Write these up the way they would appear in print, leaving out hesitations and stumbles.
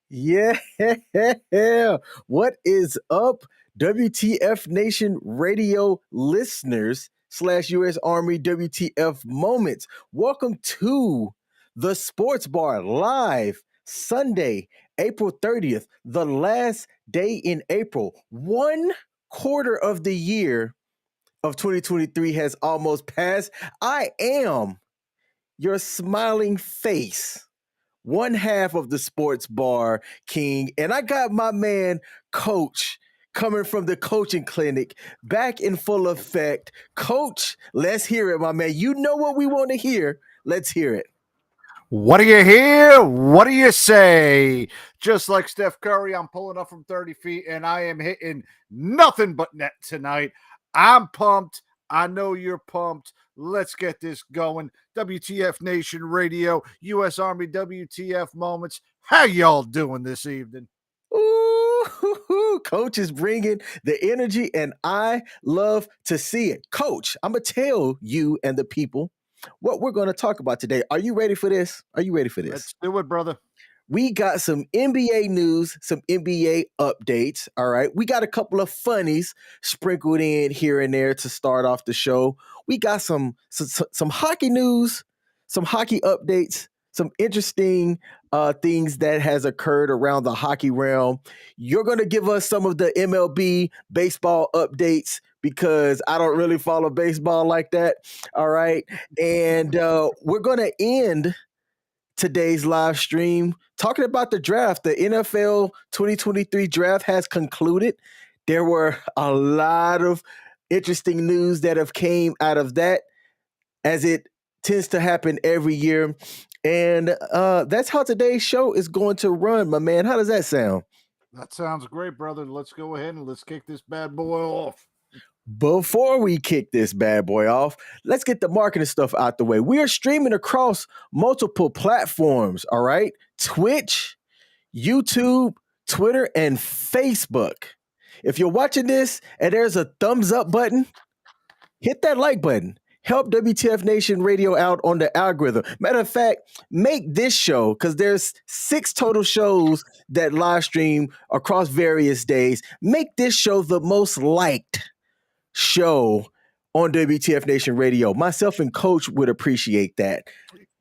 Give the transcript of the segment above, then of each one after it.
Yeah. What is up, WTF Nation Radio listeners slash U.S. Army WTF moments? Welcome to the Sports Bar live Sunday, April 30th, the last day in April. One quarter of the year of 2023 has almost passed. I am your smiling face, one half of the sports bar king, and I got my man Coach coming from the coaching clinic back in full effect. Coach, let's hear it, my man. You know what we want to hear. Let's hear it. What do you hear? What do you say? Just like Steph Curry, I'm pulling up from 30 feet and I am hitting nothing but net tonight. I'm pumped. I know you're pumped. Let's get this going. WTF Nation Radio, U.S. Army WTF moments. How y'all doing this evening? Ooh, Coach is bringing the energy, and I love to see it. Coach, I'm going to tell you and the people what we're going to talk about today. Are you ready for this? Are you ready for this? Let's do it, brother. We got some NBA news, some NBA updates. All right. We got a couple of funnies sprinkled in here and there to start off the show. We got some hockey news, some hockey updates, some interesting things that has occurred around the hockey realm. You're going to give us some of the MLB baseball updates because I don't really follow baseball like that. All right. And we're going to end today's live stream talking about the draft. The NFL 2023 draft has concluded. There were a lot of interesting news that have came out of that, as it tends to happen every year. And that's how today's show is going to run, my man. How does that sound? That sounds great, brother. Let's go ahead and let's kick this bad boy off. Before we kick this bad boy off, let's get the marketing stuff out the way. We are streaming across multiple platforms, all right? Twitch, YouTube, Twitter, and Facebook. If you're watching this and there's a thumbs up button, hit that like button. Help WTF Nation Radio out on the algorithm. Matter of fact, make this show, because there's 6 total shows that live stream across various days. Make this show the most liked show on WTF Nation Radio. Myself and Coach would appreciate that.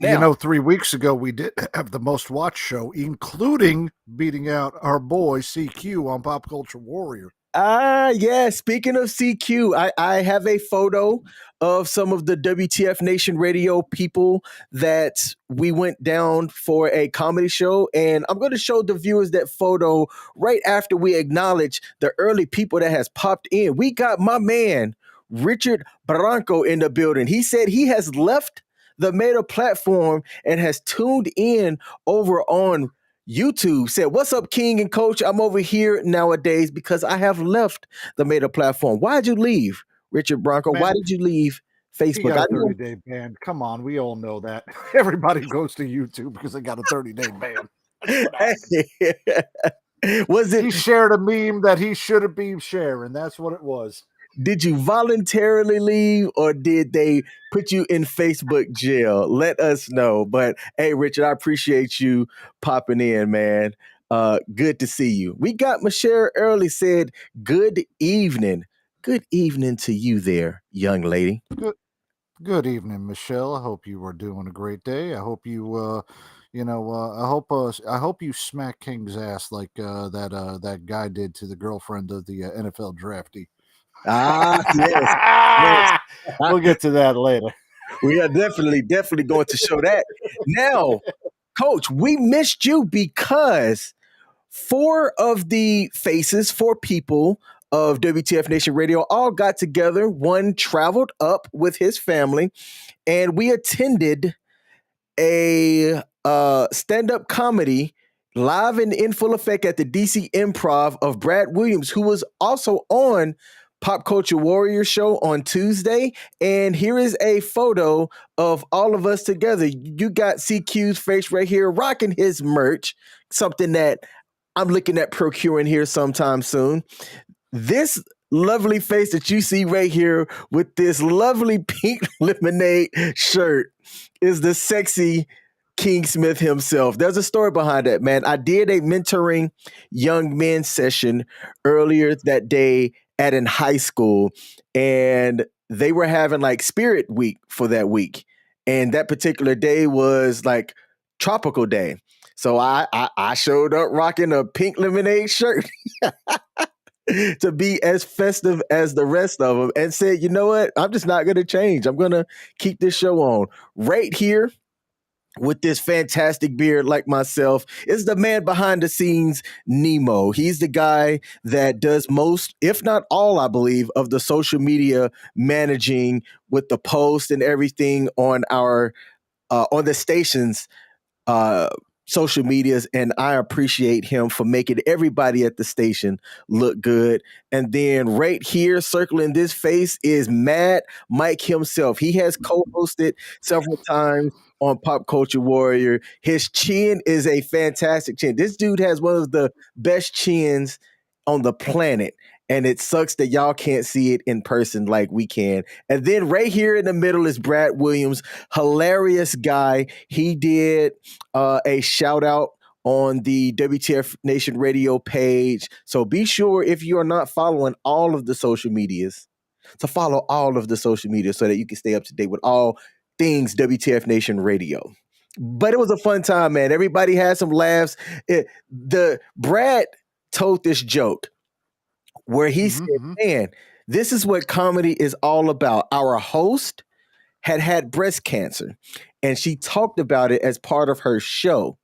Now, 3 weeks ago, we did have the most watched show, including beating out our boy CQ on Pop Culture Warrior. Yeah. Speaking of CQ, I have a photo of some of the WTF Nation Radio people that we went down for a comedy show. And I'm going to show the viewers that photo right after we acknowledge the early people that has popped in. We got my man, Richard Branco, in the building. He said he has left the Meta platform and has tuned in over on YouTube. Said, "What's up, King and Coach? I'm over here nowadays because I have left the Meta platform." Why'd you leave, Richard Branco? Man, why did you leave Facebook? He got a 30-day ban. Come on, we all know that. Everybody goes to YouTube because they got a 30-day ban. Was it? He shared a meme that he shouldn't be sharing. That's what it was. Did you voluntarily leave, or did they put you in Facebook jail? Let us know. But hey, Richard, I appreciate you popping in, man. Good to see you. We got Michelle early said, "Good evening." Good evening to you there, young lady. Good evening, Michelle. I hope you are doing a great day. I hope you I hope you smack King's ass like that guy did to the girlfriend of the NFL draftee. Yes. We'll get to that later. We are definitely going to show that. Now, Coach, we missed you because 4 people of WTF Nation Radio all got together. One traveled up with his family, and we attended a stand-up comedy live and in full effect at the DC Improv of Brad Williams, who was also on Pop Culture Warrior show on Tuesday. And here is a photo of all of us together. You got CQ's face right here rocking his merch, something that I'm looking at procuring here sometime soon. This lovely face that you see right here with this lovely pink lemonade shirt is the sexy King Smith himself. There's a story behind that, man. I did a mentoring young men session earlier that day at an high school, and they were having like Spirit Week for that week. And that particular day was like tropical day. So I showed up rocking a pink lemonade shirt to be as festive as the rest of them and said, you know what? I'm just not going to change. I'm going to keep this show on right here with this fantastic beard like myself is the man behind the scenes, Nemo. He's the guy that does most, if not all, I believe, of the social media managing with the post and everything on the station's uh, social medias, and I appreciate him for making everybody at the station look good. And then right here, circling this face, is Mad Mike himself. He has co-hosted several times on Pop Culture Warrior. His chin is a fantastic chin. This dude has one of the best chins on the planet. And it sucks that y'all can't see it in person like we can. And then right here in the middle is Brad Williams, hilarious guy. He did a shout out on the WTF Nation Radio page. So be sure, if you are not following all of the social medias, to follow all of the social media so that you can stay up to date with all things WTF Nation Radio. But it was a fun time, man. Everybody had some laughs. The Brad told this joke where he said, man, this is what comedy is all about. Our host had breast cancer, and she talked about it as part of her show.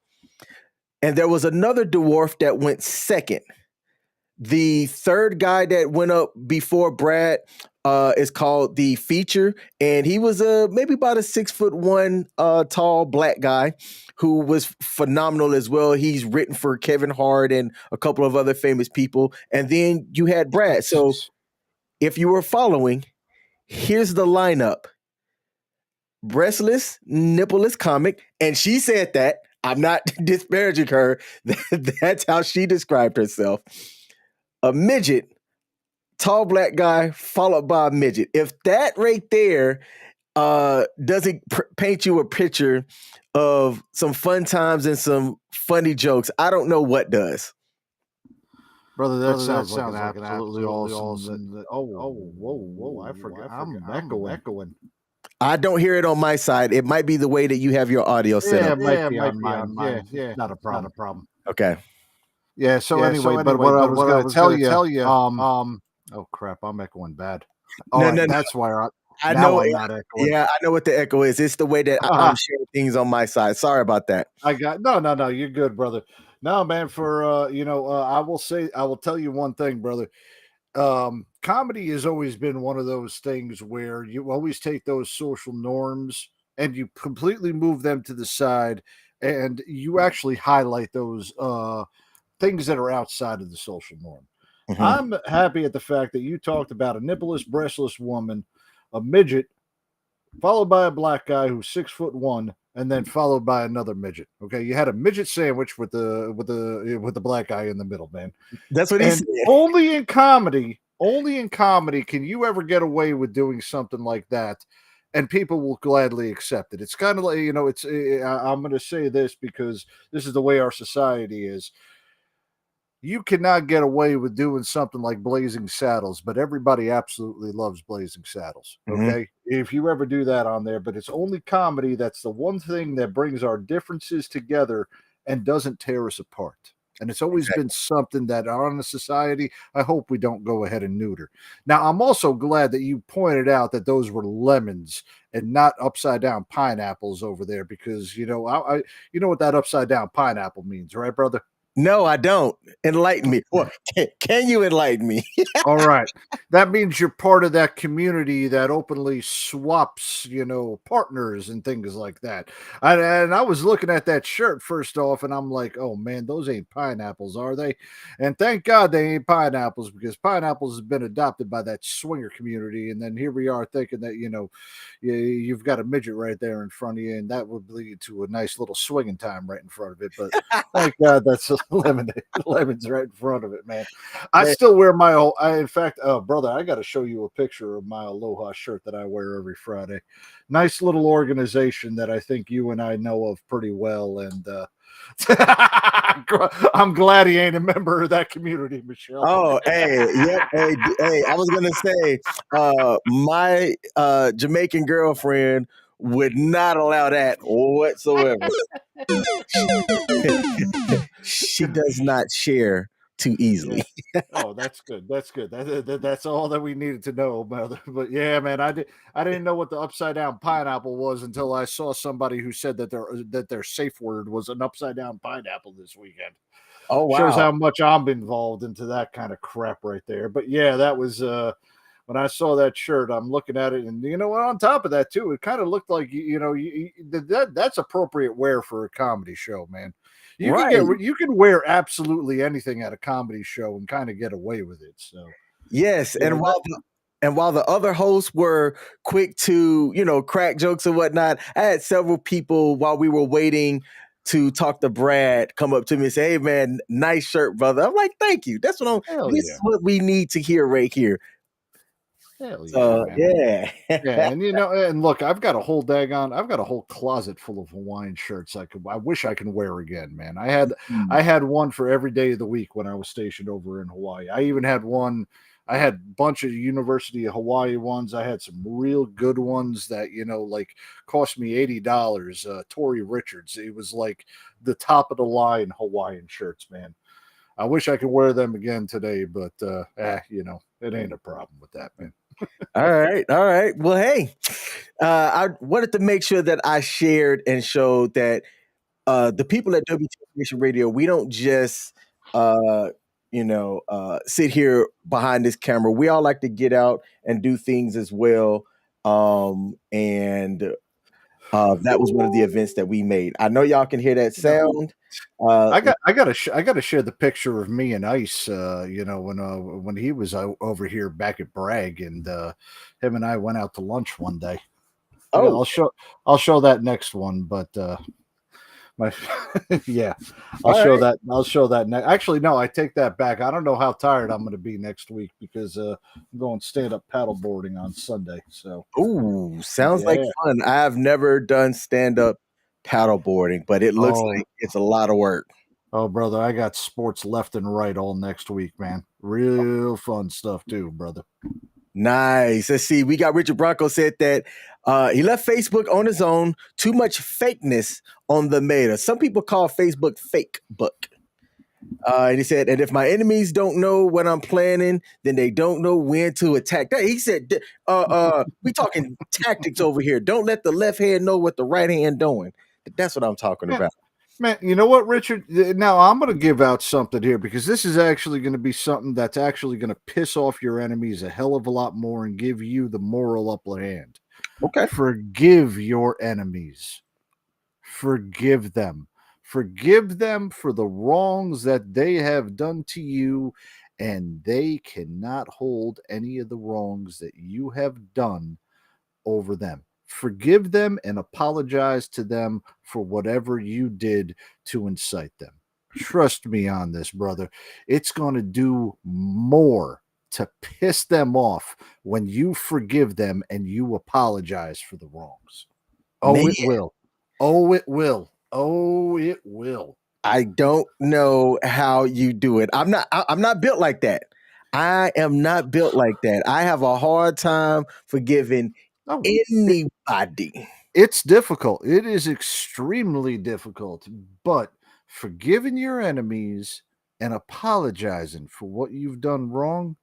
And there was another dwarf that went second. The third guy that went up before Brad is called the feature, and he was maybe about a 6'1" tall black guy who was phenomenal as well. He's written for Kevin Hart and a couple of other famous people. And then you had Brad. So if you were following, here's the lineup: breastless, nippleless comic, and she said that. I'm not disparaging her. That's how she described herself. A midget, tall black guy, followed by a midget. If that right there doesn't paint you a picture of some fun times and some funny jokes, I don't know what does. Brother, that sounds like an absolutely awesome. Whoa! I forgot. I'm echoing. I don't hear it on my side. It might be the way that you have your audio set up. It might be on mine. Yeah, not a problem. Okay. Yeah. So anyway, but what I was going to tell you. Oh crap! I'm echoing bad. No, that's why I know. I'm not echoing. Yeah, I know what the echo is. It's the way that I'm sharing things on my side. Sorry about that. I got no. You're good, brother. No, man. For I will tell you one thing, brother. Comedy has always been one of those things where you always take those social norms and you completely move them to the side, and you actually highlight those things that are outside of the social norm. Mm-hmm. I'm happy at the fact that you talked about a nippleless, breastless woman, a midget, followed by a black guy who's 6'1", and then followed by another midget. Okay, you had a midget sandwich with the black guy in the middle, man. That's what he said. Only in comedy can you ever get away with doing something like that, and people will gladly accept it. It's kind of like, I'm going to say this because this is the way our society is. You cannot get away with doing something like Blazing Saddles, but everybody absolutely loves Blazing Saddles. Okay. Mm-hmm. If you ever do that on there, but it's only comedy. That's the one thing that brings our differences together and doesn't tear us apart. And it's always been something that on the society, I hope we don't go ahead and neuter. Now, I'm also glad that you pointed out that those were lemons and not upside down pineapples over there, because, you know what that upside down pineapple means, right, brother? No, I don't. Enlighten me. Well, can you enlighten me? All right. That means you're part of that community that openly swaps, partners and things like that. And I was looking at that shirt first off, and I'm like, oh, man, those ain't pineapples, are they? And thank God they ain't pineapples, because pineapples has been adopted by that swinger community. And then here we are thinking that, you've got a midget right there in front of you, and that would lead to a nice little swinging time right in front of it. But thank God that's Lemon's right in front of it, man. I still wear my old. In fact, brother, I got to show you a picture of my Aloha shirt that I wear every Friday. Nice little organization that I think you and I know of pretty well, and I'm glad he ain't a member of that community, Michelle. Oh, hey, yep, hey, I was gonna say, my Jamaican girlfriend would not allow that whatsoever. She does not share too easily. Yeah. Oh, that's good. That's good. That's all that we needed to know, brother. But yeah, man, I didn't know what the upside down pineapple was until I saw somebody who said that their safe word was an upside down pineapple this weekend. Oh wow! Shows how much I'm involved into that kind of crap right there. But yeah, that was when I saw that shirt. I'm looking at it, and you know what? On top of that, too, it kind of looked like that's appropriate wear for a comedy show, man. You can wear absolutely anything at a comedy show and kind of get away with it. So yes, and while the other hosts were quick to crack jokes and whatnot, I had several people while we were waiting to talk to Brad come up to me and say, "Hey man, nice shirt, brother." I'm like, "Thank you." This is what we need to hear right here. Hell yeah, man. Yeah. Yeah, and look, I've got a whole closet full of Hawaiian shirts I wish I could wear again, man. I had one for every day of the week when I was stationed over in Hawaii. I even had one. I had a bunch of University of Hawaii ones. I had some real good ones that like cost me $80. Tory Richards. It was like the top of the line Hawaiian shirts, man. I wish I could wear them again today, but it ain't a problem with that, man. All right. Well, hey, I wanted to make sure that I shared and showed that the people at WTF Nation Radio, we don't just sit here behind this camera. We all like to get out and do things as well. And that was one of the events that we made. I know y'all can hear that sound. I gotta share the picture of me and Ice. When he was over here back at Bragg, and him and I went out to lunch one day. Oh, I'll show that next one, but yeah, I'll show that next. Actually, no, I take that back. I don't know how tired I'm going to be next week because I'm going stand up paddleboarding on Sunday. So, sounds like fun. I have never done stand up paddleboarding, but it looks like it's a lot of work. Oh, brother, I got sports left and right all next week, man. Real fun stuff too, brother. Nice. Let's see. We got Richard Bronco said that he left Facebook on his own. Too much fakeness on the meta. Some people call Facebook fake book. And he said, and if my enemies don't know what I'm planning, then they don't know when to attack. He said, we talking tactics over here. Don't let the left hand know what the right hand doing. That's what I'm talking about. Man, you know what, Richard? Now I'm going to give out something here because this is actually going to be something that's actually going to piss off your enemies a hell of a lot more and give you the moral upper hand. Okay. Forgive your enemies. Forgive them. Forgive them for the wrongs that they have done to you, and they cannot hold any of the wrongs that you have done over them. Forgive them and apologize to them for whatever you did to incite them. Trust me on this, brother. It's going to do more to piss them off when you forgive them and you apologize for the wrongs. Oh, man. It will. Oh, it will. Oh, it will. I don't know how you do it. I'm not built like that. I am not built like that. I have a hard time forgiving anybody. It's difficult. It is extremely difficult. But forgiving your enemies and apologizing for what you've done wrong,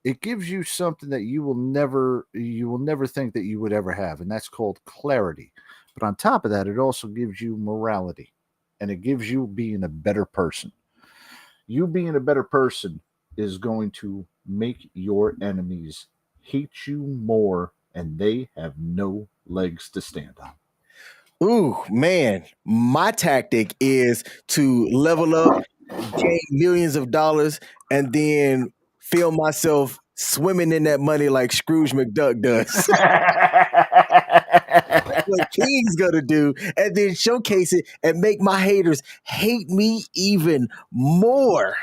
it gives you something that you will never think that you would ever have, and that's called clarity. But on top of that, it also gives you morality, and it gives you being a better person. You being a better person is going to make your enemies hate you more, and they have no legs to stand on. Ooh, man, my tactic is to level up, gain millions of dollars, and then feel myself swimming in that money like Scrooge McDuck does. what King's gonna do, and then showcase it and make my haters hate me even more.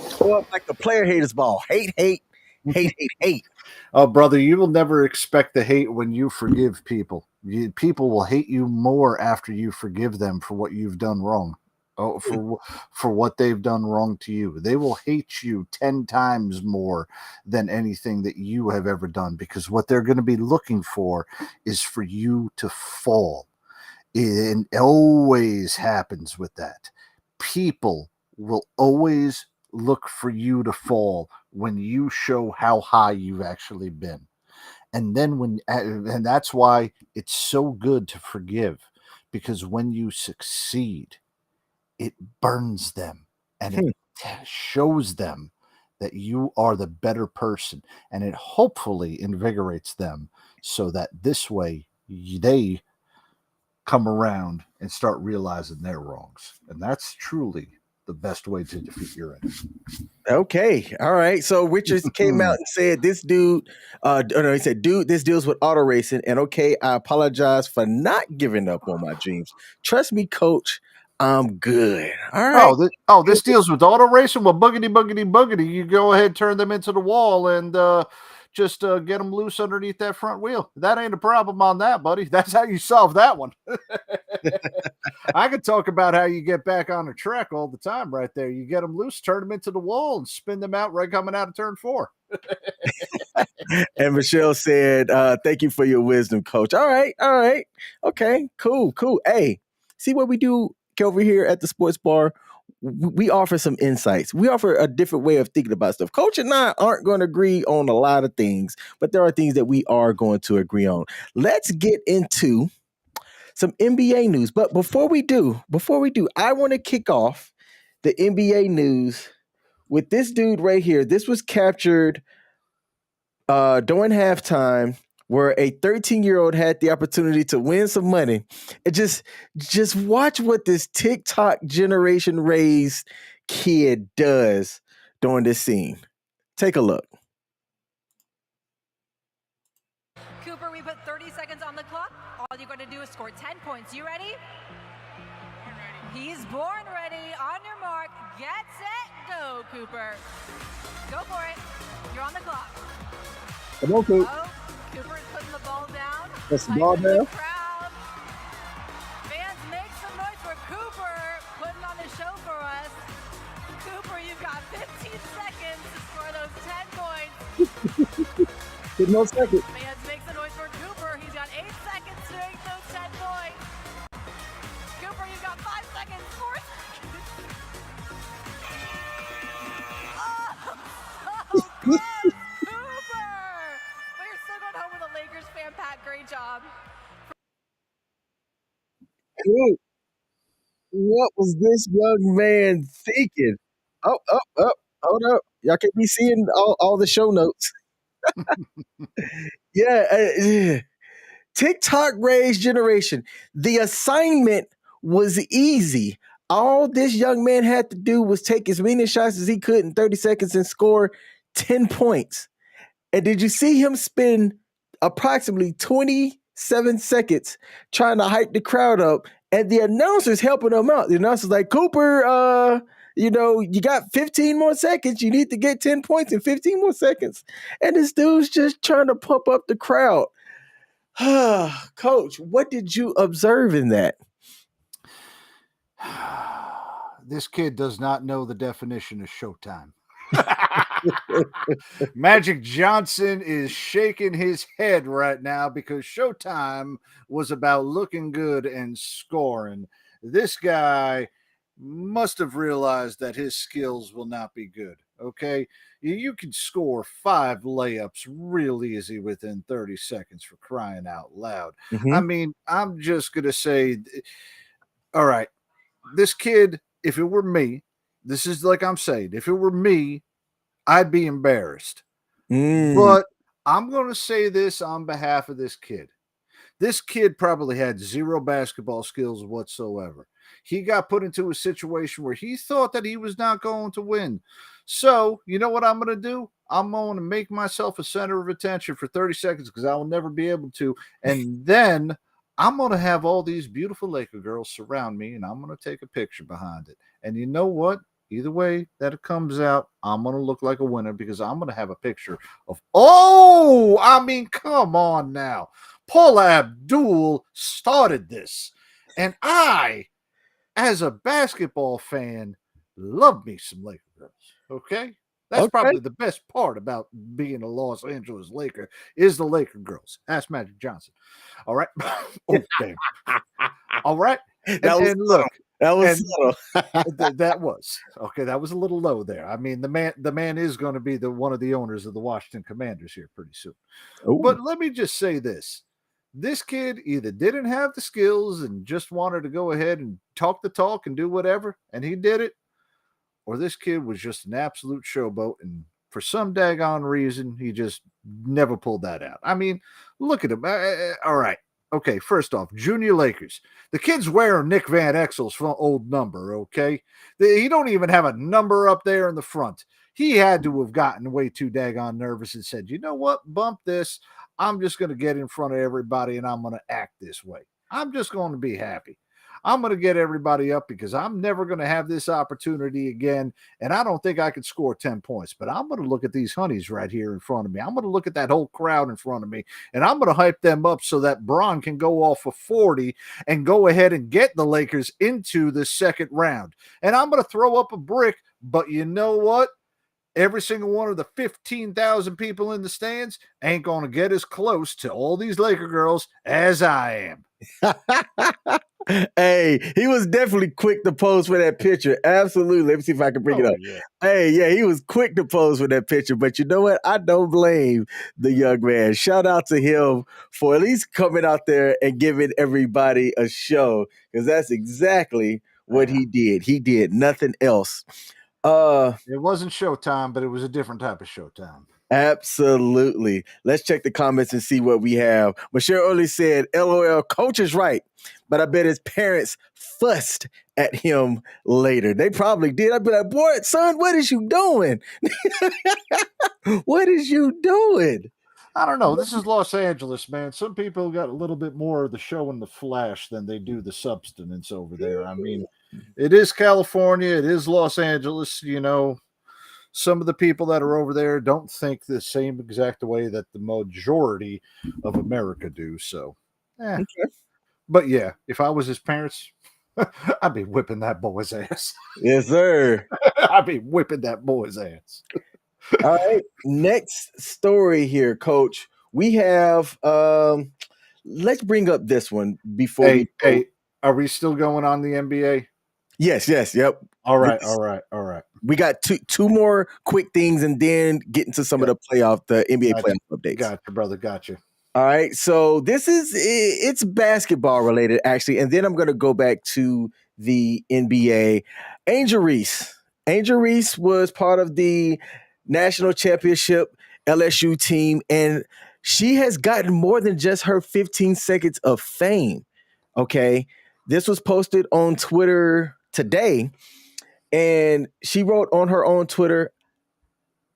Throw up like the player haters ball. Hate, hate, hate, hate, hate. Oh, brother, you will never expect the hate when you forgive people. People will hate you more after you forgive them for what you've done wrong. Oh, for what they've done wrong to you. They will hate you 10 times more than anything that you have ever done, because what they're going to be looking for is for you to fall. It always happens with that. People will always look for you to fall when you show how high you've actually been. And then and that's why it's so good to forgive, because when you succeed, it burns them and it shows them that you are the better person, and it hopefully invigorates them so that this way they come around and start realizing their wrongs. And that's truly the best way to defeat your enemy. Okay. All right. So Richards came out and said, this dude, he said, dude, this deals with auto racing. And okay, I apologize for not giving up on my dreams. Trust me, coach, I'm good. All right. This deals with auto racing. Well, boogity. You go ahead, turn them into the wall, and just get them loose underneath that front wheel. That ain't a problem on that, buddy. That's how you solve that one. I could talk about how you get back on the track all the time right there. You get them loose, turn them into the wall, and spin them out right coming out of turn 4. And Michelle said, thank you for your wisdom, coach. All right. Okay, cool. Hey, see what we do over here at the sports bar? We offer some insights. We offer a different way of thinking about stuff. Coach and I aren't going to agree on a lot of things, but there are things that we are going to agree on. Let's get into some NBA news. But before we do, I want to kick off the NBA news with this dude right here. This was captured during halftime, where a 13-year-old had the opportunity to win some money. And just watch what this TikTok generation raised kid does during this scene. Take a look. Cooper, we put 30 seconds on the clock. All you're going to do is score 10 points. You ready? He's born ready. On your mark. Get set. Go, Cooper. Go for it. You're on the clock. Come on, Coop. Oh, Cooper is putting the ball down. That's the ball down. Crowd. Fans, make some noise for Cooper putting on the show for us. Cooper, you've got 15 seconds to score those 10 points. 10 more seconds. Fans, make some noise for Cooper. He's got 8 seconds to make those 10 points. Cooper, you've got 5 seconds. 4 seconds. Oh, so close. Lakers fan Pat, great job. Cool. What was this young man thinking? Oh, hold up. Y'all can be seeing all the show notes. Yeah. TikTok raised generation. The assignment was easy. All this young man had to do was take as many shots as he could in 30 seconds and score 10 points. And did you see him spend approximately 27 seconds trying to hype the crowd up, and the announcer's helping him out? The announcer's like, Cooper, you got 15 more seconds. You need to get 10 points in 15 more seconds. And this dude's just trying to pump up the crowd. Coach, what did you observe in that? This kid does not know the definition of showtime. Magic Johnson is shaking his head right now because Showtime was about looking good and scoring. This guy must have realized that his skills will not be good. Okay, you can score 5 layups real easy within 30 seconds, for crying out loud. Mm-hmm. I mean, I'm just gonna say, all right, this kid, if it were me, this is like I'm saying, if it were me, I'd be embarrassed. But I'm going to say this on behalf of this kid. This kid probably had 0 basketball skills whatsoever. He got put into a situation where he thought that he was not going to win. So, you know what I'm going to do? I'm going to make myself a center of attention for 30 seconds because I will never be able to. And then I'm going to have all these beautiful Laker girls surround me, and I'm going to take a picture behind it. And you know what? Either way that it comes out, I'm going to look like a winner because I'm going to have a picture of, come on now. Paula Abdul started this. And I, as a basketball fan, love me some Laker girls. Okay? That's probably the best part about being a Los Angeles Laker is the Laker girls. Ask Magic Johnson. All right. Oh, damn. All right. And look, that was subtle. that was okay. That was a little low there. I mean, the man is going to be one of the owners of the Washington Commanders here pretty soon. Ooh. But let me just say this. This kid either didn't have the skills and just wanted to go ahead and talk the talk and do whatever, and he did it, or this kid was just an absolute showboat, and for some daggone reason, he just never pulled that out. I mean, look at him. All right. Okay, first off, Junior Lakers. The kid's wearing Nick Van Exel's old number, okay? He don't even have a number up there in the front. He had to have gotten way too daggone nervous and said, you know what, bump this. I'm just going to get in front of everybody and I'm going to act this way. I'm just going to be happy. I'm going to get everybody up because I'm never going to have this opportunity again. And I don't think I could score 10 points, but I'm going to look at these honeys right here in front of me. I'm going to look at that whole crowd in front of me, and I'm going to hype them up so that Bron can go off for 40 and go ahead and get the Lakers into the second round. And I'm going to throw up a brick, but you know what? Every single one of the 15,000 people in the stands ain't going to get as close to all these Laker girls as I am. Hey, he was definitely quick to pose for that picture. Absolutely. Let me see if I can bring it up. Yeah. Hey, yeah, he was quick to pose for that picture. But you know what? I don't blame the young man. Shout out to him for at least coming out there and giving everybody a show, because that's exactly what he did. He did nothing else. It wasn't Showtime, but it was a different type of Showtime. Absolutely. Let's check the comments and see what we have. Michelle early said, LOL, coach is right, but I bet his parents fussed at him later. They probably did. I'd be like, boy, son, what is you doing? What is you doing? I don't know. This is Los Angeles, man. Some people got a little bit more of the show and the flash than they do the substance over there. I mean, it is California. It is Los Angeles, you know. Some of the people that are over there don't think the same exact way that the majority of America do. So, Okay. But yeah, if I was his parents, I'd be whipping that boy's ass. Yes, sir. I'd be whipping that boy's ass. All right. Next story here, Coach. We have, let's bring up this one before Hey, are we still going on the NBA? Yes, yep. All right. We got two more quick things and then get into some of the NBA playoff updates. Gotcha, brother. Gotcha. All right. So it's basketball related, actually. And then I'm going to go back to the NBA. Angel Reese was part of the national championship LSU team, and she has gotten more than just her 15 seconds of fame. Okay. This was posted on Twitter today. And she wrote on her own Twitter,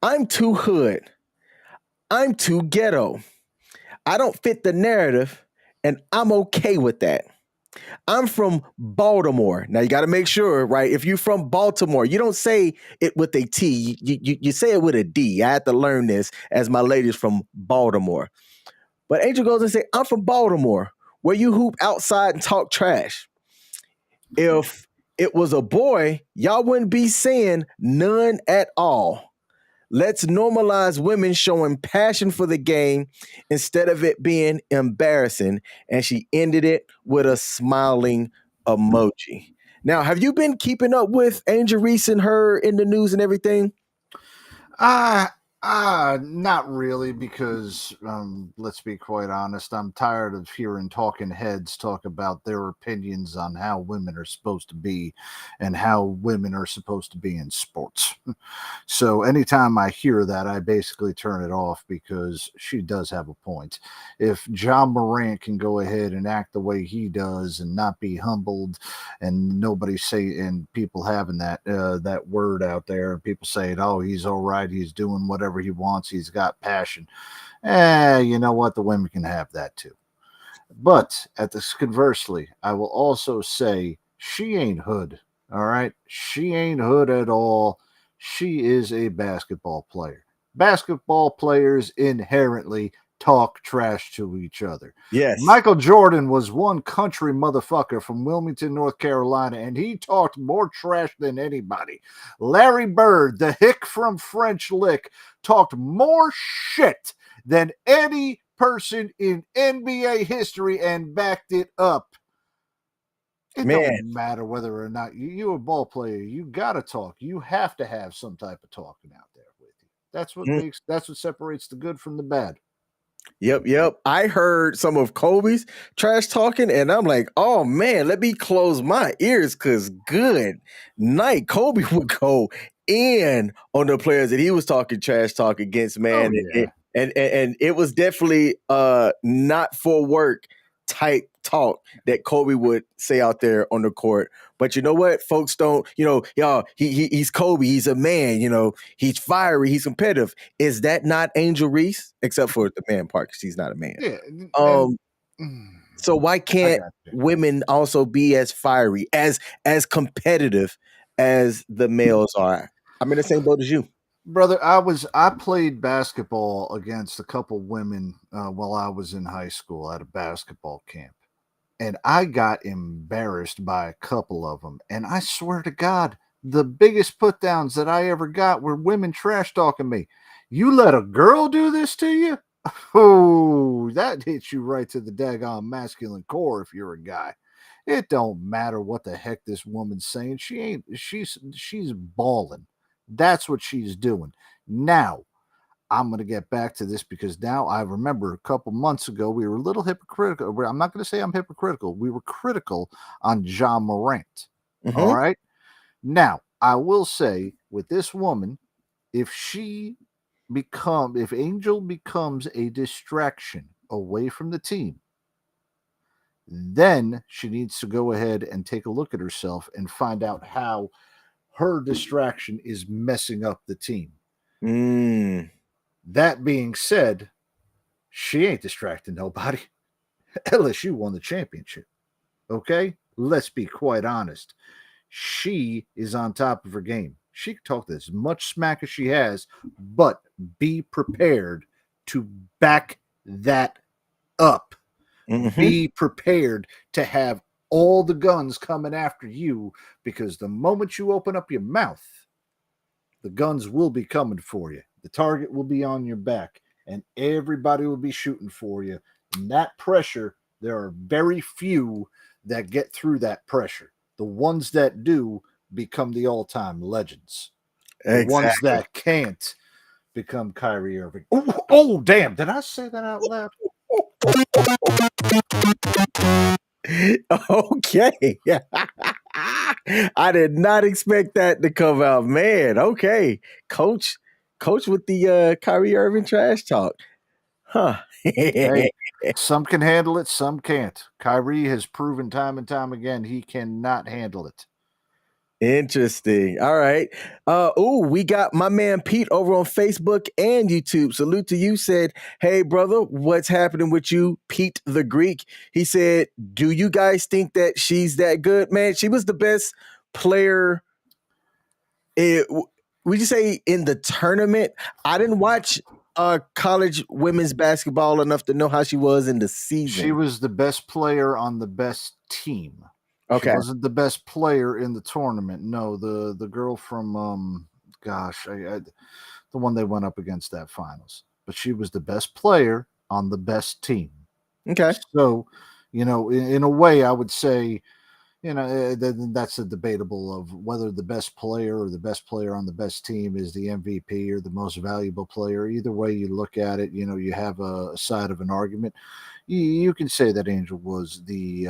I'm too hood. I'm too ghetto. I don't fit the narrative, and I'm okay with that. I'm from Baltimore. Now, you got to make sure, right? If you're from Baltimore, you don't say it with a T. You say it with a D. I had to learn this as my lady's from Baltimore. But Angel goes and says, I'm from Baltimore, where you hoop outside and talk trash. If it was a boy, y'all wouldn't be saying none at all. Let's normalize women showing passion for the game instead of it being embarrassing. And she ended it with a smiling emoji. Now, have you been keeping up with Angel Reese and her in the news and everything? Not really, because let's be quite honest, I'm tired of hearing talking heads talk about their opinions on how women are supposed to be and how women are supposed to be in sports. So anytime I hear that, I basically turn it off, because she does have a point. If John Morant can go ahead and act the way he does and not be humbled, and nobody and people having that word out there, and people saying, oh, he's all right, he's doing whatever he wants, he's got passion. You know what? The women can have that too. But at this conversely, I will also say she ain't hood. All right. She ain't hood at all. She is a basketball player. Basketball players inherently talk trash to each other. Yes. Michael Jordan was one country motherfucker from Wilmington, North Carolina, and he talked more trash than anybody. Larry Bird, the hick from French Lick, talked more shit than any person in NBA history and backed it up. It Man. don't matter whether or not you're a ball player. You gotta talk. You have to have some type of talking out there with you. That's what separates the good from the bad. Yep. I heard some of Kobe's trash talking, and I'm like, oh man, let me close my ears because good night. Kobe would go in on the players that he was talking trash talk against, man. Oh, yeah. And it was definitely not for work type talk that Kobe would say out there on the court. But you know what? Folks don't, y'all, he's Kobe. He's a man, he's fiery. He's competitive. Is that not Angel Reese? Except for the man part, because he's not a man. Yeah. So why can't women also be as fiery, as competitive as the males are? I'm in the same boat as you. Brother, I played basketball against a couple women while I was in high school at a basketball camp. And I got embarrassed by a couple of them. And I swear to God, the biggest put downs that I ever got were women trash talking me. You let a girl do this to you? Oh, that hits you right to the daggone masculine core if you're a guy. It don't matter what the heck this woman's saying. She's balling. That's what she's doing. Now, I'm going to get back to this because now I remember a couple months ago we were a little hypocritical. I'm not going to say I'm hypocritical. We were critical on John Morant. Mhm. All right. Now, I will say with this woman, if Angel becomes a distraction away from the team, then she needs to go ahead and take a look at herself and find out how her distraction is messing up the team. That being said, she ain't distracting nobody. LSU won the championship. Okay? Let's be quite honest. She is on top of her game. She can talk as much smack as she has, but be prepared to back that up. Mhm. Be prepared to have all the guns coming after you because the moment you open up your mouth, the guns will be coming for you. The target will be on your back and everybody will be shooting for you. And that pressure, there are very few that get through that pressure. The ones that do become the all-time legends. The ones that can't become Kyrie Irving. Oh, damn. Did I say that out loud? Okay. I did not expect that to come out. Man, okay. Coach with the Kyrie Irving trash talk. Huh. Hey, some can handle it, some can't. Kyrie has proven time and time again he cannot handle it. Interesting. All right. We got my man Pete over on Facebook and YouTube. Salute to you. Said, hey, brother, what's happening with you, Pete the Greek? He said, do you guys think that she's that good? Man, she was the best player. Would you say in the tournament? I didn't watch college women's basketball enough to know how she was in the season. She was the best player on the best team. Okay. She wasn't the best player in the tournament. No, the girl from the one they went up against that finals. But she was the best player on the best team. Okay. So, in a way, I would say, that's a debatable of whether the best player or the best player on the best team is the MVP or the most valuable player. Either way you look at it, you have a side of an argument. You can say that Angel was the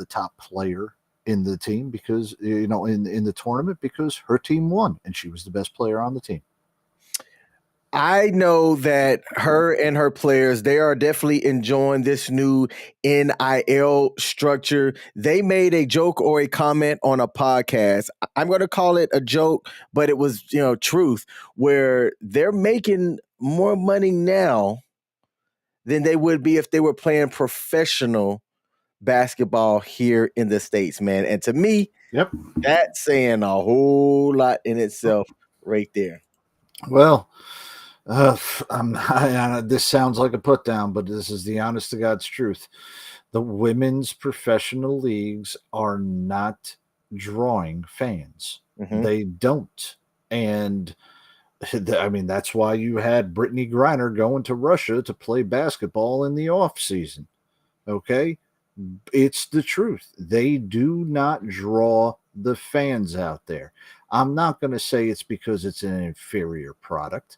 top player in the team because in the tournament because her team won and she was the best player on the team. I know that her and her players, they are definitely enjoying this new NIL structure. They made a joke or a comment on a podcast. I'm going to call it a joke, but it was, truth, where they're making more money now than they would be if they were playing professional basketball here in the States, man. And to me, Yep. that's saying a whole lot in itself right there. Well, this sounds like a put down, but this is the honest to God's truth. The women's professional leagues are not drawing fans. Mhm. They don't. And I mean, that's why you had Brittany Griner going to Russia to play basketball in the off season. Okay. It's the truth. They do not draw the fans out there. I'm not going to say it's because it's an inferior product.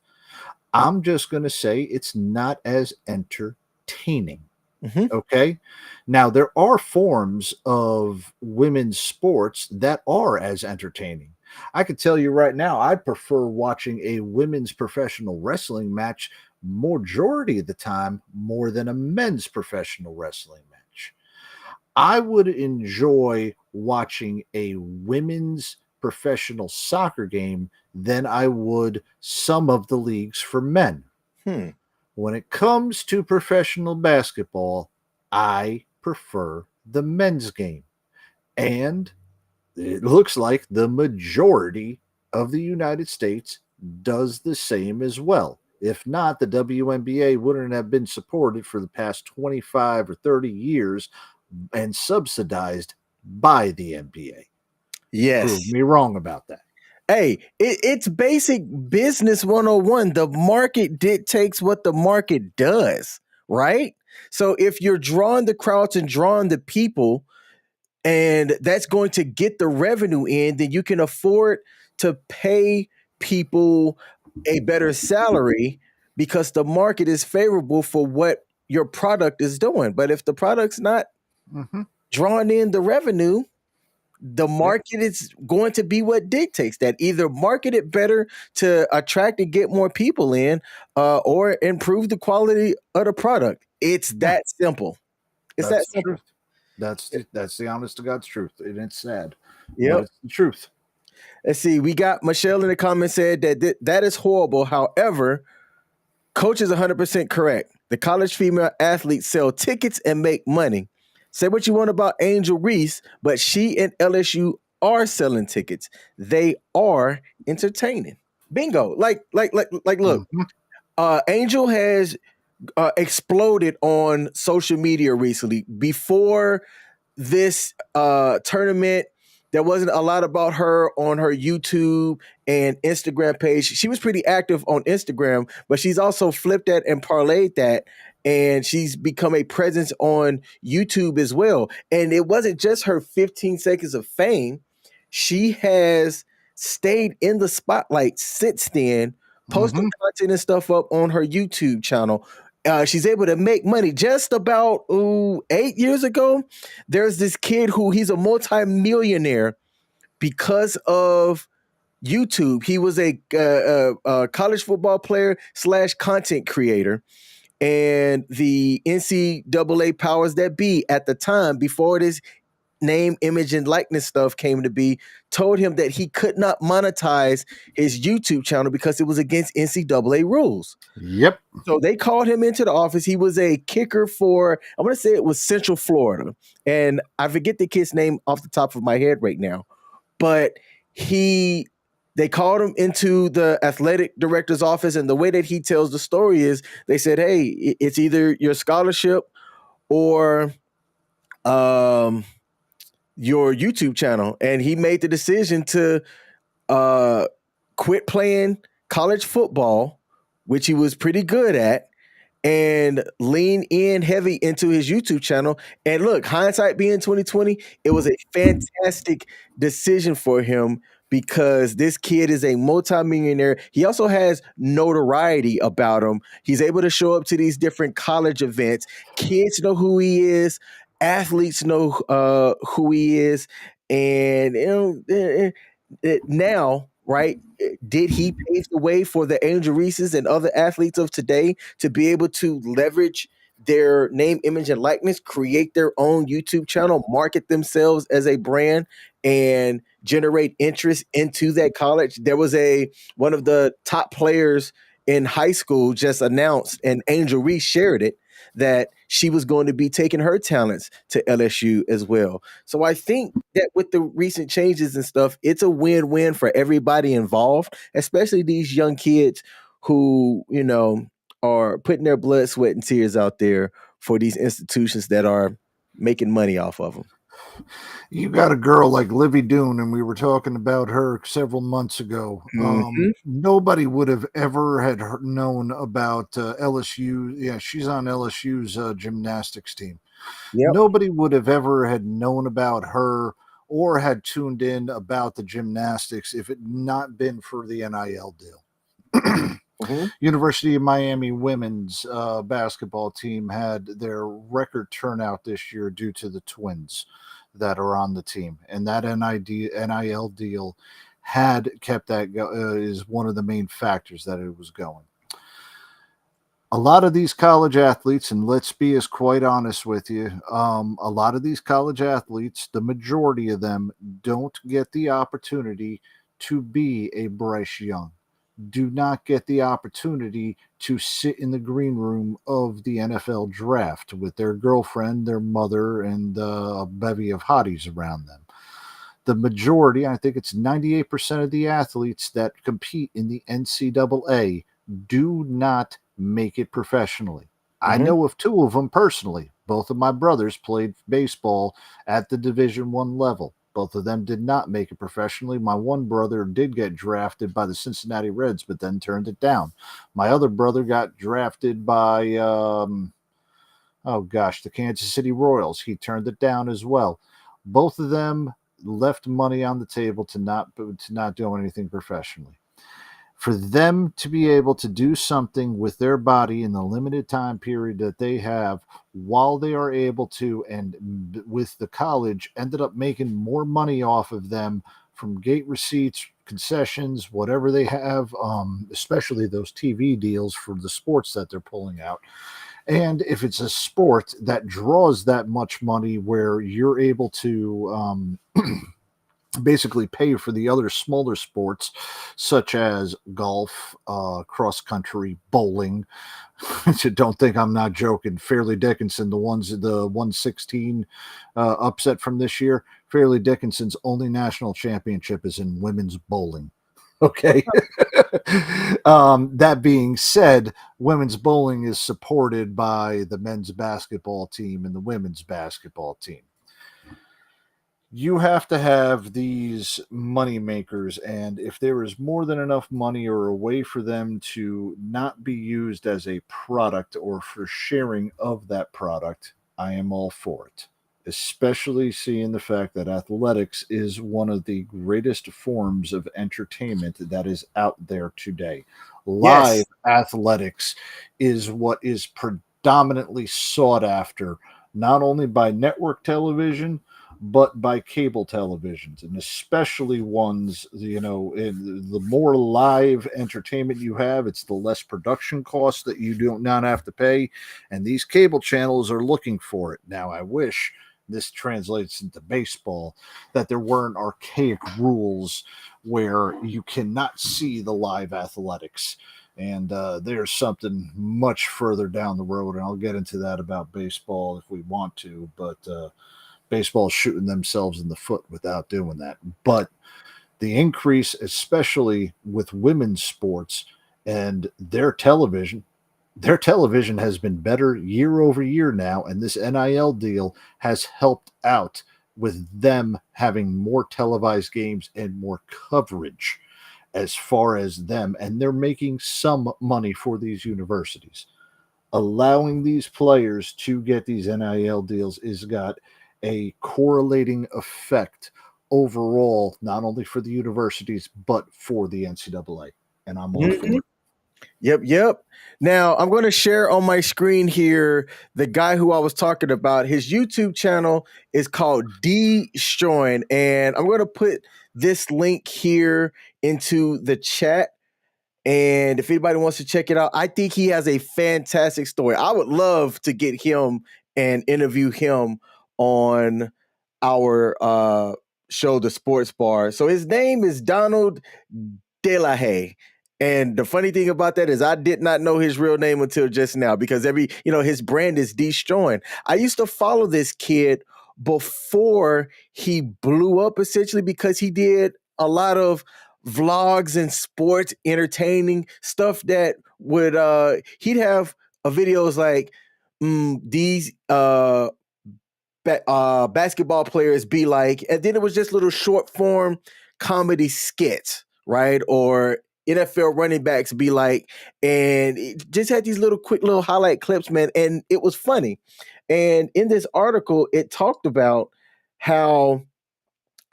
I'm just going to say it's not as entertaining. Mhm. Okay. Now, there are forms of women's sports that are as entertaining. I can tell you right now, I prefer watching a women's professional wrestling match majority of the time more than a men's professional wrestling match. I would enjoy watching a women's professional soccer game than I would some of the leagues for men. When it comes to professional basketball, I prefer the men's game. And it looks like the majority of the United States does the same as well. If not, the WNBA wouldn't have been supported for the past 25 or 30 years and subsidized by the NBA. Yes. Prove me wrong about that. Hey, it's basic business 101. The market dictates what the market does, right? So if you're drawing the crowds and drawing the people, and that's going to get the revenue in, then you can afford to pay people a better salary because the market is favorable for what your product is doing. But if the product's not drawing in the revenue, the market is going to be what dictates that. Either market it better to attract and get more people in, or improve the quality of the product. It's that simple. It's That's that simple. Truth. That's the honest to God's truth, and it's sad. Yep. But it's the truth. Let's see. We got Michelle in the comments said that that is horrible. However, Coach is 100% correct. The college female athletes sell tickets and make money. Say what you want about Angel Reese, but she and LSU are selling tickets. They are entertaining. Bingo. Like look, Angel has exploded on social media recently. Before this tournament, there wasn't a lot about her on her YouTube and Instagram page. She was pretty active on Instagram, but she's also flipped that and parlayed that, and she's become a presence on YouTube as well. And it wasn't just her 15 seconds of fame. She has stayed in the spotlight since then, posting content and stuff up on her YouTube channel. She's able to make money. Just about 8 years ago, there's this kid who he's a multi-millionaire because of YouTube. He was a college football player / content creator. And the NCAA powers that be at the time, before this name, image, and likeness stuff came to be, told him that he could not monetize his YouTube channel because it was against NCAA rules. Yep. So they called him into the office. He was a kicker for, I want to say it was Central Florida. And I forget the kid's name off the top of my head right now. But they called him into the athletic director's office. And the way that he tells the story is they said, hey, it's either your scholarship or your YouTube channel. And he made the decision to quit playing college football, which he was pretty good at, and lean in heavy into his YouTube channel. And look, hindsight being 2020, it was a fantastic decision for him because this kid is a multimillionaire. He also has notoriety about him. He's able to show up to these different college events. Kids know who he is. Athletes know who he is. And now, right, did he pave the way for the Angel Reeses and other athletes of today to be able to leverage their name, image, and likeness, create their own YouTube channel, market themselves as a brand, and generate interest into that college? There was one of the top players in high school just announced, and Angel Reese shared it, that she was going to be taking her talents to LSU as well. So I think that with the recent changes and stuff, it's a win-win for everybody involved, especially these young kids who, are putting their blood, sweat, and tears out there for these institutions that are making money off of them. You got a girl like Livy Doon, and we were talking about her several months ago. Nobody would have ever known about LSU. Yeah, she's on LSU's gymnastics team. Yep. Nobody would have ever had known about her or had tuned in about the gymnastics if it not been for the NIL deal. University of Miami women's basketball team had their record turnout this year due to the twins that are on the team, and that NIL deal had kept that is one of the main factors that it was going. A lot of these college athletes, and let's be as quite honest with you, a lot of these college athletes, the majority of them don't get the opportunity to be a Bryce Young, do not get the opportunity to sit in the green room of the NFL draft with their girlfriend, their mother, and a bevy of hotties around them. The majority, I think it's 98% of the athletes that compete in the NCAA do not make it professionally. I know of two of them personally. Both of my brothers played baseball at the Division I level. Both of them did not make it professionally. My one brother did get drafted by the Cincinnati Reds, but then turned it down. My other brother got drafted by, the Kansas City Royals. He turned it down as well. Both of them left money on the table to not do anything professionally. For them to be able to do something with their body in the limited time period that they have while they are able to, and with the college, ended up making more money off of them from gate receipts, concessions, whatever they have, especially those TV deals for the sports that they're pulling out. And if it's a sport that draws that much money where you're able to basically pay for the other smaller sports such as golf, cross country, bowling. Don't think I'm not joking. Fairleigh Dickinson, the 116 upset from this year. Fairleigh Dickinson's only national championship is in women's bowling. Okay. That being said, women's bowling is supported by the men's basketball team and the women's basketball team. You have to have these money makers, and if there is more than enough money or a way for them to not be used as a product or for sharing of that product, I am all for it. Especially seeing the fact that athletics is one of the greatest forms of entertainment that is out there today. Live athletics is what is predominantly sought after, not only by network television, but by cable televisions, and especially ones, the more live entertainment you have, it's the less production costs that you do not have to pay, and these cable channels are looking for it. Now, I wish this translates into baseball, that there weren't archaic rules where you cannot see the live athletics. And there's something much further down the road, and I'll get into that about baseball if we want to, but baseball is shooting themselves in the foot without doing that. But the increase, especially with women's sports and their television has been better year over year now, and this NIL deal has helped out with them having more televised games and more coverage as far as them, and they're making some money for these universities. Allowing these players to get these NIL deals is got a correlating effect overall, not only for the universities, but for the NCAA. And I'm all for it. Yep. Now, I'm going to share on my screen here the guy who I was talking about. His YouTube channel is called Destroying, and I'm going to put this link here into the chat. And if anybody wants to check it out, I think he has a fantastic story. I would love to get him and interview him on our show, The Sports Bar. So his name is Donald Delahaye. And the funny thing about that is I did not know his real name until just now because his brand is destroying. I used to follow this kid before he blew up essentially because he did a lot of vlogs and sports entertaining stuff that would he'd have videos like these basketball players be like, and then it was just little short form comedy skits, right? Or NFL running backs be like, and it just had these little quick little highlight clips, man, and it was funny. And in this article, it talked about how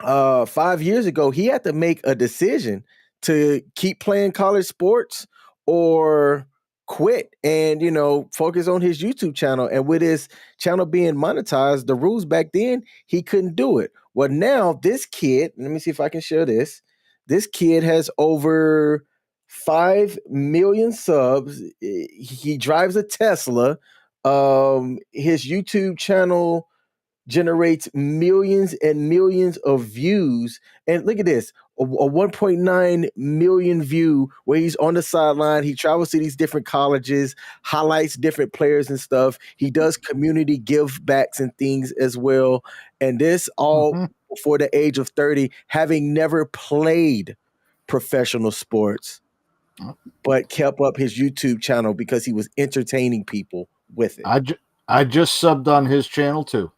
5 years ago he had to make a decision to keep playing college sports or quit and focus on his YouTube channel. And with his channel being monetized, the rules back then he couldn't do it. Well, now this kid, let me see if I can share this. This kid has over 5 million subs. He drives a Tesla. His YouTube channel generates millions and millions of views. And look at this, a 1.9 million view where he's on the sideline. He travels to these different colleges, highlights different players and stuff. He does community give backs and things as well. And this all before the age of 30, having never played professional sports, but kept up his YouTube channel because he was entertaining people with it. I just subbed on his channel too.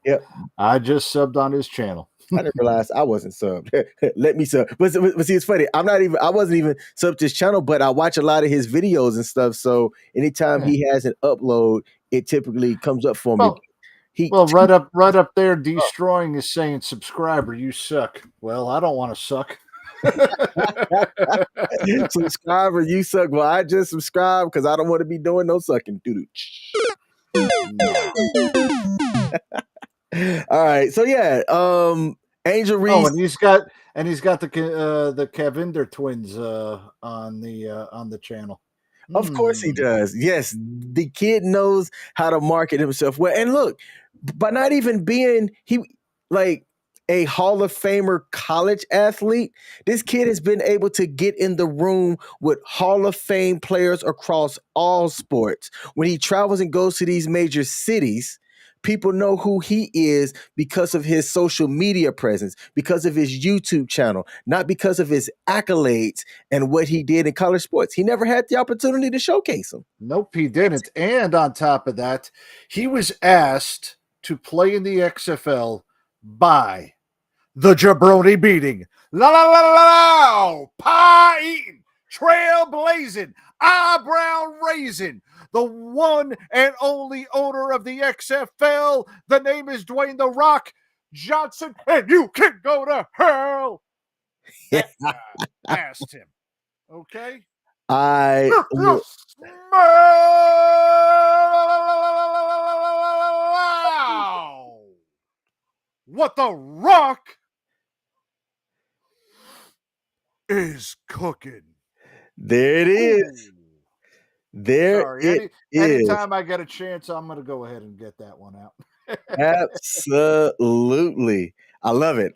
Yep. I just subbed on his channel. I didn't realize I wasn't subbed. Let me sub. But see, it's funny. I wasn't even subbed to his channel, but I watch a lot of his videos and stuff. So anytime he has an upload, it typically comes up for me. Right up there, Destroying is saying, subscriber, you suck. Well, I don't want to suck. Subscriber, you suck. Well, I just subscribe because I don't want to be doing no sucking. All right, so yeah, Angel Reese. Oh, and he's got the Cavinder twins on the channel. Of course he does. Yes, the kid knows how to market himself well. And look, by not even being a Hall of Famer college athlete, this kid has been able to get in the room with Hall of Fame players across all sports. When he travels and goes to these major cities, people know who he is because of his social media presence, because of his YouTube channel, not because of his accolades and what he did in college sports. He never had the opportunity to showcase them. Nope, he didn't. And on top of that, he was asked to play in the XFL by the jabroni beating, pie eating, trailblazing, eyebrow raising, the one and only owner of the XFL. The name is Dwayne "The Rock" Johnson, and you can go to hell. That guy asked him. Okay? What The Rock is cooking. There it is. Anytime I get a chance, I'm going to go ahead and get that one out. Absolutely. I love it.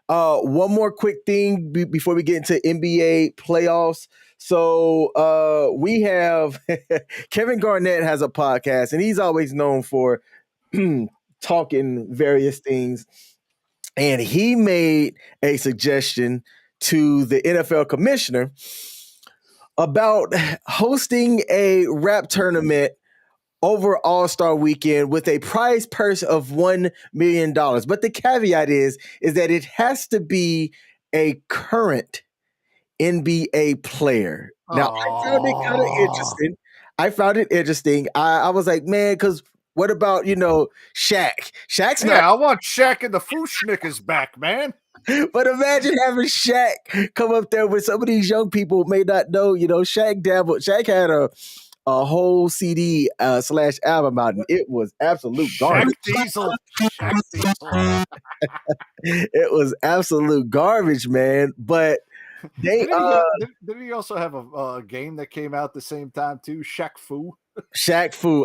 One more quick thing before we get into NBA playoffs. So we have Kevin Garnett has a podcast, and he's always known for talking various things. And he made a suggestion to the NFL commissioner about hosting a rap tournament over All-Star Weekend with a prize purse of $1 million. But the caveat is that it has to be a current NBA player. Now, I found it kind of interesting. I was like, man, because what about, Shaq? Shaq's not. Yeah, I want Shaq and the Fooshnickers back, man. But imagine having Shaq come up there with some of these young people may not know, Shaq dabbled. Shaq had a whole CD / album out, and it was absolute garbage. Shaq Diesel. It was absolute garbage, man. But they did he also have a game that came out the same time too? Shaq Fu.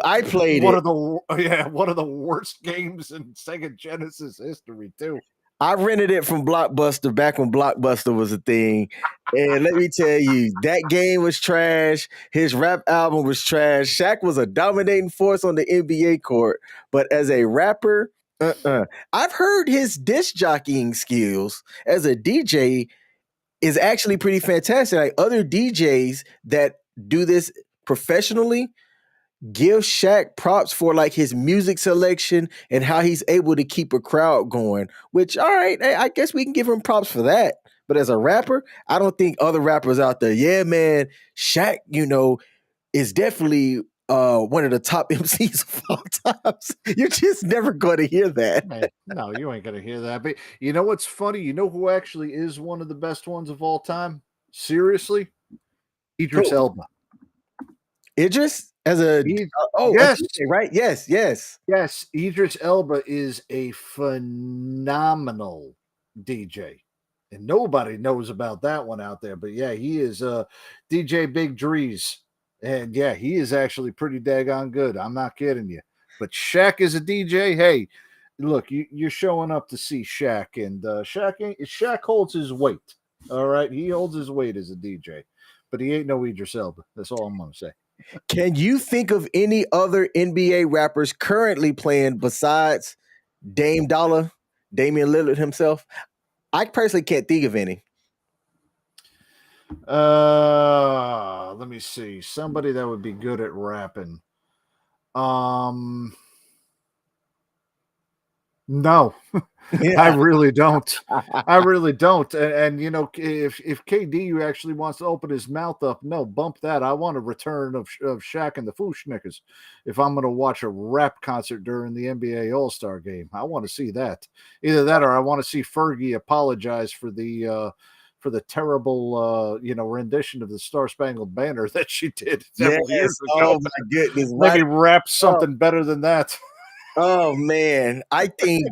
I played one of the worst games in Sega Genesis history too. I rented it from Blockbuster back when Blockbuster was a thing. And let me tell you, that game was trash. His rap album was trash. Shaq was a dominating force on the NBA court. But as a rapper, I've heard his disc jockeying skills as a DJ is actually pretty fantastic. Like other DJs that do this professionally give Shaq props for like his music selection and how he's able to keep a crowd going. Which, all right, I guess we can give him props for that. But as a rapper, I don't think other rappers out there, yeah, man, Shaq, is definitely one of the top MCs of all times. You're just never going to hear that. Man, no, you ain't gonna hear that. But you know what's funny? You know who actually is one of the best ones of all time? Seriously, Idris Who? Elba. Idris as a yes, DJ, right? Yes. yes. Idris Elba is a phenomenal DJ, and nobody knows about that one out there. But yeah, he is DJ Big Drees, and yeah, he is actually pretty daggone good. I'm not kidding you. But Shaq is a DJ. Hey, look, you're showing up to see Shaq, and Shaq holds his weight. All right, he holds his weight as a DJ, but he ain't no Idris Elba. That's all I'm gonna say. Can you think of any other NBA rappers currently playing besides Damian Lillard himself? I personally can't think of any. Let me see. Somebody that would be good at rapping. No, Yeah. I really don't. I really don't. And if KD actually wants to open his mouth up, no, bump that. I want a return of Shaq and the Fooshnickers. If I'm going to watch a rap concert during the NBA All-Star game, I want to see that. Either that or I want to see Fergie apologize for the terrible rendition of the Star Spangled Banner that she did several years ago. Oh my goodness. Maybe rap something better than that. Oh man, I think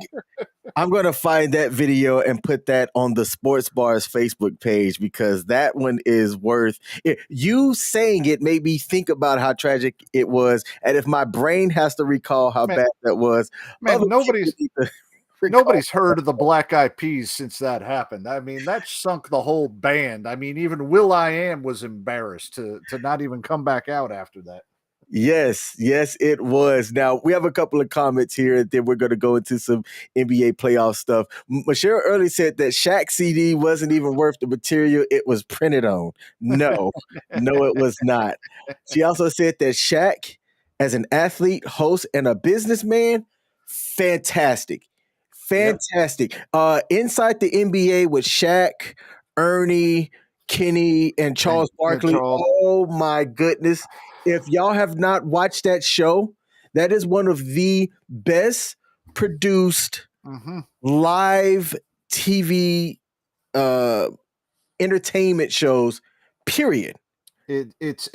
I'm going to find that video and put that on the Sports Bars Facebook page because that one is worth it. You saying it made me think about how tragic it was. And if my brain has to recall how bad that was, nobody's heard of the Black Eyed Peas since that happened. I mean, that sunk the whole band. I mean, even Will.i.am was embarrassed to not even come back out after that. Yes, it was. Now, we have a couple of comments here, and then we're going to go into some NBA playoff stuff. Michelle earlier said that Shaq CD wasn't even worth the material it was printed on. No, it was not. She also said that Shaq, as an athlete, host, and a businessman, fantastic. Fantastic. Yep. Inside the NBA with Shaq, Ernie, Kenny, and Charles Barkley. Oh, my goodness. If y'all have not watched that show, that is one of the best produced live TV entertainment shows. Period. It's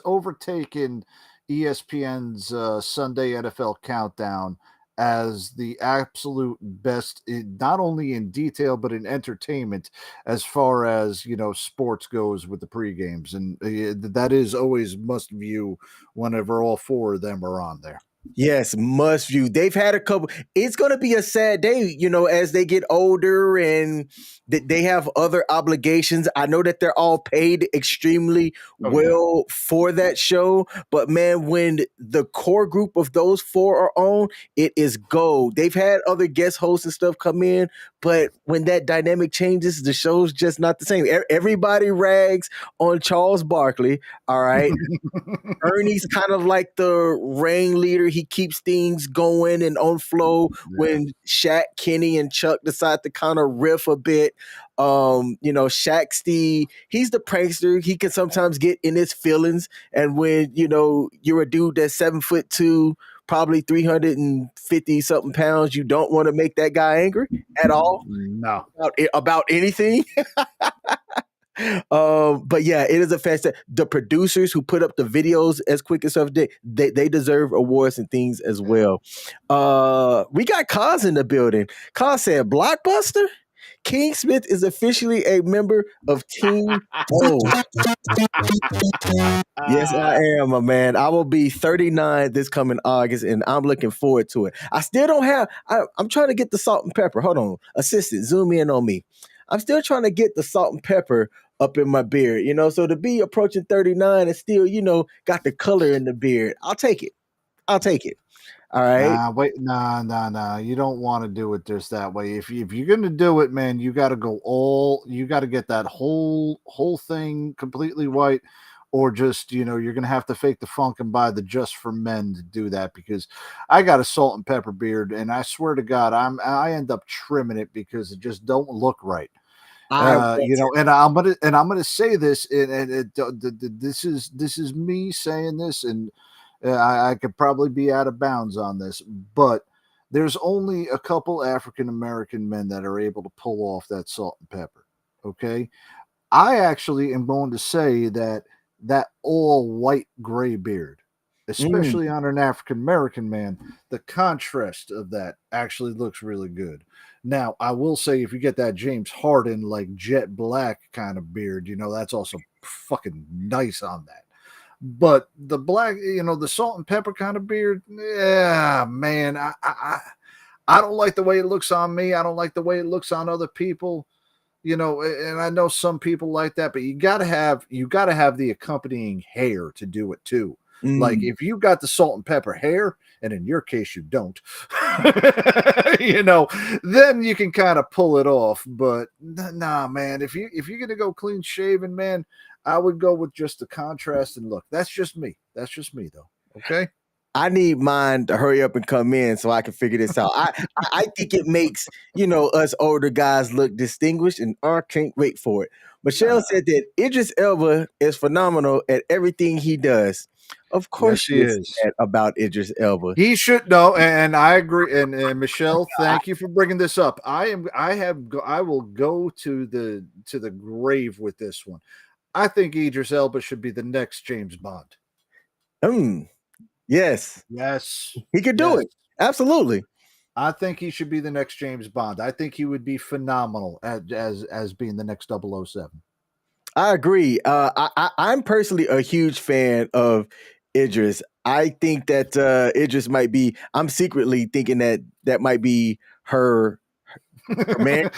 overtaken ESPN's Sunday NFL Countdown as the absolute best, not only in detail but in entertainment as far as sports goes with the pre-games, and that is always must view whenever all four of them are on there. Yes, must view. They've had a couple. It's going to be a sad day, as they get older and they have other obligations. I know that they're all paid extremely well for that show. But, man, when the core group of those four are on, it is gold. They've had other guest hosts and stuff come in. But when that dynamic changes, the show's just not the same. Everybody rags on Charles Barkley, all right? Ernie's kind of like the ringleader. He keeps things going and on flow when Shaq, Kenny, and Chuck decide to kind of riff a bit. Shaq's he's the prankster. He can sometimes get in his feelings. And when, you're a dude that's 7'2", probably 350 something pounds, you don't want to make that guy angry at all. No. About anything. But yeah, it is a fast. The producers who put up the videos as quick as stuff, they deserve awards and things as well. We got Kaz in the building. Kaz said, Blockbuster? King Smith is officially a member of Team O. Yes, I am, my man. I will be 39 this coming August, and I'm looking forward to it. I still don't have. I'm trying to get the salt and pepper. Hold on, assistant, zoom in on me. I'm still trying to get the salt and pepper up in my beard. So to be approaching 39 and still, got the color in the beard, I'll take it. I'll take it. All right. Nah. You don't want to do it just that way. If you're gonna do it, man, you got to go all. You got to get that whole thing completely white, or just you're gonna have to fake the funk and buy the Just for Men to do that, because I got a salt and pepper beard, and I swear to God, I end up trimming it because it just don't look right. And I'm gonna say this, and this is me saying this, and I could probably be out of bounds on this, but there's only a couple African American men that are able to pull off that salt and pepper. Okay, I actually am going to say that all white gray beard, especially on an African American man, the contrast of that actually looks really good. Now, I will say, if you get that James Harden, like jet black kind of beard, that's also fucking nice on that. But the black, the salt and pepper kind of beard, yeah, man, I don't like the way it looks on me. I don't like the way it looks on other people. And I know some people like that, but you gotta have the accompanying hair to do it too. Like if you got the salt and pepper hair, and in your case you don't, then you can kind of pull it off. But nah, man, if you're gonna go clean shaven, man, I would go with just the contrast and look. That's just me. That's just me, though. Okay. I need mine to hurry up and come in so I can figure this out. I think it makes, us older guys look distinguished, and I can't wait for it. Michelle said that Idris Elba is phenomenal at everything he does. Of course, yes, he is. About Idris Elba. He should know, and I agree. And Michelle, thank you for bringing this up. I will go to the grave with this one. I think Idris Elba should be the next James Bond. Yes. He could do it. Absolutely. I think he should be the next James Bond. I think he would be phenomenal as being the next 007. I agree. I'm personally a huge fan of Idris. I think that Idris might be. I'm secretly thinking that might be her man.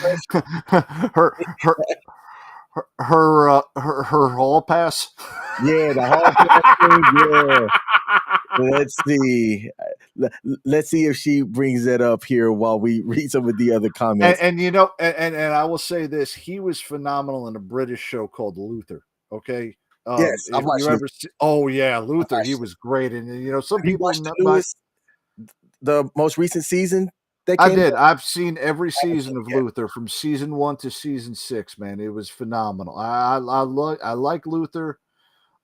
her hall pass. Yeah, the hall pass thing. Yeah. Let's see if she brings that up here while we read some of the other comments. And I will say this: he was phenomenal in a British show called Luther. Okay. Yes, I've watched it. Luther. He was great, and some people the most recent season. I did. I've seen every season of Luther from season 1 to season 6. Man, it was phenomenal. I like Luther.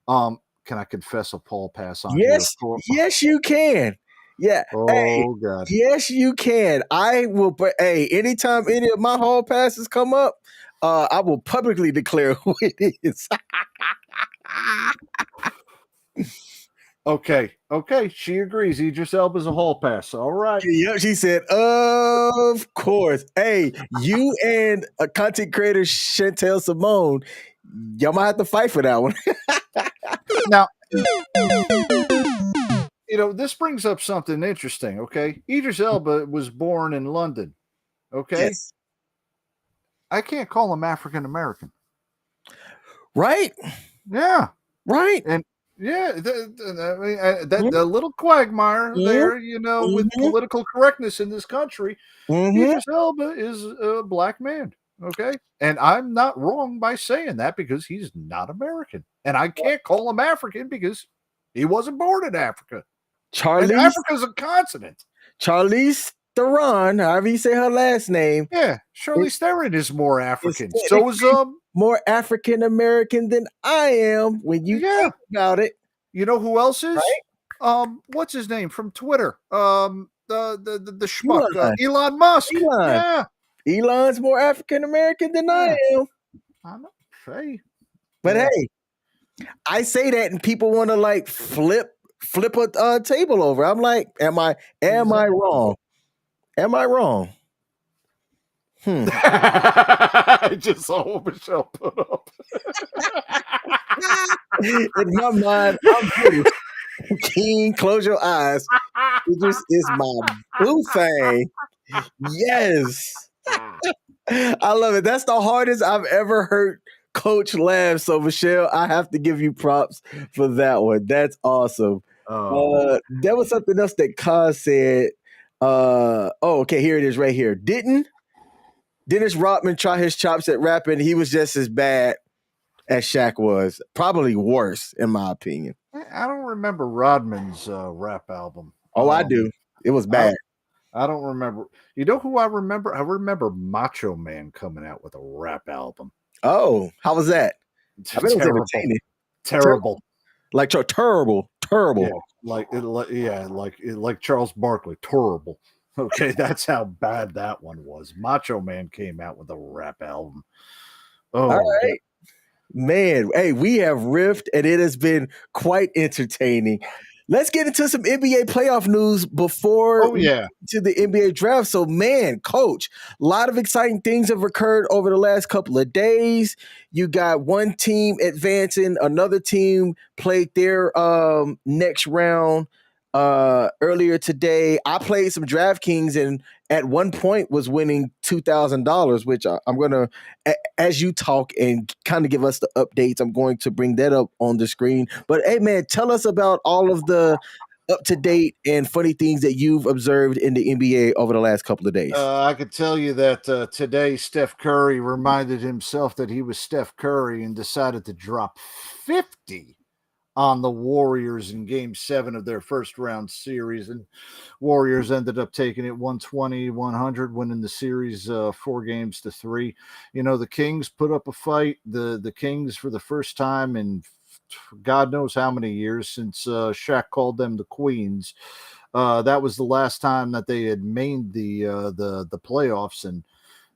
Can I confess a Paul pass on? Yes, you can. Yeah. Oh God. Yes, you can. I will. But anytime any of my hall passes come up, I will publicly declare who it is. Okay. She agrees. Idris Elba's a hall pass. All right. Yep, she said, of course. Hey, you and a content creator, Chantel Simone, y'all might have to fight for that one. Now, this brings up something interesting, okay? Idris Elba was born in London, okay? Yes. I can't call him African American. Right? Yeah. Right. And yeah, the little quagmire there, with political correctness in this country, Idris Elba is a black man, okay? And I'm not wrong by saying that, because he's not American. And I can't call him African because he wasn't born in Africa. And Africa's a continent. Charlize Theron, however you say her last name. Yeah, Charlize Theron is more African. So is more African American than I am when you think about it. You know who else is? Right? What's his name from Twitter? The schmuck, Elon Musk. Yeah. Elon's more African American than I am. I'm not say. But hey, I say that and people want to flip a table over. I'm like, am I wrong? Am I wrong? I just saw what Michelle put up. In my mind, I'm British. King, close your eyes. It just is my boo thing. Yes. I love it. That's the hardest I've ever heard Coach laugh. So, Michelle, I have to give you props for that one. That's awesome. There was something else that Kaz said. Okay, here it is right here. Didn't Dennis Rodman try his chops at rapping? He was just as bad as Shaq was. Probably worse, in my opinion. I don't remember Rodman's rap album. Oh, I do. It was bad. I don't remember. You know who I remember? I remember Macho Man coming out with a rap album. Oh, how was that? I bet it was entertaining. Terrible. Like terrible. Yeah, like Charles Barkley. Terrible. Okay, that's how bad that one was. Macho Man came out with a rap album. Oh, all right. Man, hey, we have riffed and it has been quite entertaining. Let's get into some NBA playoff news before to the NBA draft. So, man, Coach, a lot of exciting things have occurred over the last couple of days. You got one team advancing, another team played their next round earlier today. I played some DraftKings and at one point was winning $2,000, which I'm going to, as you talk and kind of give us the updates, I'm going to bring that up on the screen. But hey, man, tell us about all of the up-to-date and funny things that you've observed in the NBA over the last couple of days. I could tell you that today Steph Curry reminded himself that he was Steph Curry and decided to drop 50 on the Warriors in Game 7 of their first round series, and Warriors ended up taking it 120-100, winning the series 4-3. You know, the Kings put up a fight. The Kings, for the first time in God knows how many years, since Shaq called them the Queens, that was the last time that they had made the playoffs, and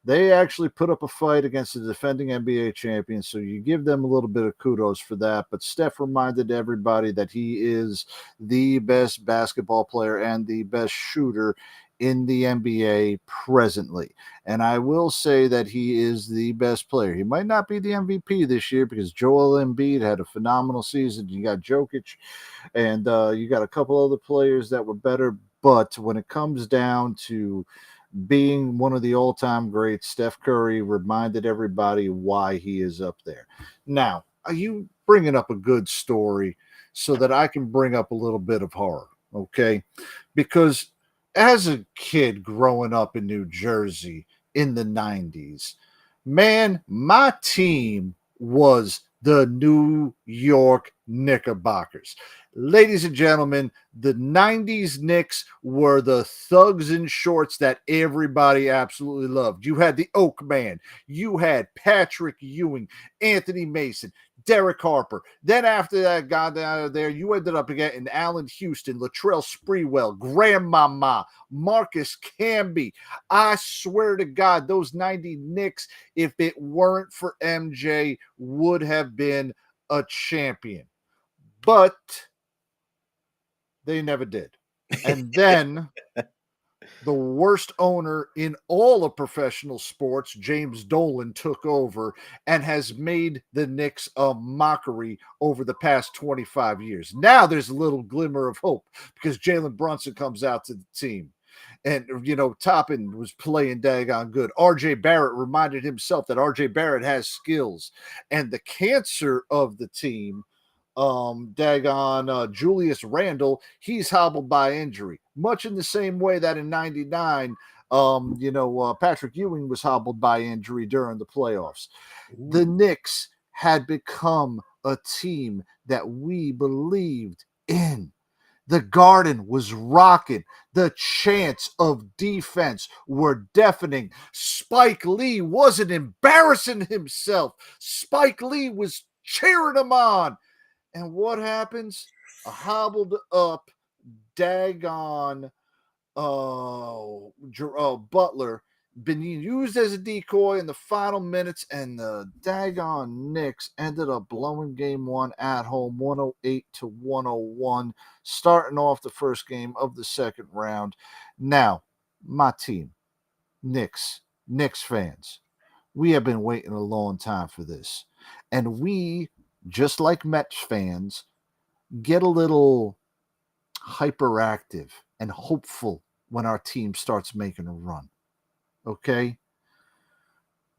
they actually put up a fight against the defending NBA champion, so you give them a little bit of kudos for that. But Steph reminded everybody that he is the best basketball player and the best shooter in the NBA presently. And I will say that he is the best player. He might not be the MVP this year because Joel Embiid had a phenomenal season. You got Jokic, and you got a couple other players that were better. But when it comes down to being one of the all-time greats, Steph Curry reminded everybody why he is up there. Now, are you bringing up a good story so that I can bring up a little bit of horror, okay? Because as a kid growing up in New Jersey in the 90s, man, my team was the New York Knickerbockers. Ladies and gentlemen, the 90s Knicks were the thugs in shorts that everybody absolutely loved. You had the Oak Man. You had Patrick Ewing, Anthony Mason, Derek Harper. Then after that got out of there, you ended up getting Allen Houston, Latrell Sprewell, Grandmama, Marcus Camby. I swear to God, those 90 Knicks, if it weren't for MJ, would have been a champion. But they never did. And then the worst owner in all of professional sports, James Dolan, took over and has made the Knicks a mockery over the past 25 years. Now there's a little glimmer of hope because Jalen Brunson comes out to the team. And, you know, Toppin was playing daggone good. R.J. Barrett reminded himself that R.J. Barrett has skills. And the cancer of the team, Julius Randle, he's hobbled by injury, much in the same way that in 99 Patrick Ewing was hobbled by injury during the playoffs. Ooh. The Knicks had become a team that we believed in. The Garden was rocking. The chants of defense were deafening. Spike Lee wasn't embarrassing himself. Spike Lee was cheering him on. And what happens? A hobbled up, daggone Butler been used as a decoy in the final minutes, and the daggone Knicks ended up blowing game one at home, 108-101, starting off the first game of the second round. Now, my team, Knicks, Knicks fans, we have been waiting a long time for this. And we, just like Mets fans, get a little hyperactive and hopeful when our team starts making a run. Okay?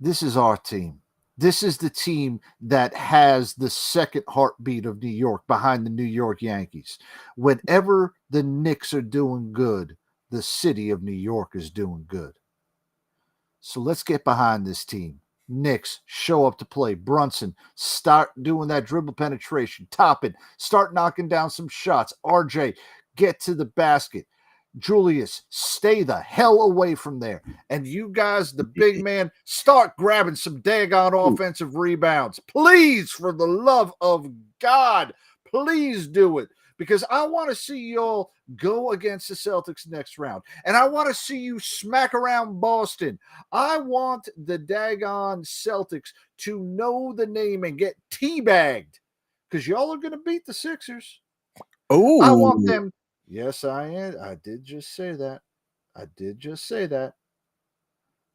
This is our team. This is the team that has the second heartbeat of New York behind the New York Yankees. Whenever the Knicks are doing good, the city of New York is doing good. So let's get behind this team. Knicks, show up to play. Brunson, start doing that dribble penetration. Toppin, start knocking down some shots. RJ, get to the basket. Julius, stay the hell away from there. And you guys, the big man, start grabbing some daggone offensive rebounds. Please, for the love of God, please do it. Because I want to see y'all go against the Celtics next round. And I want to see you smack around Boston. I want the daggone Celtics to know the name and get teabagged. Because y'all are going to beat the Sixers. Oh, I want them. Yes, I am. I did just say that.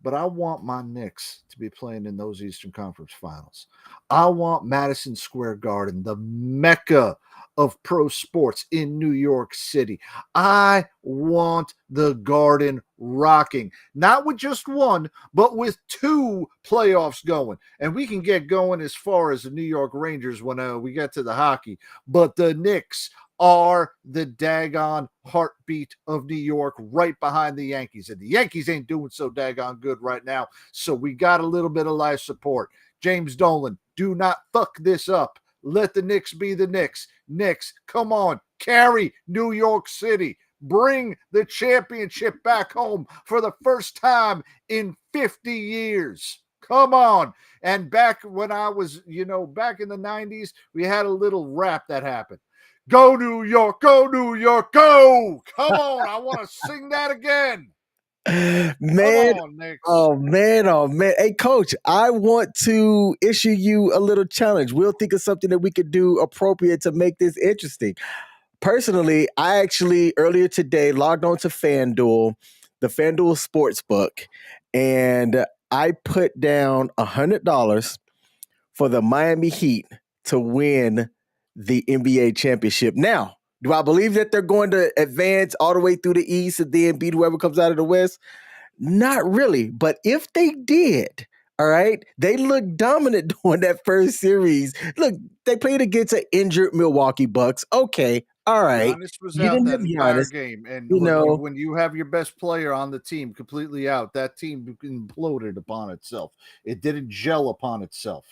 But I want my Knicks to be playing in those Eastern Conference Finals. I want Madison Square Garden, the mecca of pro sports in New York City. I want the Garden rocking, not with just one, but with two playoffs going. And we can get going as far as the New York Rangers when we get to the hockey. But the Knicks are the daggone heartbeat of New York, right behind the Yankees. And the Yankees ain't doing so daggone good right now, so we got a little bit of life support. James Dolan, do not fuck this up. Let the Knicks be the Knicks. Knicks, come on, carry New York City. Bring the championship back home for the first time in 50 years. Come on. And back when I was, back in the 90s, we had a little rap that happened. Go New York, go New York, go! Come on, I want to sing that again. Man, Come on, Knicks. oh man. Hey, Coach, I want to issue you a little challenge. We'll think of something that we could do appropriate to make this interesting. Personally, I actually earlier today logged on to FanDuel, the FanDuel Sportsbook, and I put down $100 for the Miami Heat to win the NBA championship. Now, do I believe that they're going to advance all the way through the East and then beat whoever comes out of the West? Not really. But if they did, all right, they looked dominant during that first series. Look, they played against an injured Milwaukee Bucks. Okay, all right. Giannis was You out didn't that have entire Giannis. game. And You know, when you have your best player on the team completely out, that team imploded upon itself. It didn't gel upon itself.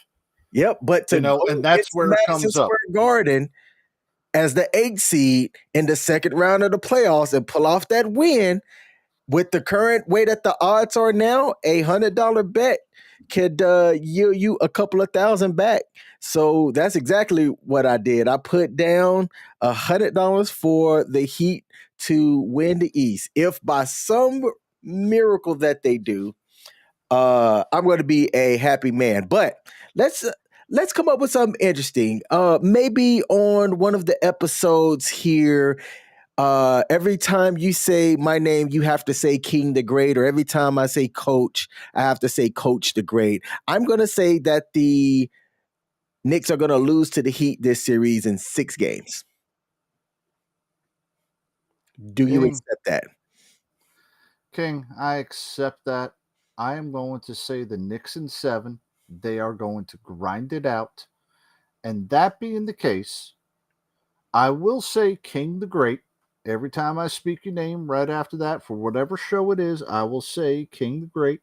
yep. But to go and that's into where it Madison comes up. Square Garden as the 8th seed in the second round of the playoffs and pull off that win with the current way that the odds are now, a $100 bet could yield you a couple of thousand back. So that's exactly what I did. I put down $100 for the Heat to win the East. If by some miracle that they do, I'm going to be a happy man. But let's come up with something interesting. Maybe on one of the episodes here, every time you say my name, you have to say King the Great, or every time I say Coach, I have to say Coach the Great. I'm going to say that the Knicks are going to lose to the Heat this series in 6 games. Do you King. accept that? King, I accept that. I am going to say the Knicks in 7. They are going to grind it out. And that being the case, I will say King the Great. Every time I speak your name right after that, for whatever show it is, I will say King the Great.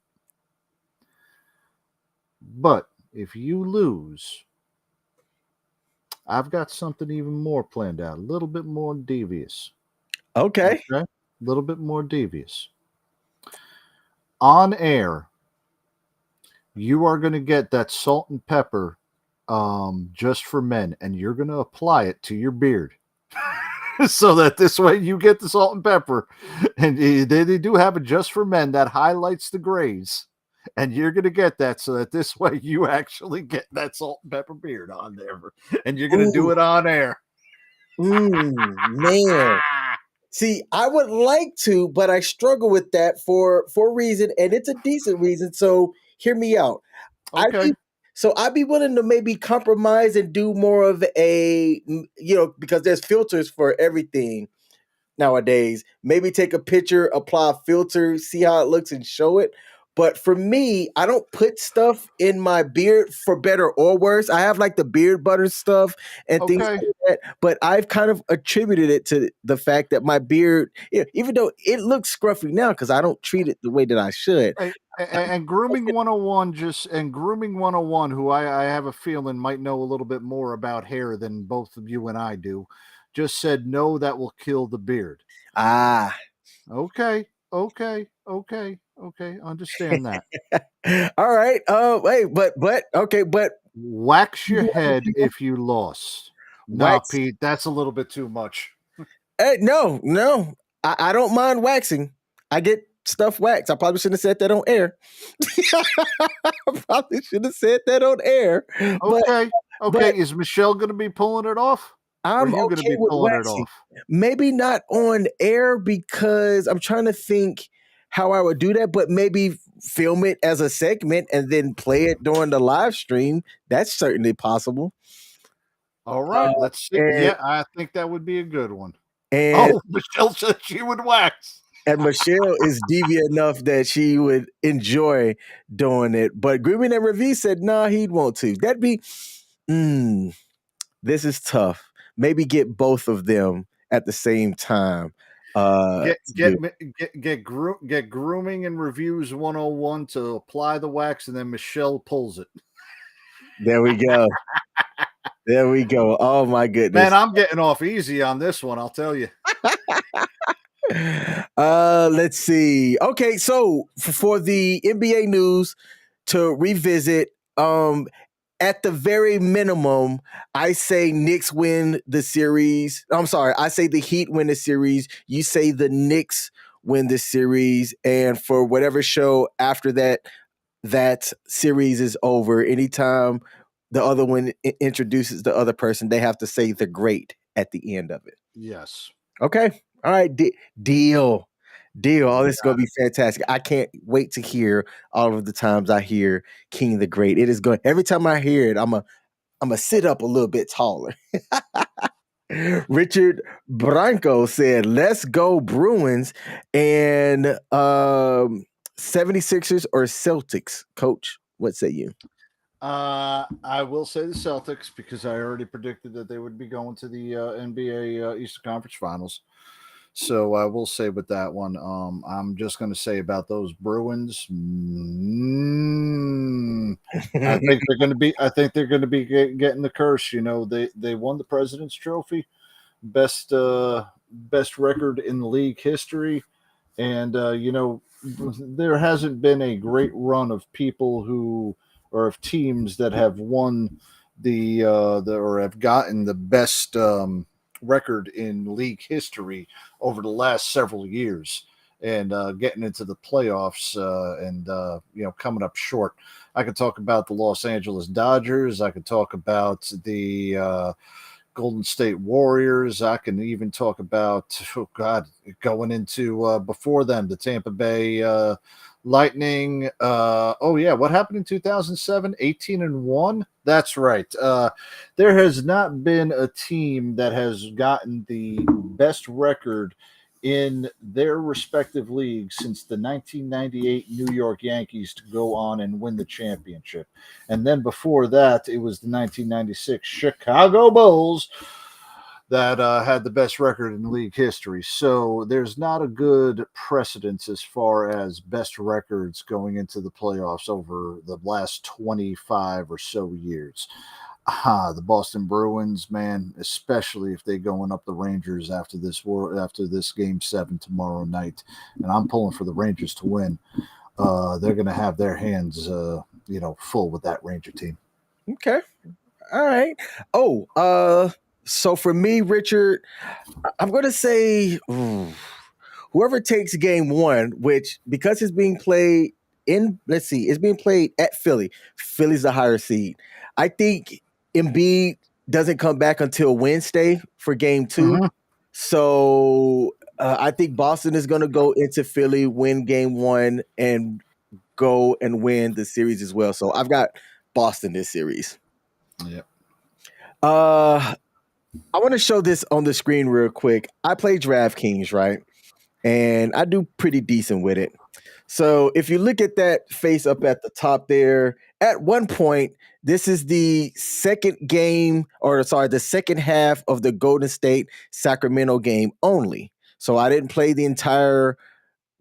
But if you lose, I've got something even more planned out, a little bit more devious. Okay. A little bit more devious. On air, you are going to get that salt and pepper just for men, and you're going to apply it to your beard. So that this way you get the salt and pepper. And they do have it just for men that highlights the grays. And you're going to get that so that this way you actually get that salt and pepper beard on there. And you're going to do it on air. Man. See, I would like to, but I struggle with that for a reason, and it's a decent reason. So hear me out. I Okay. be I'd be willing to maybe compromise and do more of because there's filters for everything nowadays. Maybe take a picture, apply a filter, see how it looks, and show it. But for me, I don't put stuff in my beard for better or worse. I have like the beard butter stuff and things Okay. like that. But I've kind of attributed it to the fact that my beard, even though it looks scruffy now because I don't treat it the way that I should. Hey, and grooming 101 grooming 101, who I have a feeling might know a little bit more about hair than both of you and I do, just said no, that will kill the beard. Ah. Okay, understand that. All right. Wait, but okay, but Wax your head if you lost. Nah, wax. Pete, that's a little bit too much. No. I don't mind waxing. I get stuff waxed. I probably shouldn't have said that on air. I probably should have said that on air. Okay, But is Michelle going to be pulling it off? Or are I'm you going to okay be with pulling it waxing. off? Maybe not on air because I'm trying to think how I would do that, but maybe film it as a segment and then play it during the live stream. That's certainly possible. All right, let's see. And Yeah, I think that would be a good one. and Oh, Michelle said she would wax. and Michelle is deviant enough that she would enjoy doing it. But Grimmie and Ravi said, nah, he'd want to. That'd be, this is tough. Maybe get both of them at the same time. Get grooming and reviews 101 to apply the wax, and then Michelle pulls it. There we go. There we go. Oh my goodness. Man, I'm getting off easy on this one, I'll tell you. Let's see. Okay, so for the NBA news to revisit, at the very minimum, I say Knicks win the series. I'm sorry, I say the Heat win the series. You say the Knicks win the series, and for whatever show after that series is over, anytime the other one introduces the other person, they have to say the great at the end of it. Yes. Okay. All right. Deal. Oh, this is going to be fantastic. I can't wait to hear all of the times I hear King the Great. It is going, every time I hear it, I'm a sit up a little bit taller. Richard Branco said, let's go Bruins and 76ers or Celtics. Coach, what say you? I will say the Celtics because I already predicted that they would be going to the NBA Eastern Conference Finals. So I will say with that one, I'm just going to say about those Bruins. I think they're going to be. I think they're going to be getting the curse. You know, they won the President's Trophy, best record in the league history, and you know, there hasn't been a great run of people who or of teams that have won the or have gotten the best record in league history over the last several years, and getting into the playoffs and you know, coming up short. I could talk about the Los Angeles Dodgers. I could talk about the Golden State Warriors. I can even talk about, going into before them, the Tampa Bay Lightning. What happened in 2007? 18-1. That's right. There has not been a team that has gotten the best record in their respective leagues since the 1998 New York Yankees to go on and win the championship. And then before that, it was the 1996 Chicago Bulls that had the best record in league history. So there's not a good precedence as far as best records going into the playoffs over the last 25 or so years. The Boston Bruins, man, especially if they going up the Rangers after this game 7 tomorrow night, and I'm pulling for the Rangers to win. They're going to have their hands, full with that Ranger team. Okay, all right. So for me, Richard, I'm going to say whoever takes game 1, which because it's being played it's being played at Philly. Philly's the higher seed. I think Embiid doesn't come back until Wednesday for game 2. Mm-hmm. So I think Boston is going to go into Philly, win game one, and go and win the series as well. So I've got Boston this series. Yep. I want to show this on the screen real quick. I play DraftKings, right? And I do pretty decent with it. So if you look at that face up at the top there, at one point, this is the second game, the second half of the Golden State Sacramento game only. So I didn't play the entire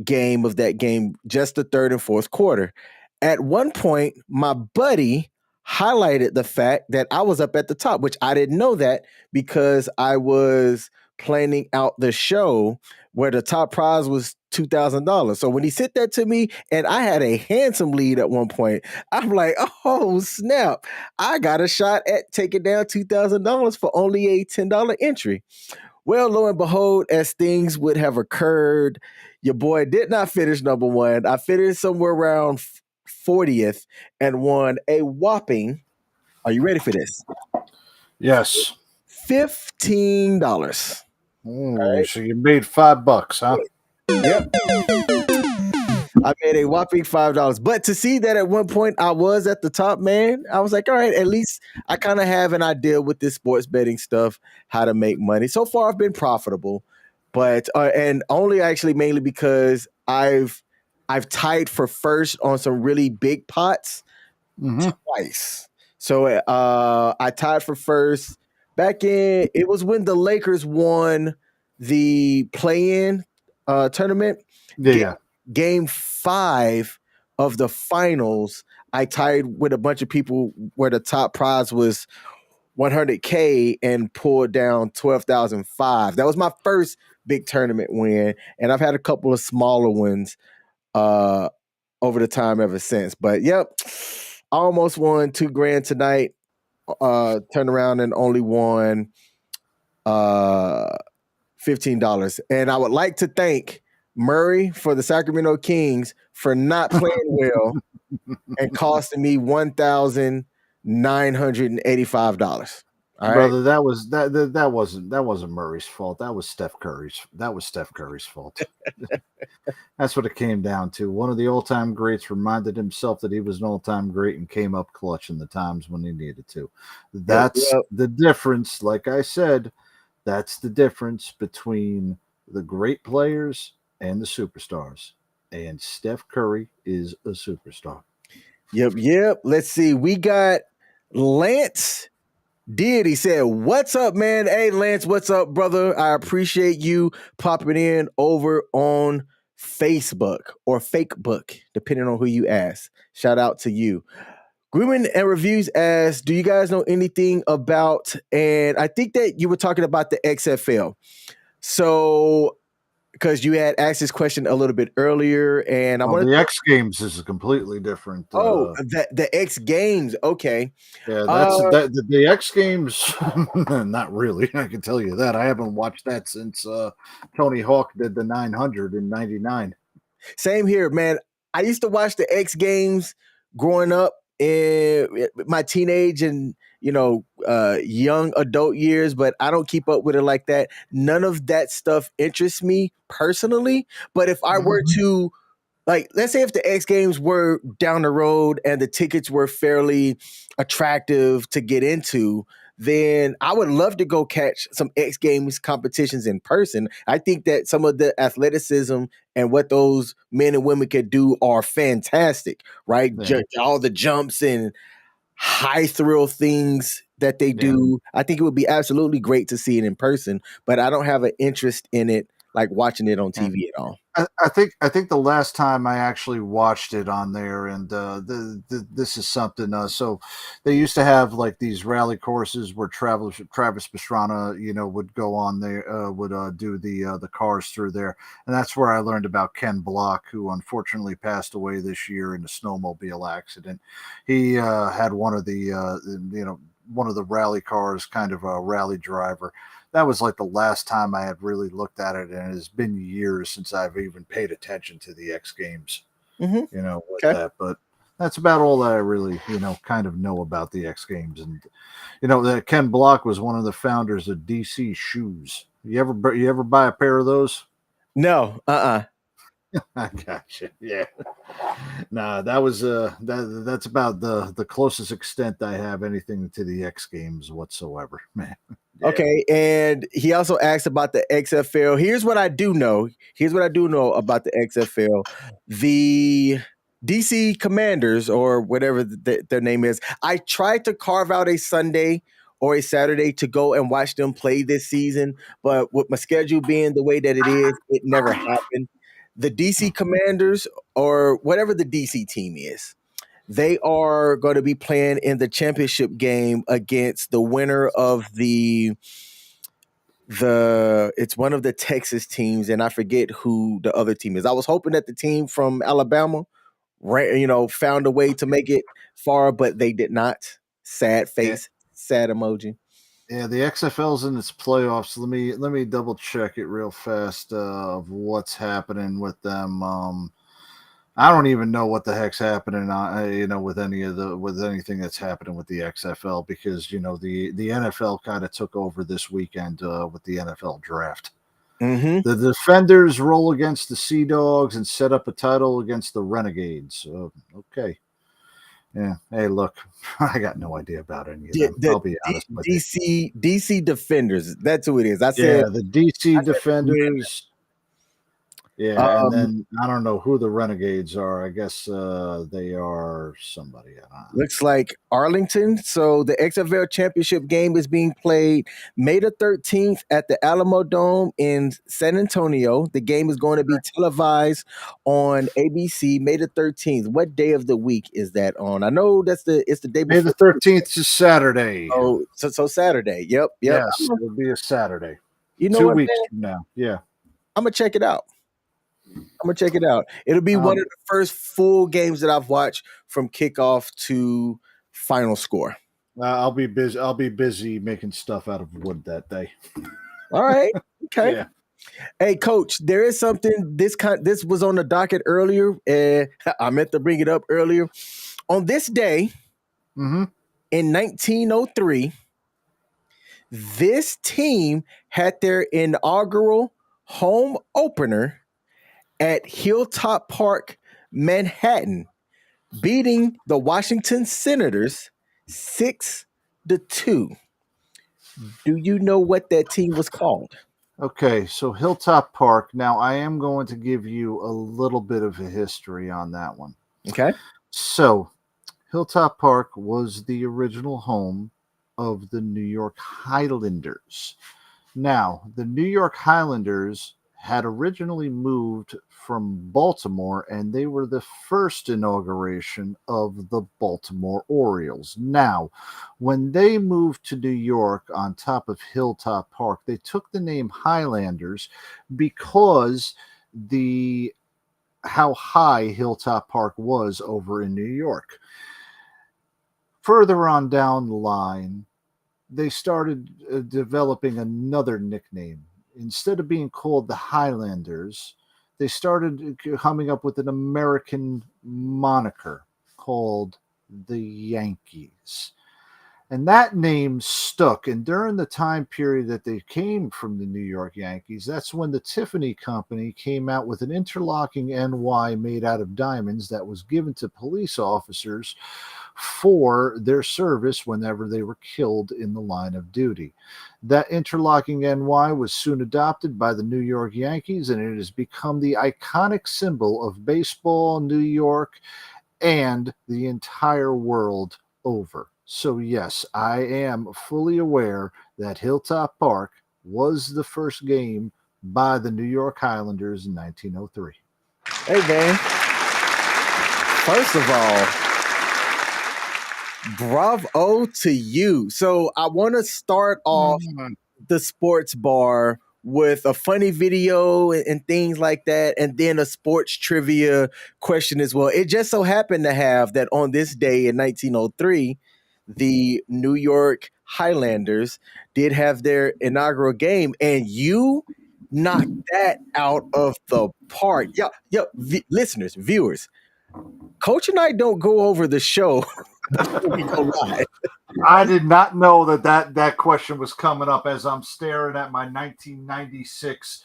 game of that game, just the third and fourth quarter. At one point, my buddy highlighted the fact that I was up at the top, which I didn't know that because I was planning out the show where the top prize was $2,000. So when he said that to me, and I had a handsome lead at one point, I'm like, oh snap! I got a shot at taking down $2,000 for only a $10 entry. Well, lo and behold, as things would have occurred, your boy did not finish number one. I finished somewhere around 40th and won a whopping, are you ready for this? Yes. $15. Ooh, right. So you made $5, huh? Yep. I made a whopping $5. But to see that at one point I was at the top, man, I was like, all right, at least I kind of have an idea with this sports betting stuff, how to make money. So far, I've been profitable, but and only actually mainly because I've tied for first on some really big pots twice. So I tied for first back in, it was when the Lakers won the play-in tournament. Yeah. Game 5 of the finals, I tied with a bunch of people where the top prize was $100K and pulled down $12,005. That was my first big tournament win, and I've had a couple of smaller ones over the time ever since. But yep, I almost won $2,000 tonight. Turned around and only won $15. And I would like to thank Murray for the Sacramento Kings for not playing well and costing me $1,985. All right? Brother, that wasn't Murray's fault. That was Steph Curry's fault. That's what it came down to. One of the all-time greats reminded himself that he was an all-time great and came up clutch in the times when he needed to. That's the difference. Like I said, that's the difference between the great players and the superstars. And Steph Curry is a superstar. Yep. Let's see. We got Lance Did. He said, what's up, man? Hey, Lance, what's up, brother? I appreciate you popping in over on Facebook or Fakebook, depending on who you ask. Shout out to you. Grooming and Reviews asks, do you guys know anything about, and I think that you were talking about the XFL. So, because you had asked this question a little bit earlier, and I wanted the X Games is a completely different. The X Games, okay. Yeah, the X Games. Not really. I can tell you that. I haven't watched that since Tony Hawk did the 900 in '99. Same here, man. I used to watch the X Games growing up in my teenage and young adult years, but I don't keep up with it like that. None of that stuff interests me personally. But if I were to, like, let's say if the X Games were down the road and the tickets were fairly attractive to get into, then I would love to go catch some X Games competitions in person. I think that some of the athleticism and what those men and women can do are fantastic, right? Yeah. All the jumps and high thrill things that they do. I think it would be absolutely great to see it in person, but I don't have an interest in it, like watching it on TV at all. I think the last time I actually watched it on there, and this is something. So they used to have like these rally courses where Travis Pastrana, would go on there, would do the cars through there, and that's where I learned about Ken Block, who unfortunately passed away this year in a snowmobile accident. He had one of the rally cars, kind of a rally driver. That was like the last time I had really looked at it, and it has been years since I've even paid attention to the X Games, that. But that's about all that I really, kind of know about the X Games. And, that Ken Block was one of the founders of DC Shoes. You ever buy a pair of those? No, I gotcha. Yeah. Nah, that was that's about the closest extent I have anything to the X Games whatsoever, man. Yeah. Okay, and he also asked about the XFL. Here's what I do know. Here's what I do know about the XFL. The DC Commanders, or whatever their name is, I tried to carve out a Sunday or a Saturday to go and watch them play this season, but with my schedule being the way that it is, it never happened. The DC Commanders, or whatever the DC team is, they are going to be playing in the championship game against the winner of the it's one of the Texas teams, and I forget who the other team is. I was hoping that the team from Alabama found a way to make it far, but they did not. Sad Yeah. face, sad emoji. Yeah, the XFL's in its playoffs. Let me double check it real fast of what's happening with them. I don't even know what the heck's happening, with anything that's happening with the XFL, because the NFL kind of took over this weekend with the NFL draft. Mm-hmm. The Defenders roll against the Sea Dogs and set up a title against the Renegades. Okay. Yeah. Hey, look, I got no idea about any of them. I'll be honest with you. DC Defenders. That's who it is. I Yeah, said the DC Defenders. Yeah, and then I don't know who the Renegades are. I guess they are somebody. I don't know. Looks like Arlington. So the XFL championship game is being played May the 13th at the Alamo Dome in San Antonio. The game is going to be televised on ABC May the 13th. What day of the week is that on? I know it's the day before. May the 13th is Saturday. Oh, so Saturday. Yep. Yes, it'll be a Saturday. You know 2 what, weeks man? from now. Yeah. I'm gonna check it out. It'll be one of the first full games that I've watched from kickoff to final score. I'll be busy. I'll be busy making stuff out of wood that day. All right. Okay. Yeah. Hey, Coach, there is something. This was on the docket earlier, and I meant to bring it up earlier. On this day, Mm-hmm. in 1903, this team had their inaugural home opener at Hilltop Park, Manhattan, beating the Washington Senators 6-2. Do you know what that team was called? Okay, so Hilltop Park. Now, I am going to give you a little bit of a history on that one. Okay. So, Hilltop Park was the original home of the New York Highlanders. Now, the New York Highlanders had originally moved from Baltimore, and they were the first inauguration of the Baltimore Orioles. Now, when they moved to New York on top of Hilltop Park, they took the name Highlanders because how high Hilltop Park was over in New York. Further on down the line, they started developing another nickname. Instead of being called the Highlanders, they started coming up with an American moniker called the Yankees. And that name stuck. And during the time period that they came from the New York Yankees, that's when the Tiffany Company came out with an interlocking NY made out of diamonds that was given to police officers for their service whenever they were killed in the line of duty. That interlocking NY was soon adopted by the New York Yankees, and it has become the iconic symbol of baseball, New York, and the entire world over. So yes, I am fully aware that Hilltop Park was the first game by the New York Highlanders in 1903. Hey, man. First of all, bravo to you. So I want to start off the sports bar with a funny video and things like that, and then a sports trivia question as well. It just so happened to have that on this day in 1903, the New York Highlanders did have their inaugural game, and you knocked that out of the park. Listeners, viewers, Coach and I don't go over the show before we go live. I did not know that question was coming up as I'm staring at my 1996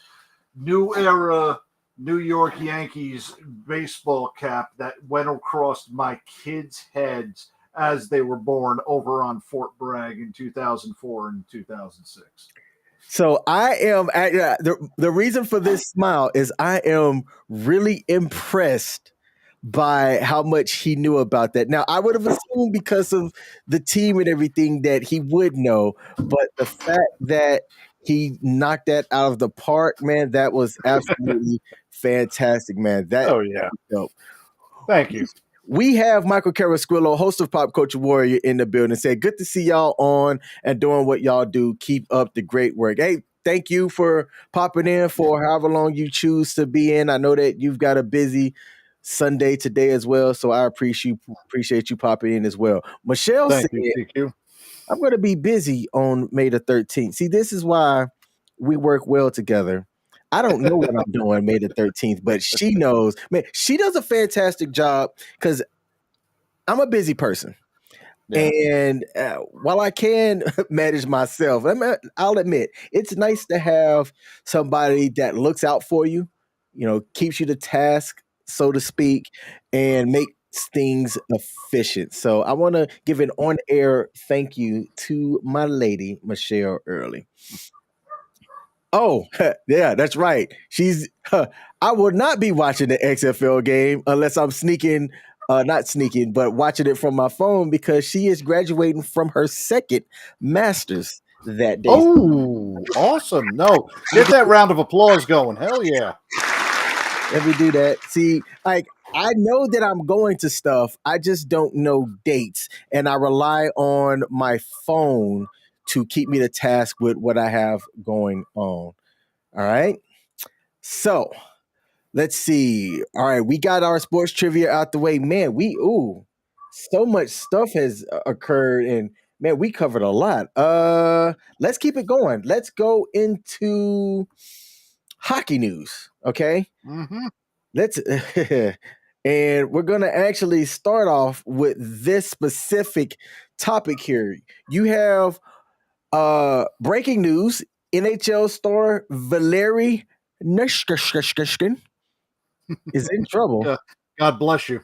new era New York Yankees baseball cap that went across my kids' heads as they were born over on Fort Bragg in 2004 and 2006. So I am the reason for this smile is I am really impressed by how much he knew about that. Now I would have assumed because of the team and everything that he would know, but the fact that he knocked that out of the park, man, that was absolutely fantastic, man. That Oh, yeah. dope. Thank you. We have Michael Carrasquillo, host of Pop Culture Warrior, in the building. Said, good to see y'all on and doing what y'all do. Keep up the great work. Hey, thank you for popping in for however long you choose to be in. I know that you've got a busy Sunday today as well, so I appreciate you popping in as well. Michelle Thank said, you, TQ. I'm going to be busy on May the 13th. See, this is why we work well together. I don't know what I'm doing May the 13th, but she knows. Man, she does a fantastic job because I'm a busy person. Yeah. And while I can manage myself, I'll admit it's nice to have somebody that looks out for you, keeps you to task, so to speak, and makes things efficient. So I want to give an on-air thank you to my lady, Michelle Early. Oh, yeah, that's right. I will not be watching the XFL game unless I'm not sneaking, but watching it from my phone because she is graduating from her second master's that day. Oh, awesome. No, get that round of applause going. Hell yeah. Let me do that. See, like, I know that I'm going to stuff. I just don't know dates. And I rely on my phone to keep me to task with what I have going on. All right. So let's see. All right. We got our sports trivia out the way. Man, so much stuff has occurred and man, we covered a lot. Let's keep it going. Let's go into hockey news. Okay. Mm-hmm. Let's and we're gonna actually start off with this specific topic here. You have breaking news. NHL star Valeri Nichushkin is in trouble. God bless you.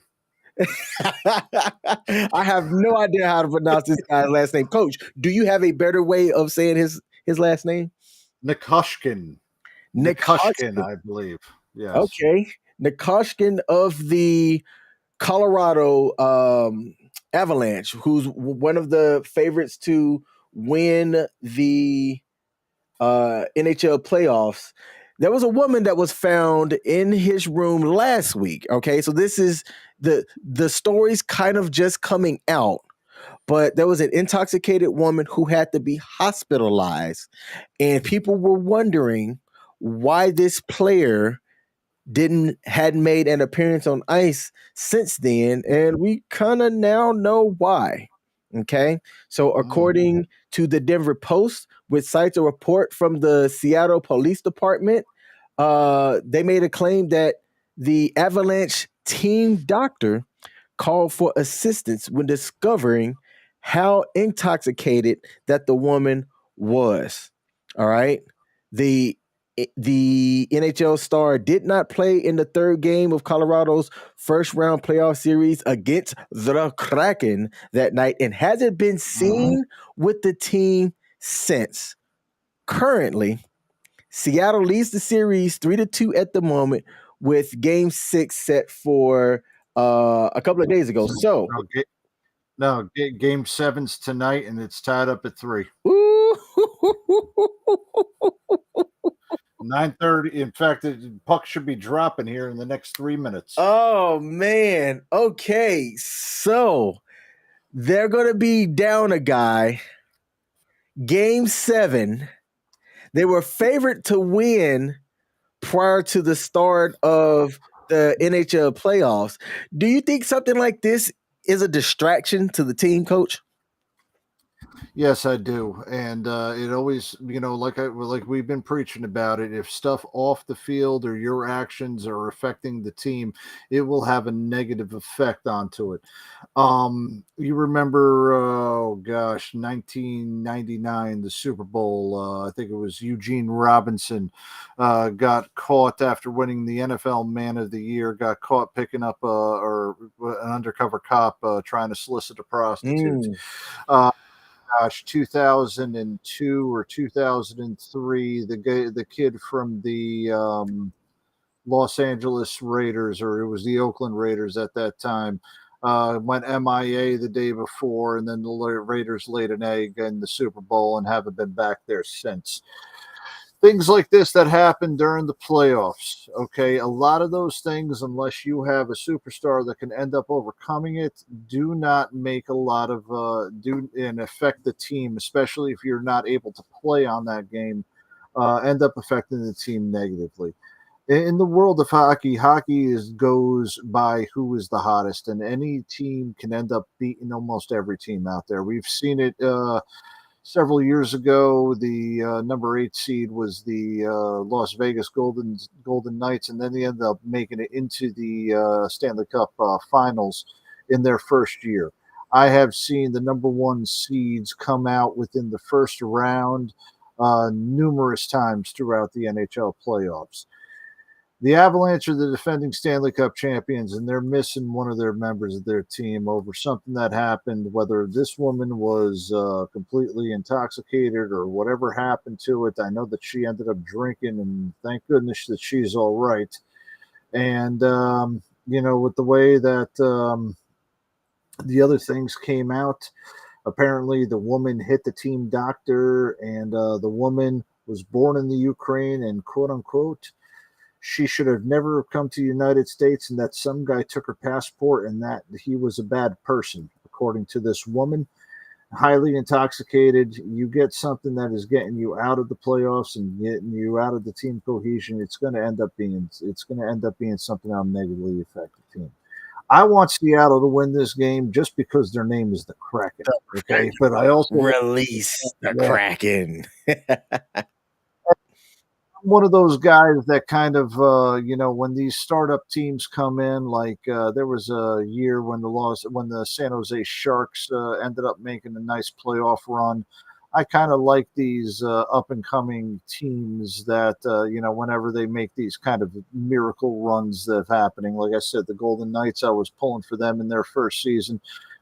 I have no idea how to pronounce this guy's last name. Coach, do you have a better way of saying his last name? Nichushkin, I believe. Yes. Okay. Nichushkin of the Colorado Avalanche, who's one of the favorites to win the NHL playoffs. There was a woman that was found in his room last week. Okay, so this is the story's kind of just coming out, but there was an intoxicated woman who had to be hospitalized, and people were wondering why this player hadn't made an appearance on ice since then, and we kind of now know why. Okay, so according to the Denver Post, which cites a report from the Seattle Police Department, they made a claim that the Avalanche team doctor called for assistance when discovering how intoxicated that the woman was. All right, the NHL star did not play in the third game of Colorado's first round playoff series against the Kraken that night and hasn't been seen with the team since. Currently, Seattle leads the series 3-2 at the moment, with Game 6 set for a couple of days ago. So, Game 7's tonight, and it's tied up at 3. 9:30. In fact, the puck should be dropping here in the next 3 minutes. Oh, man. Okay. So they're going to be down a guy. Game 7. They were favored to win prior to the start of the NHL playoffs. Do you think something like this is a distraction to the team, Coach? Yes, I do, and it always, like we've been preaching about it. If stuff off the field or your actions are affecting the team, it will have a negative effect onto it. You remember, oh gosh, 1999, the Super Bowl. I think it was Eugene Robinson got caught after winning the NFL Man of the Year. Got caught picking up or an undercover cop trying to solicit a prostitute. Mm. Uh, Gosh, 2002 or 2003, the kid from the Los Angeles Raiders, or it was the Oakland Raiders at that time, went MIA the day before, and then the Raiders laid an egg in the Super Bowl and haven't been back there since. Things like this that happen during the playoffs. Okay, a lot of those things, unless you have a superstar that can end up overcoming it, do not make a lot of do and affect the team, especially if you're not able to play on that game. End up affecting the team negatively. In the world of hockey, goes by who is the hottest, and any team can end up beating almost every team out there. We've seen it. Several years ago, the number 8 seed was the Las Vegas Golden Knights, and then they ended up making it into the Stanley Cup Finals in their first year. I have seen the number 1 seeds come out within the first round numerous times throughout the NHL playoffs. The Avalanche are the defending Stanley Cup champions, and they're missing one of their members of their team over something that happened, whether this woman was completely intoxicated or whatever happened to it. I know that she ended up drinking, and thank goodness that she's all right. And, with the way that the other things came out, apparently the woman hit the team doctor, and the woman was born in the Ukraine, and quote unquote, she should have never come to the United States, and that some guy took her passport and that he was a bad person, according to this woman. Highly intoxicated. You get something that is getting you out of the playoffs and getting you out of the team cohesion. It's going to end up being something that'll negatively affect the team. I want Seattle to win this game just because their name is the Kraken. Okay, but I also release the Kraken. One of those guys that kind of, when these startup teams come in, like there was a year when the San Jose Sharks ended up making a nice playoff run. I kind of like these up and coming teams that, whenever they make these kind of miracle runs that are happening. Like I said, the Golden Knights, I was pulling for them in their first season.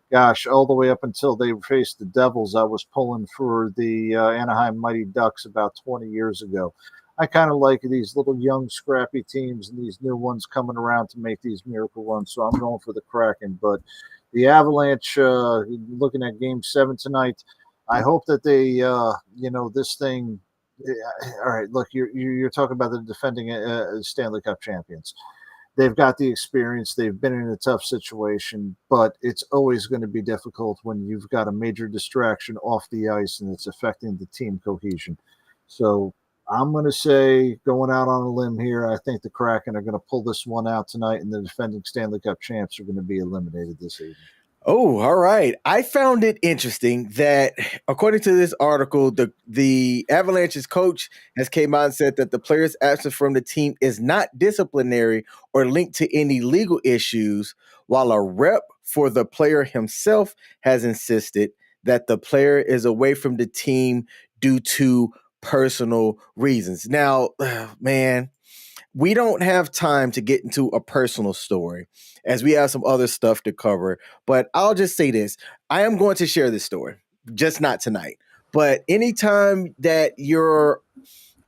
Gosh, all the way up until they faced the Devils, I was pulling for the Anaheim Mighty Ducks about 20 years ago. I kind of like these little young, scrappy teams and these new ones coming around to make these miracle runs. So I'm going for the Kraken. But the Avalanche, looking at Game 7 tonight, I hope that they, this thing. All right, look, you're talking about the defending Stanley Cup champions. They've got the experience. They've been in a tough situation, but it's always going to be difficult when you've got a major distraction off the ice and it's affecting the team cohesion. So I'm going to say, going out on a limb here, I think the Kraken are going to pull this one out tonight, and the defending Stanley Cup champs are going to be eliminated this evening. Oh, all right. I found it interesting that, according to this article, the Avalanche's coach has came out and said that the player's absence from the team is not disciplinary or linked to any legal issues, while a rep for the player himself has insisted that the player is away from the team due to personal reasons. Now, man, we don't have time to get into a personal story as we have some other stuff to cover, but I'll just say this. I am going to share this story, just not tonight. But anytime that you're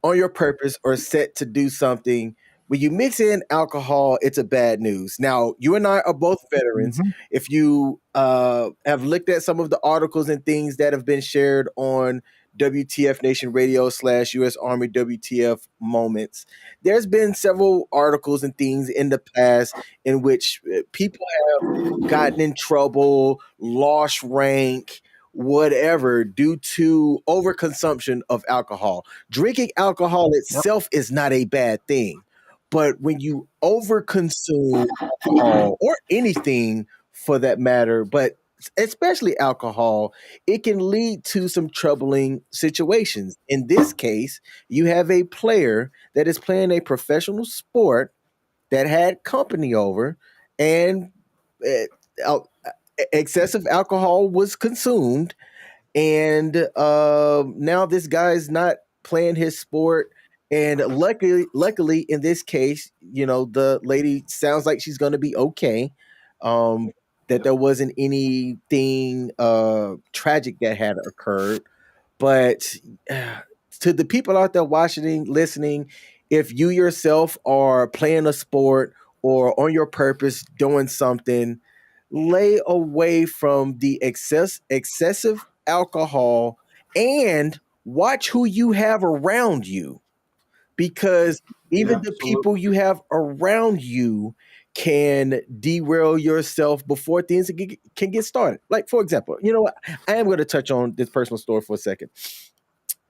on your purpose or set to do something, when you mix in alcohol, it's a bad news. Now, you and I are both veterans. Mm-hmm. If you have looked at some of the articles and things that have been shared on WTF Nation Radio / U.S. Army WTF moments, there's been several articles and things in the past in which people have gotten in trouble, lost rank, whatever, due to overconsumption of alcohol. Drinking alcohol itself is not a bad thing. But when you overconsume alcohol or anything for that matter, but especially alcohol, it can lead to some troubling situations. In this case, you have a player that is playing a professional sport that had company over, and uh, al- excessive alcohol was consumed, and now this guy's not playing his sport. And luckily, in this case, the lady sounds like she's going to be okay. Um, that there wasn't anything tragic that had occurred, but to the people out there watching, listening, if you yourself are playing a sport or on your purpose doing something, lay away from the excessive alcohol, and watch who you have around you, because even the people you have around you can derail yourself before things can get started. Like, for example, you know what? I am going to touch on this personal story for a second.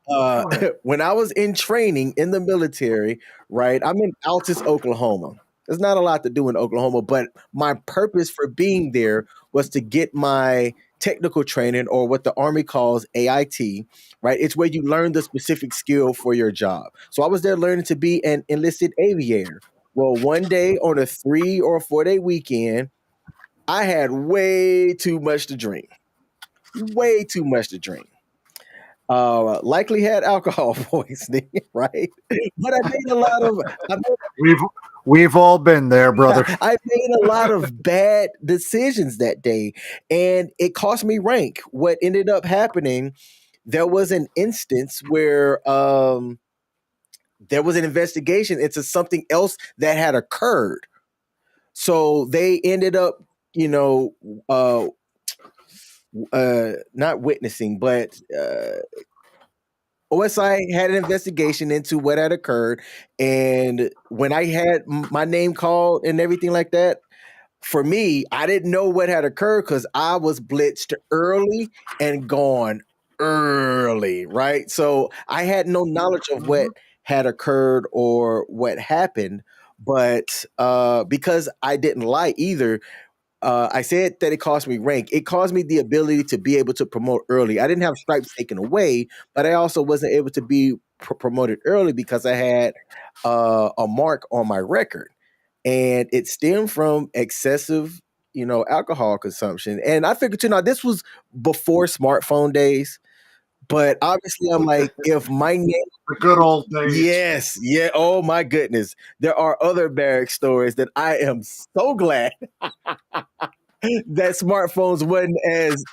Go ahead. When I was in training in the military, right? I'm in Altus, Oklahoma. There's not a lot to do in Oklahoma, but my purpose for being there was to get my technical training, or what the Army calls AIT, right? It's where you learn the specific skill for your job. So I was there learning to be an enlisted aviator. Well, one day on a 3 or 4 day weekend, I had way too much to drink. Way too much to drink. Likely had alcohol poisoning, right? But I We've all been there, brother. I made a lot of bad decisions that day, and it cost me rank. What ended up happening, there was an instance where there was an investigation into something else that had occurred. So they ended up, you know, uh, not witnessing, but OSI had an investigation into what had occurred, and when I had my name called and everything like that, for me, I didn't know what had occurred because I was blitzed early and gone early, right? So I had no knowledge of what had occurred or what happened, but because I didn't lie either, I said that it cost me rank. It caused me the ability to be able to promote early. I didn't have stripes taken away, but I also wasn't able to be promoted early because I had a mark on my record, and it stemmed from excessive, alcohol consumption. And I figured, this was before smartphone days. But obviously, I'm like, if my name, The good old days. yes, yeah, oh my goodness, there are other barrack stories that I am so glad that smartphones wasn't as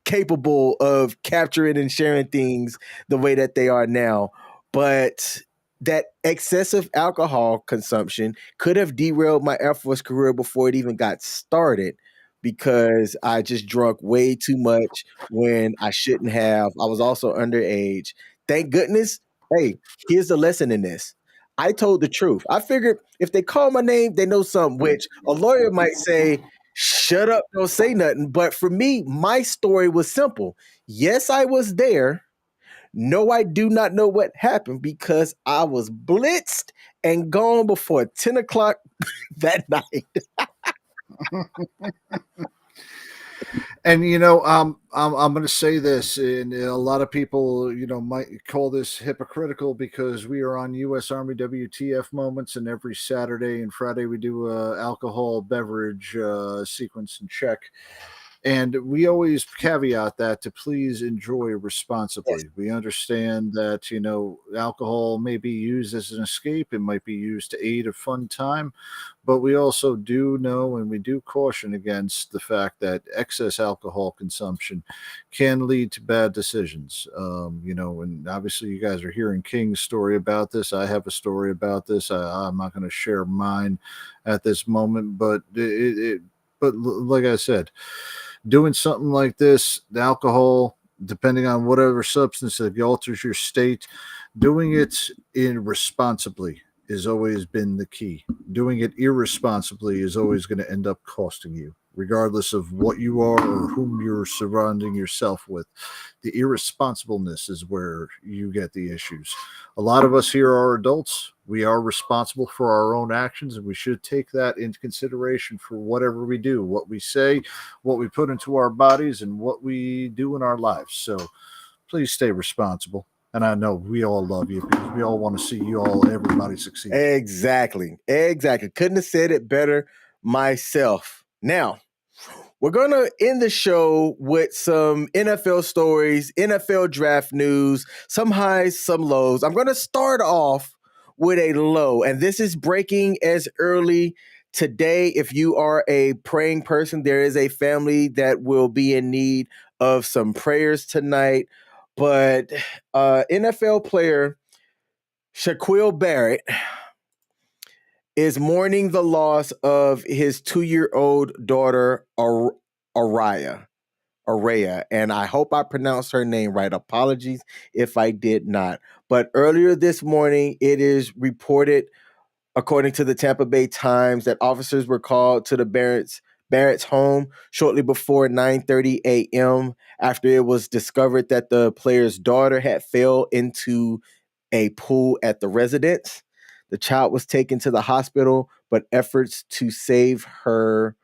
capable of capturing and sharing things the way that they are now. But that excessive alcohol consumption could have derailed my Air Force career before it even got started, because I just drunk way too much when I shouldn't have. I was also underage. Thank goodness. Hey, here's the lesson in this. I told the truth. I figured if they call my name, they know something, which a lawyer might say, shut up, don't say nothing. But for me, my story was simple. Yes, I was there. No, I do not know what happened because I was blitzed and gone before 10 o'clock that night. And I'm going to say this, and a lot of people, might call this hypocritical because we are on U.S. Army WTF moments, and every Saturday and Friday we do a alcohol beverage sequence and check. And we always caveat that to please enjoy responsibly. Yes. We understand that, alcohol may be used as an escape. It might be used to aid a fun time. But we also do know, and we do caution against the fact that excess alcohol consumption can lead to bad decisions. And obviously you guys are hearing King's story about this. I have a story about this. I'm not going to share mine at this moment, but like I said, doing something like this, the alcohol, depending on whatever substance that alters your state, doing it irresponsibly has always been the key. Doing it irresponsibly is always going to end up costing you. regardless of what you are or whom you're surrounding yourself with. The irresponsibleness is where you get the issues. A lot of us here are adults. We are responsible for our own actions, and we should take that into consideration for whatever we do, what we say, what we put into our bodies, and what we do in our lives. So please stay responsible. And I know we all love you because we all want to see you all, everybody succeed. Exactly. Couldn't have said it better myself. Now, we're going to end the show with some NFL stories, NFL draft news, some highs, some lows. I'm going to start off with a low, and this is breaking as early today. If you are a praying person, there is a family that will be in need of some prayers tonight. But NFL player Shaquille Barrett is mourning the loss of his 2-year-old daughter, Araya. And I hope I pronounced her name right. Apologies if I did not. But earlier this morning, it is reported, according to the Tampa Bay Times, that officers were called to the Barrett's home shortly before 9:30 a.m. after it was discovered that the player's daughter had fell into a pool at the residence. The child was taken to the hospital, but efforts to save her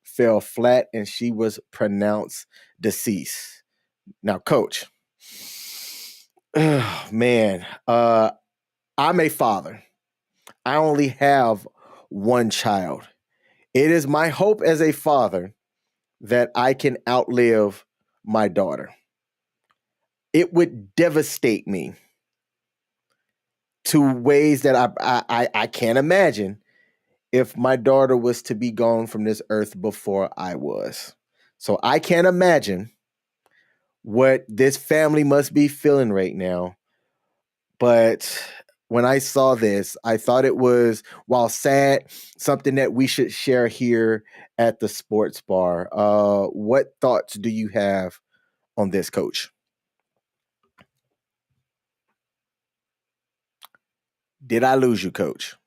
fell flat, and she was pronounced deceased. Now, Coach, man, I'm a father. I only have one child. It is my hope as a father that I can outlive my daughter. It would devastate me to ways that I can't imagine if my daughter was to be gone from this earth before I was. So I can't imagine what this family must be feeling right now. But when I saw this, I thought it was, while sad, something that we should share here at the sports bar. What thoughts do you have on this, Coach? Did I lose you, Coach?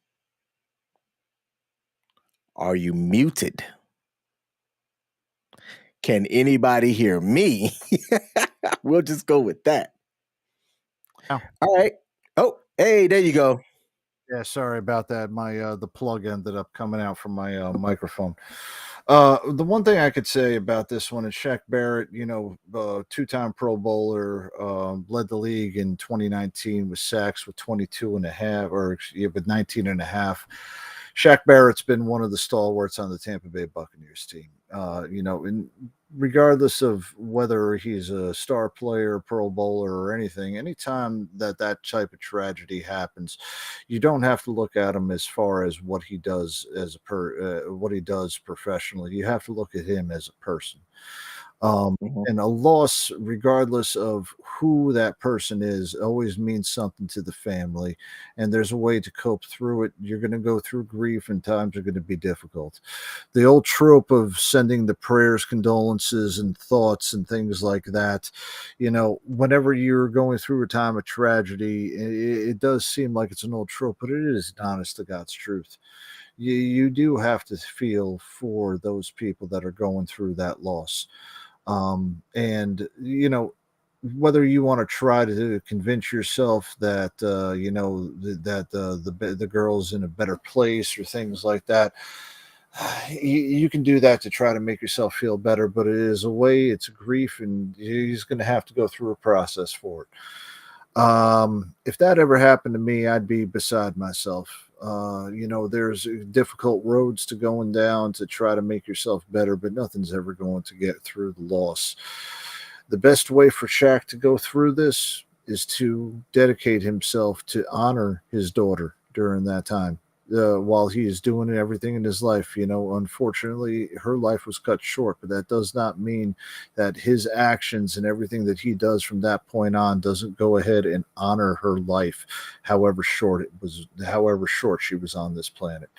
Are you muted? Can anybody hear me? We'll just go with that. Oh. All right. Oh, hey, there you go. Yeah, sorry about that. My the plug ended up coming out from my microphone. The one thing I could say about this one is Shaq Barrett, two-time Pro Bowler, led the league in 2019 with sacks with 22 and a half, with 19 and a half. Shaq Barrett's been one of the stalwarts on the Tampa Bay Buccaneers team. And regardless of whether he's a star player, Pro Bowler, or anything, anytime that type of tragedy happens, you don't have to look at him as far as what he does what he does professionally. You have to look at him as a person. And a loss, regardless of who that person is, always means something to the family. And there's a way to cope through it. You're going to go through grief, and times are going to be difficult. The old trope of sending the prayers, condolences, and thoughts and things like that, whenever you're going through a time of tragedy, it does seem like it's an old trope, but it is honest to God's truth. You do have to feel for those people that are going through that loss. And whether you want to try to convince yourself that the girl's in a better place or things like that, you can do that to try to make yourself feel better, but it is a way, it's grief, and he's going to have to go through a process for it. If that ever happened to me, I'd be beside myself. There's difficult roads to going down to try to make yourself better, but nothing's ever going to get through the loss. The best way for Shaq to go through this is to dedicate himself to honor his daughter during that time. While he is doing everything in his life, unfortunately, her life was cut short, but that does not mean that his actions and everything that he does from that point on doesn't go ahead and honor her life, however short she was on this planet.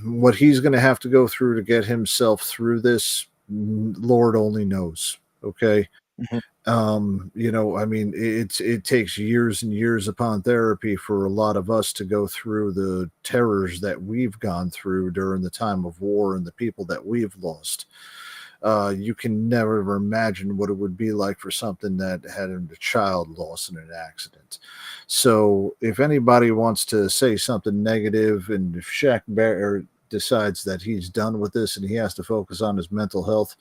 What he's going to have to go through to get himself through this, Lord only knows. Okay. Mhm. I mean, it takes years and years upon therapy for a lot of us to go through the terrors that we've gone through during the time of war and the people that we've lost. You can never imagine what it would be like for something that had a child lost in an accident. So, if anybody wants to say something negative, and if Shaq Barrett decides that he's done with this and he has to focus on his mental health,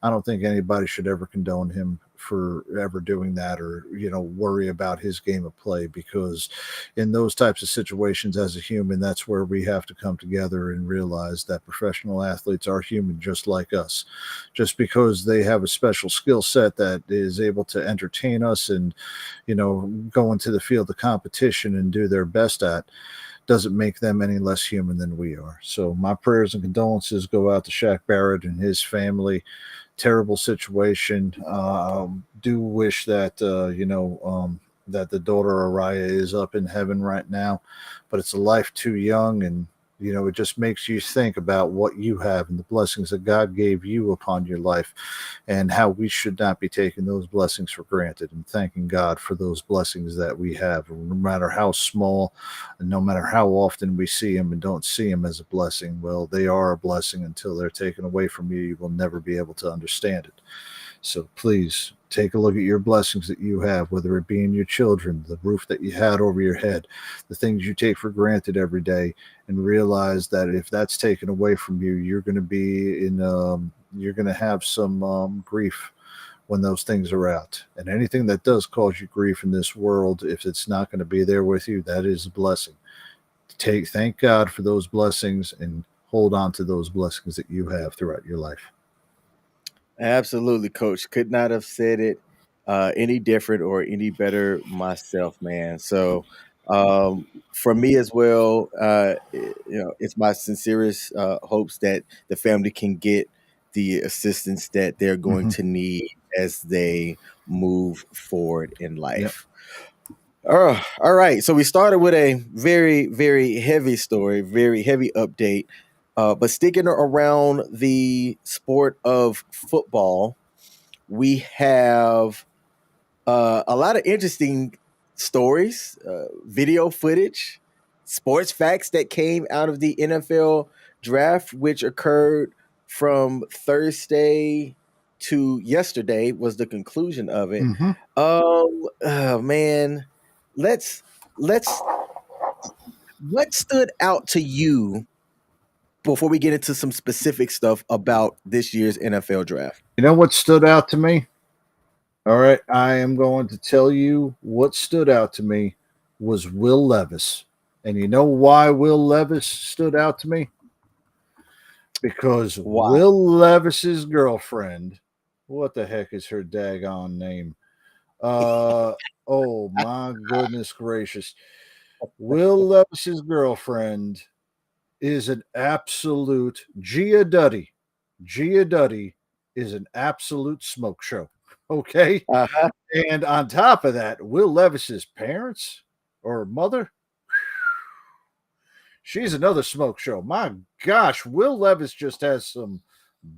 I don't think anybody should ever condone him for ever doing that, or worry about his game of play, because in those types of situations, as a human, that's where we have to come together and realize that professional athletes are human just like us. Just because they have a special skill set that is able to entertain us and go into the field of competition and do their best at, doesn't make them any less human than we are. So my prayers and condolences go out to Shaq Barrett and his family. Terrible situation. Do wish that that the daughter Araya is up in heaven right now, but it's a life too young, and it just makes you think about what you have and the blessings that God gave you upon your life, and how we should not be taking those blessings for granted, and thanking God for those blessings that we have, no matter how small, and no matter how often we see them and don't see them as a blessing. Well, they are a blessing until they're taken away from you. You will never be able to understand it. So please take a look at your blessings that you have, whether it be in your children, the roof that you had over your head, the things you take for granted every day, and realize that if that's taken away from you, you're going to be you're going to have some grief when those things are out. And anything that does cause you grief in this world, if it's not going to be there with you, that is a blessing. Thank God for those blessings, and hold on to those blessings that you have throughout your life. Absolutely, Coach. Could not have said it any different or any better myself, man. So, for me as well, it's my sincerest hopes that the family can get the assistance that they're going Mhm. to need as they move forward in Yep. life. All right. So we started with a very, very heavy story, very heavy update. But sticking around the sport of football, we have a lot of interesting stories, video footage, sports facts that came out of the NFL draft, which occurred from Thursday to yesterday, was the conclusion of it. Mhm. Oh, man, let's let's. What stood out to you before we get into some specific stuff about this year's NFL draft? You know what stood out to me? All right, I am going to tell you what stood out to me was Will Levis. And you know why Will Levis stood out to me? Because Why? Will Levis's girlfriend, what the heck is her daggone name? Uh oh my goodness gracious. Will Levis's girlfriend is an absolute Gia Duddy. Gia Duddy is an absolute smoke show. Okay. Uh-huh. And on top of that, Will Levis's parents or mother, she's another smoke show. My gosh, Will Levis just has some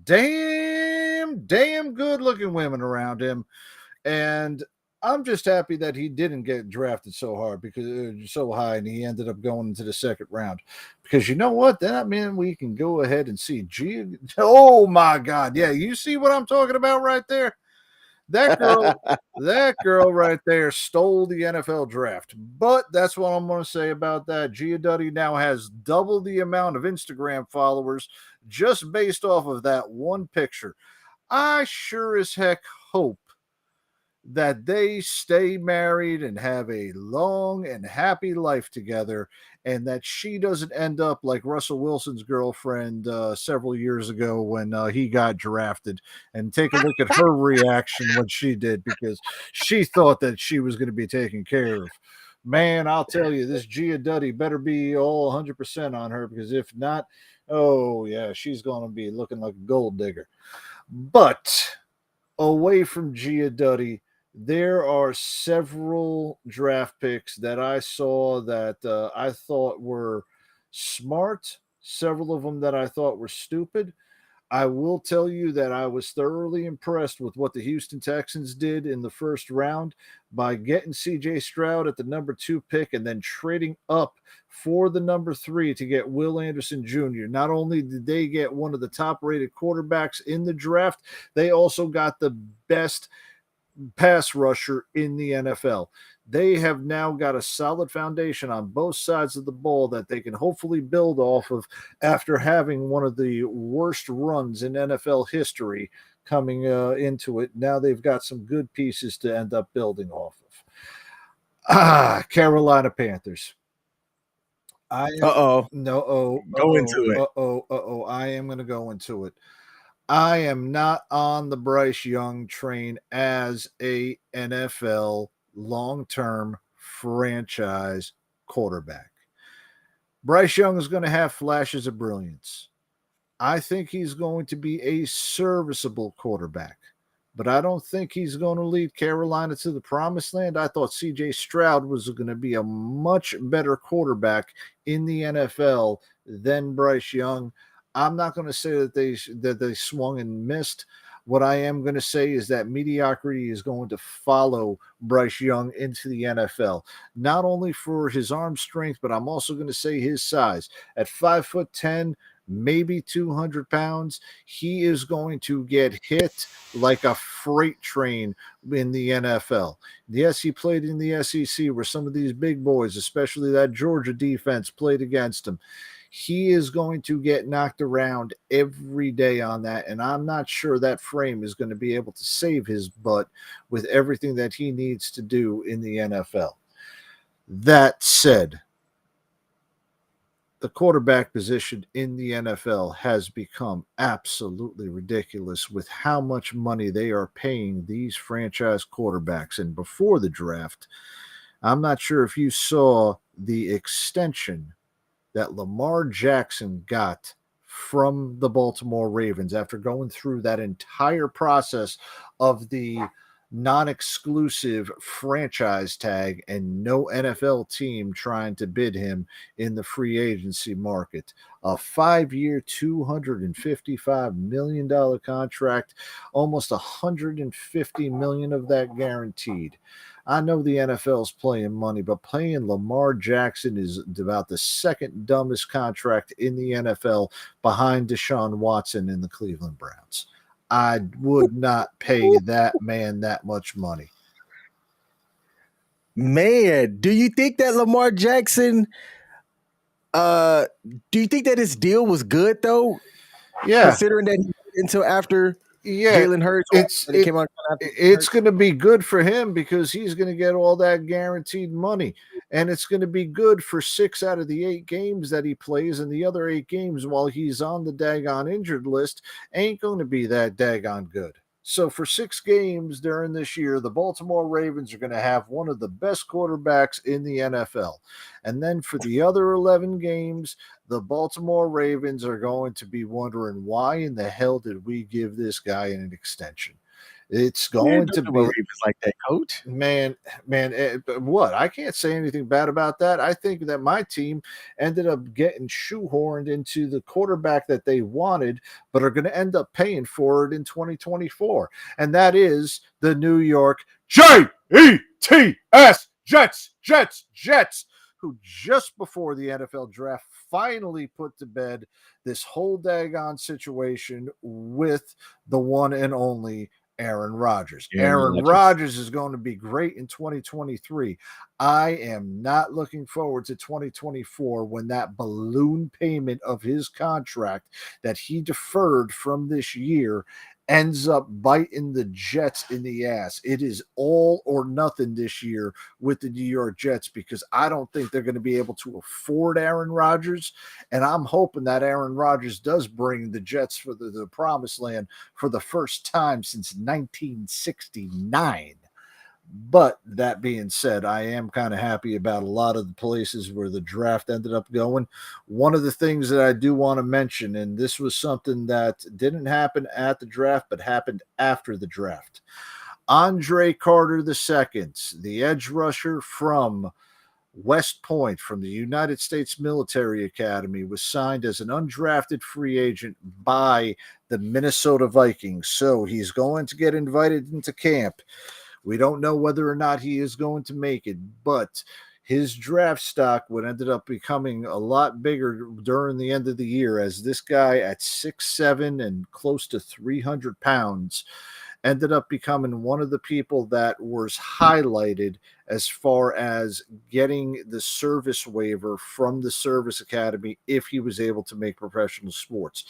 damn good looking women around him. And I'm just happy that he didn't get drafted so hard, because so high, and he ended up going into the second round. Because you know what? That means we can go ahead and see Oh my God. Yeah, you see what I'm talking about right there? That girl, that girl right there stole the NFL draft. But that's what I'm going to say about that. Gia Duddy now has double the amount of Instagram followers just based off of that one picture. I sure as heck hope that they stay married and have a long and happy life together, and that she doesn't end up like Russell Wilson's girlfriend several years ago when he got drafted. And take a look at her reaction when she did, because she thought that she was going to be taken care of. Man, I'll tell you, this Gia Duddy better be all 100% on her, because if not, oh yeah, she's going to be looking like a gold digger. But away from Gia Duddy, there are several draft picks that I saw that I thought were smart, several of them that I thought were stupid. I will tell you that I was thoroughly impressed with what the Houston Texans did in the first round by getting CJ Stroud at the number 2 pick and then trading up for the number 3 to get Will Anderson Jr. Not only did they get one of the top rated quarterbacks in the draft, they also got the best pass rusher in the NFL. They have now got a solid foundation on both sides of the ball that they can hopefully build off of after having one of the worst runs in NFL history coming into it. Now they've got some good pieces to end up building off of. Carolina Panthers. I am Go into it. I am going to go into it. I am not on the Bryce Young train as a NFL long-term franchise quarterback. Bryce Young is going to have flashes of brilliance. I think he's going to be a serviceable quarterback, but I don't think he's going to lead Carolina to the promised land. I thought CJ Stroud was going to be a much better quarterback in the NFL than Bryce Young. I'm not going to say that they swung and missed. What I am going to say is that mediocrity is going to follow Bryce Young into the NFL, not only for his arm strength, but I'm also going to say his size. At 5'10", maybe 200 pounds, he is going to get hit like a freight train in the NFL. Yes, he played in the SEC where some of these big boys, especially that Georgia defense, played against him. He is going to get knocked around every day on that, and I'm not sure that frame is going to be able to save his butt with everything that he needs to do in the NFL. That said, the quarterback position in the NFL has become absolutely ridiculous with how much money they are paying these franchise quarterbacks. And before the draft, I'm not sure if you saw the extension that Lamar Jackson got from the Baltimore Ravens after going through that entire process of the non-exclusive franchise tag and no NFL team trying to bid him in the free agency market. A 5-year, $255 million contract, almost $150 million of that guaranteed. I know the NFL's playing money, but paying Lamar Jackson is about the second dumbest contract in the NFL behind Deshaun Watson in the Cleveland Browns. I would not pay that man that much money. Man, do you think that Lamar Jackson, do you think that his deal was good though? Yeah. Considering that he waited until after Yeah, Jalen Hurts came out after it's going to be good for him because he's going to get all that guaranteed money. And it's going to be good for 6 out of the 8 games that he plays, and the other 8 games while he's on the daggone injured list ain't going to be that daggone good. So for 6 games during this year, the Baltimore Ravens are going to have one of the best quarterbacks in the NFL. And then for the other 11 games, the Baltimore Ravens are going to be wondering, why in the hell did we give this guy an extension? It's going to be Ravens like that, coach. Man, what? I can't say anything bad about that. I think that my team ended up getting shoehorned into the quarterback that they wanted, but are going to end up paying for it in 2024. And that is the New York Jets, who just before the NFL draft finally put to bed this whole daggone situation with the one and only Aaron Rodgers. Aaron Rodgers is going to be great in 2023. I am not looking forward to 2024 when that balloon payment of his contract that he deferred from this year ends up biting the Jets in the ass. It is all or nothing this year with the New York Jets because I don't think they're going to be able to afford Aaron Rodgers. And I'm hoping that Aaron Rodgers does bring the Jets for the promised land for the first time since 1969. But that being said, I am kind of happy about a lot of the places where the draft ended up going. One of the things that I do want to mention, and this was something that didn't happen at the draft, but happened after the draft. Andre Carter II, the edge rusher from West Point from the United States Military Academy was signed as an undrafted free agent by the Minnesota Vikings. So he's going to get invited into camp. We don't know whether or not he is going to make it, but his draft stock would ended up becoming a lot bigger during the end of the year, as this guy at 6'7" and close to 300 pounds ended up becoming one of the people that was highlighted as far as getting the service waiver from the service academy if he was able to make professional sports.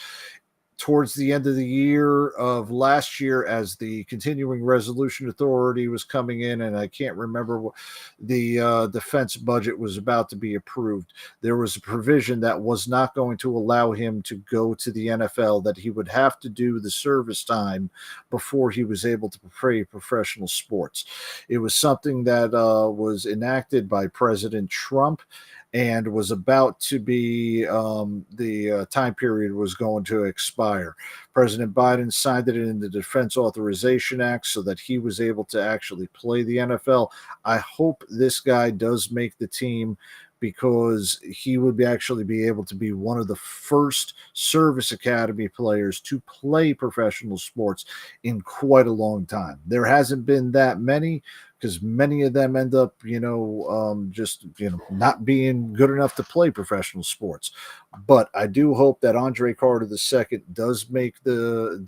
Towards the end of the year of last year, as the Continuing Resolution Authority was coming in, and I can't remember what the defense budget was about to be approved, there was a provision that was not going to allow him to go to the NFL, that he would have to do the service time before he was able to play professional sports. It was something that was enacted by President Trump, and was about to be the time period was going to expire. President Biden signed it in the Defense Authorization Act so that he was able to actually play the NFL. I hope this guy does make the team, because he would actually be able to be one of the first service academy players to play professional sports in quite a long time. There hasn't been that many, because many of them end up, just not being good enough to play professional sports. But I do hope that Andre Carter II does make the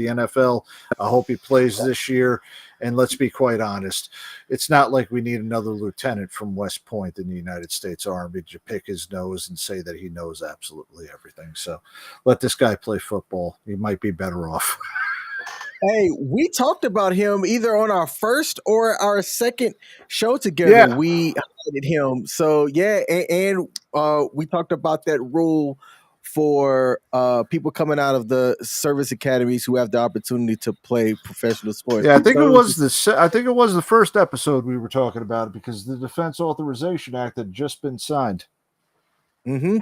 NFL. I hope he plays this year. And let's be quite honest, it's not like we need another lieutenant from West Point in the United States Army to pick his nose and say that he knows absolutely everything. So let this guy play football. He might be better off. Hey, we talked about him either on our first or our second show together. Yeah. We highlighted him. So, yeah, and we talked about that rule for people coming out of the service academies who have the opportunity to play professional sports. Yeah, I think it was the first episode we were talking about it, because the Defense Authorization Act had just been signed.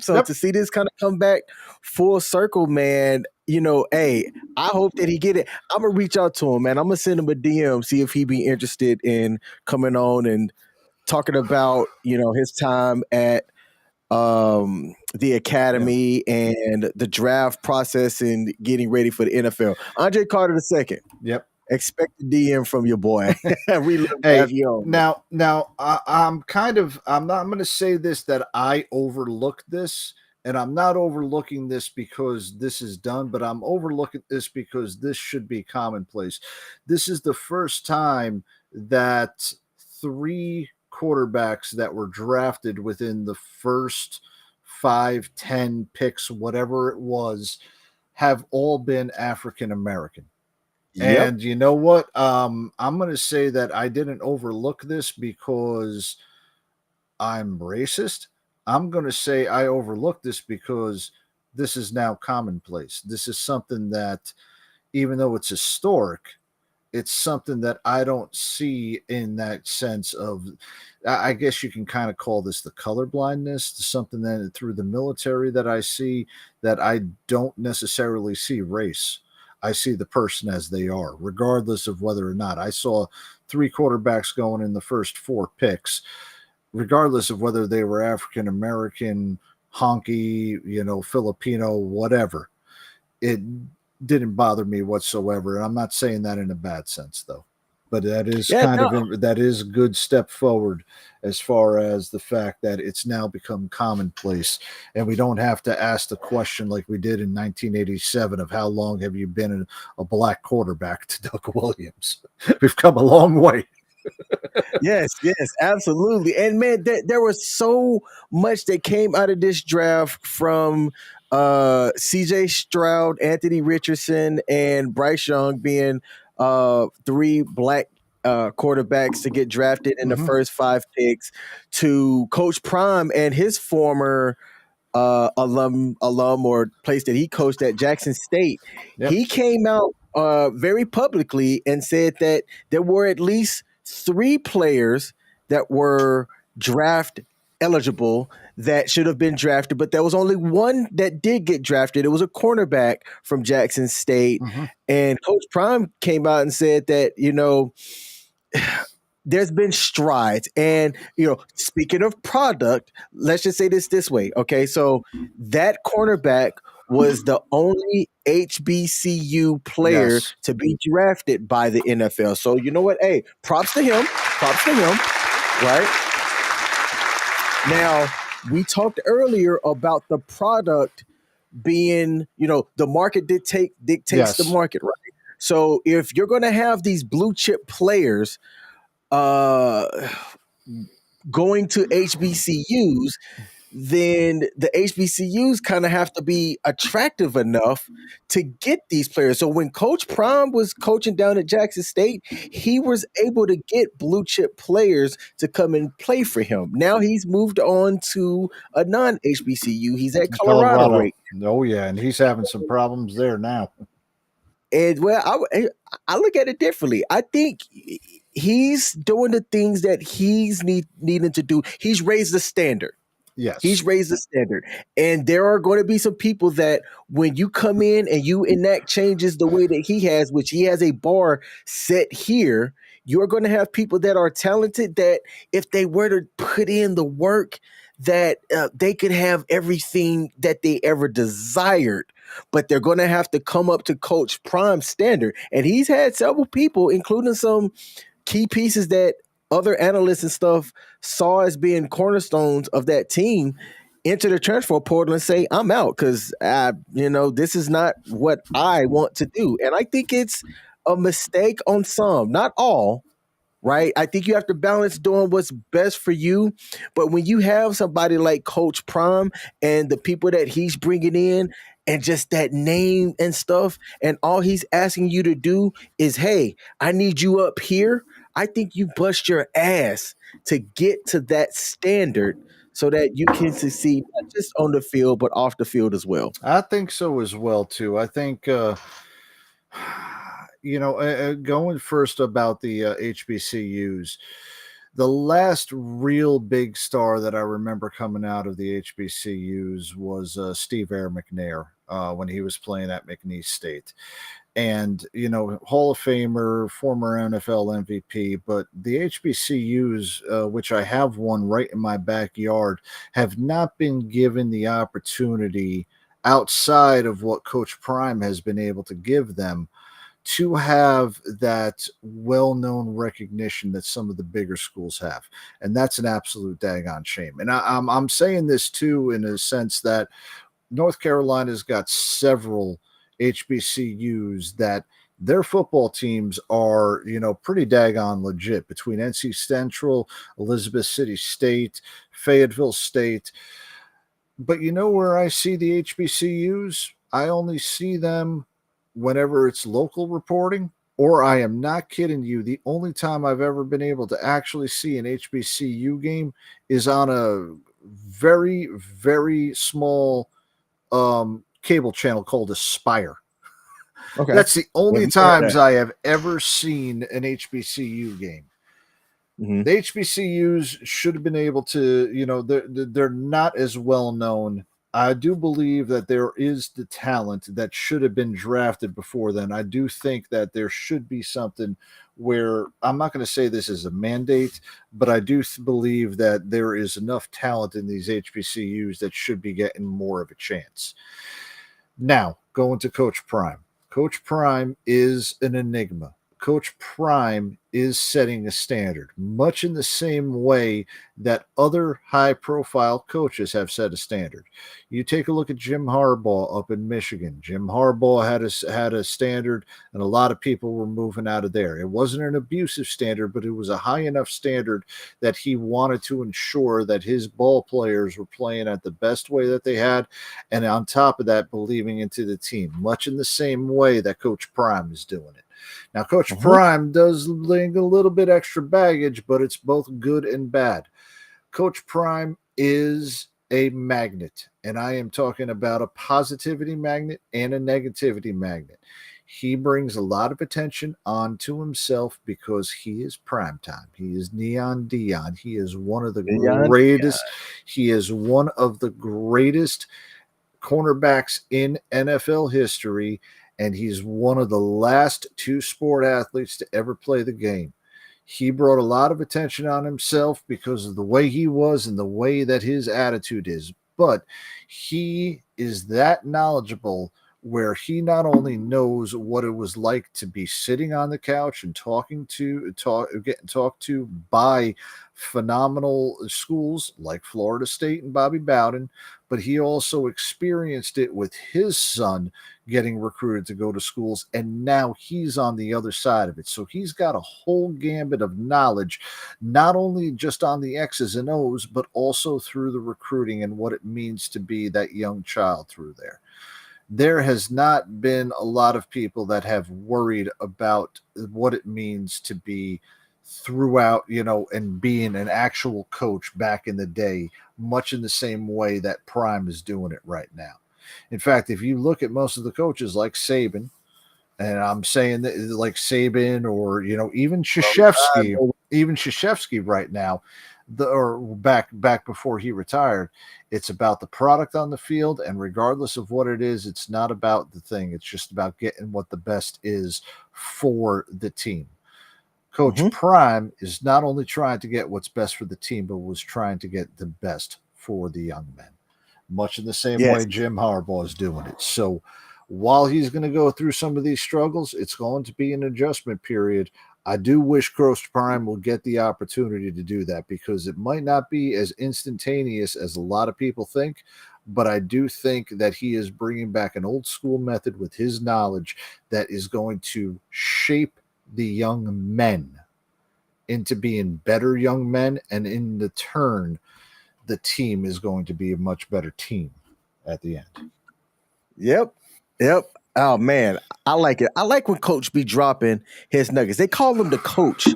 So to see this kind of come back full circle, man, hey, I hope that he get it. I'm gonna reach out to him, man. I'm gonna send him a DM, see if he be interested in coming on and talking about his time at the academy and the draft process and getting ready for the NFL. Andre Carter II. Yep. Expect a DM from your boy. We love to have you on. Now, I'm going to say this, that I overlooked this, and I'm not overlooking this because this is done, but I'm overlooking this because this should be commonplace. This is the first time that 3 quarterbacks that were drafted within the first 5, 10 picks, whatever it was, have all been African American. Yep. And you know what? I'm going to say that I didn't overlook this because I'm racist. I'm going to say I overlooked this because this is now commonplace. This is something that, even though it's historic, it's something that I don't see in that sense of, I guess you can kind of call this the color blindness, to something that through the military that I see, that I don't necessarily see race. I see the person as they are, regardless of whether or not. I saw 3 quarterbacks going in the first 4 picks, regardless of whether they were African American, honky, Filipino, whatever. It didn't bother me whatsoever, and I'm not saying that in a bad sense, though. But that is that is a good step forward as far as the fact that it's now become commonplace, and we don't have to ask the question like we did in 1987 of how long have you been a black quarterback to Doug Williams. We've come a long way. Yes, absolutely. And man, there was so much that came out of this draft from CJ Stroud, Anthony Richardson, and Bryce Young being 3 black quarterbacks to get drafted in the first 5 picks, to Coach Prime and his former alum or place that he coached at, Jackson State. Yep. He came out very publicly and said that there were at least 3 players that were draft eligible that should have been drafted, but there was only one that did get drafted. It was a cornerback from Jackson State. And Coach Prime came out and said that, there's been strides. And, speaking of product, let's just say this way. Okay. So that cornerback was the only HBCU player Yes. to be drafted by the NFL. So you know what? Hey, props to him. Props to him. Right. Now, we talked earlier about the product being, the market dictates the Yes. market, right? So if you're going to have these blue chip players uh, going to HBCUs, then the HBCUs kind of have to be attractive enough to get these players. So when Coach Prime was coaching down at Jackson State, he was able to get blue chip players to come and play for him. Now he's moved on to a non HBCU. He's at Colorado Colorado. right. Oh, yeah. And he's having some problems there now. And I look at it differently. I think he's doing the things that he's needing to do. He's raised the standard. Yes. He's raised the standard. And there are going to be some people that when you come in and you enact changes the way that he has, which he has a bar set here, you're going to have people that are talented that if they were to put in the work, that they could have everything that they ever desired. But they're going to have to come up to Coach Prime's standard. And he's had several people, including some key pieces that other analysts and stuff saw as being cornerstones of that team, enter the transfer portal and say, I'm out because, this is not what I want to do. And I think it's a mistake on some, not all, right? I think you have to balance doing what's best for you. But when you have somebody like Coach Prime and the people that he's bringing in and just that name and stuff, and all he's asking you to do is, hey, I need you up here. I think you bust your ass to get to that standard so that you can succeed not just on the field, but off the field as well. I think so as well, too. I think, going first about the HBCUs, the last real big star that I remember coming out of the HBCUs was Steve Air McNair when he was playing at McNeese State. And, Hall of Famer, former NFL MVP, but the HBCUs, which I have one right in my backyard, have not been given the opportunity outside of what Coach Prime has been able to give them to have that well-known recognition that some of the bigger schools have. And that's an absolute daggone shame. And I'm saying this too in a sense that North Carolina's got several HBCUs that their football teams are, pretty daggone legit between NC Central, Elizabeth City State, Fayetteville State. But where I see the HBCUs? I only see them whenever it's local reporting, or I am not kidding you. The only time I've ever been able to actually see an HBCU game is on a very, very small cable channel called Aspire. Okay. That's the only Never heard times that. I have ever seen an HBCU game. Mhm. The HBCUs should have been able to, they're not as well known. I do believe that there is the talent that should have been drafted before then. I do think that there should be something where I'm not going to say this is a mandate, but I do believe that there is enough talent in these HBCUs that should be getting more of a chance. Now, going to Coach Prime. Coach Prime is an enigma. Coach Prime is setting a standard, much in the same way that other high-profile coaches have set a standard. You take a look at Jim Harbaugh up in Michigan. Jim Harbaugh had a standard, and a lot of people were moving out of there. It wasn't an abusive standard, but it was a high enough standard that he wanted to ensure that his ball players were playing at the best way that they had, and on top of that, believing into the team, much in the same way that Coach Prime is doing it. Now, Coach Prime does bring a little bit extra baggage, but it's both good and bad. Coach Prime is a magnet, and I am talking about a positivity magnet and a negativity magnet. He brings a lot of attention onto himself because he is primetime. He is Neon Dion. He is one of the greatest. He is one of the greatest cornerbacks in NFL history, and he's one of the last two sport athletes to ever play the game. He brought a lot of attention on himself because of the way he was and the way that his attitude is. But he is that knowledgeable where he not only knows what it was like to be sitting on the couch and getting talked to by phenomenal schools like Florida State and Bobby Bowden, but he also experienced it with his son getting recruited to go to schools, and now he's on the other side of it. So he's got a whole gambit of knowledge, not only just on the X's and O's, but also through the recruiting and what it means to be that young child through there. There has not been a lot of people that have worried about what it means to be throughout, and being an actual coach back in the day, much in the same way that Prime is doing it right now. In fact, if you look at most of the coaches like Saban, and I'm saying that like Saban or, even Krzyzewski right now, or back before he retired, it's about the product on the field, and regardless of what it is, it's not about the thing. It's just about getting what the best is for the team. Coach Prime is not only trying to get what's best for the team, but was trying to get the best for the young men, much in the same way Jim Harbaugh is doing it. So while he's going to go through some of these struggles, it's going to be an adjustment period. I do wish Coach Prime will get the opportunity to do that, because it might not be as instantaneous as a lot of people think, but I do think that he is bringing back an old school method with his knowledge that is going to shape the young men into being better young men, and in the turn, the team is going to be a much better team at the end. Yep. Oh man, I like it. I like when Coach be dropping his nuggets. They call him the coach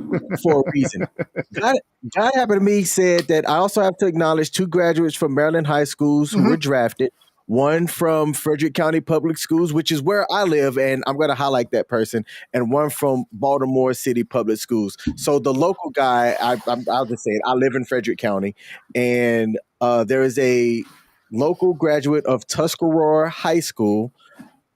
for a reason. John happened to me said that I also have to acknowledge 2 graduates from Maryland high schools who were drafted. One from Frederick County Public Schools, which is where I live, and I'm going to highlight that person, and one from Baltimore City Public Schools. So the local guy, I'll just say it, I live in Frederick County, and there is a local graduate of Tuscarora High School,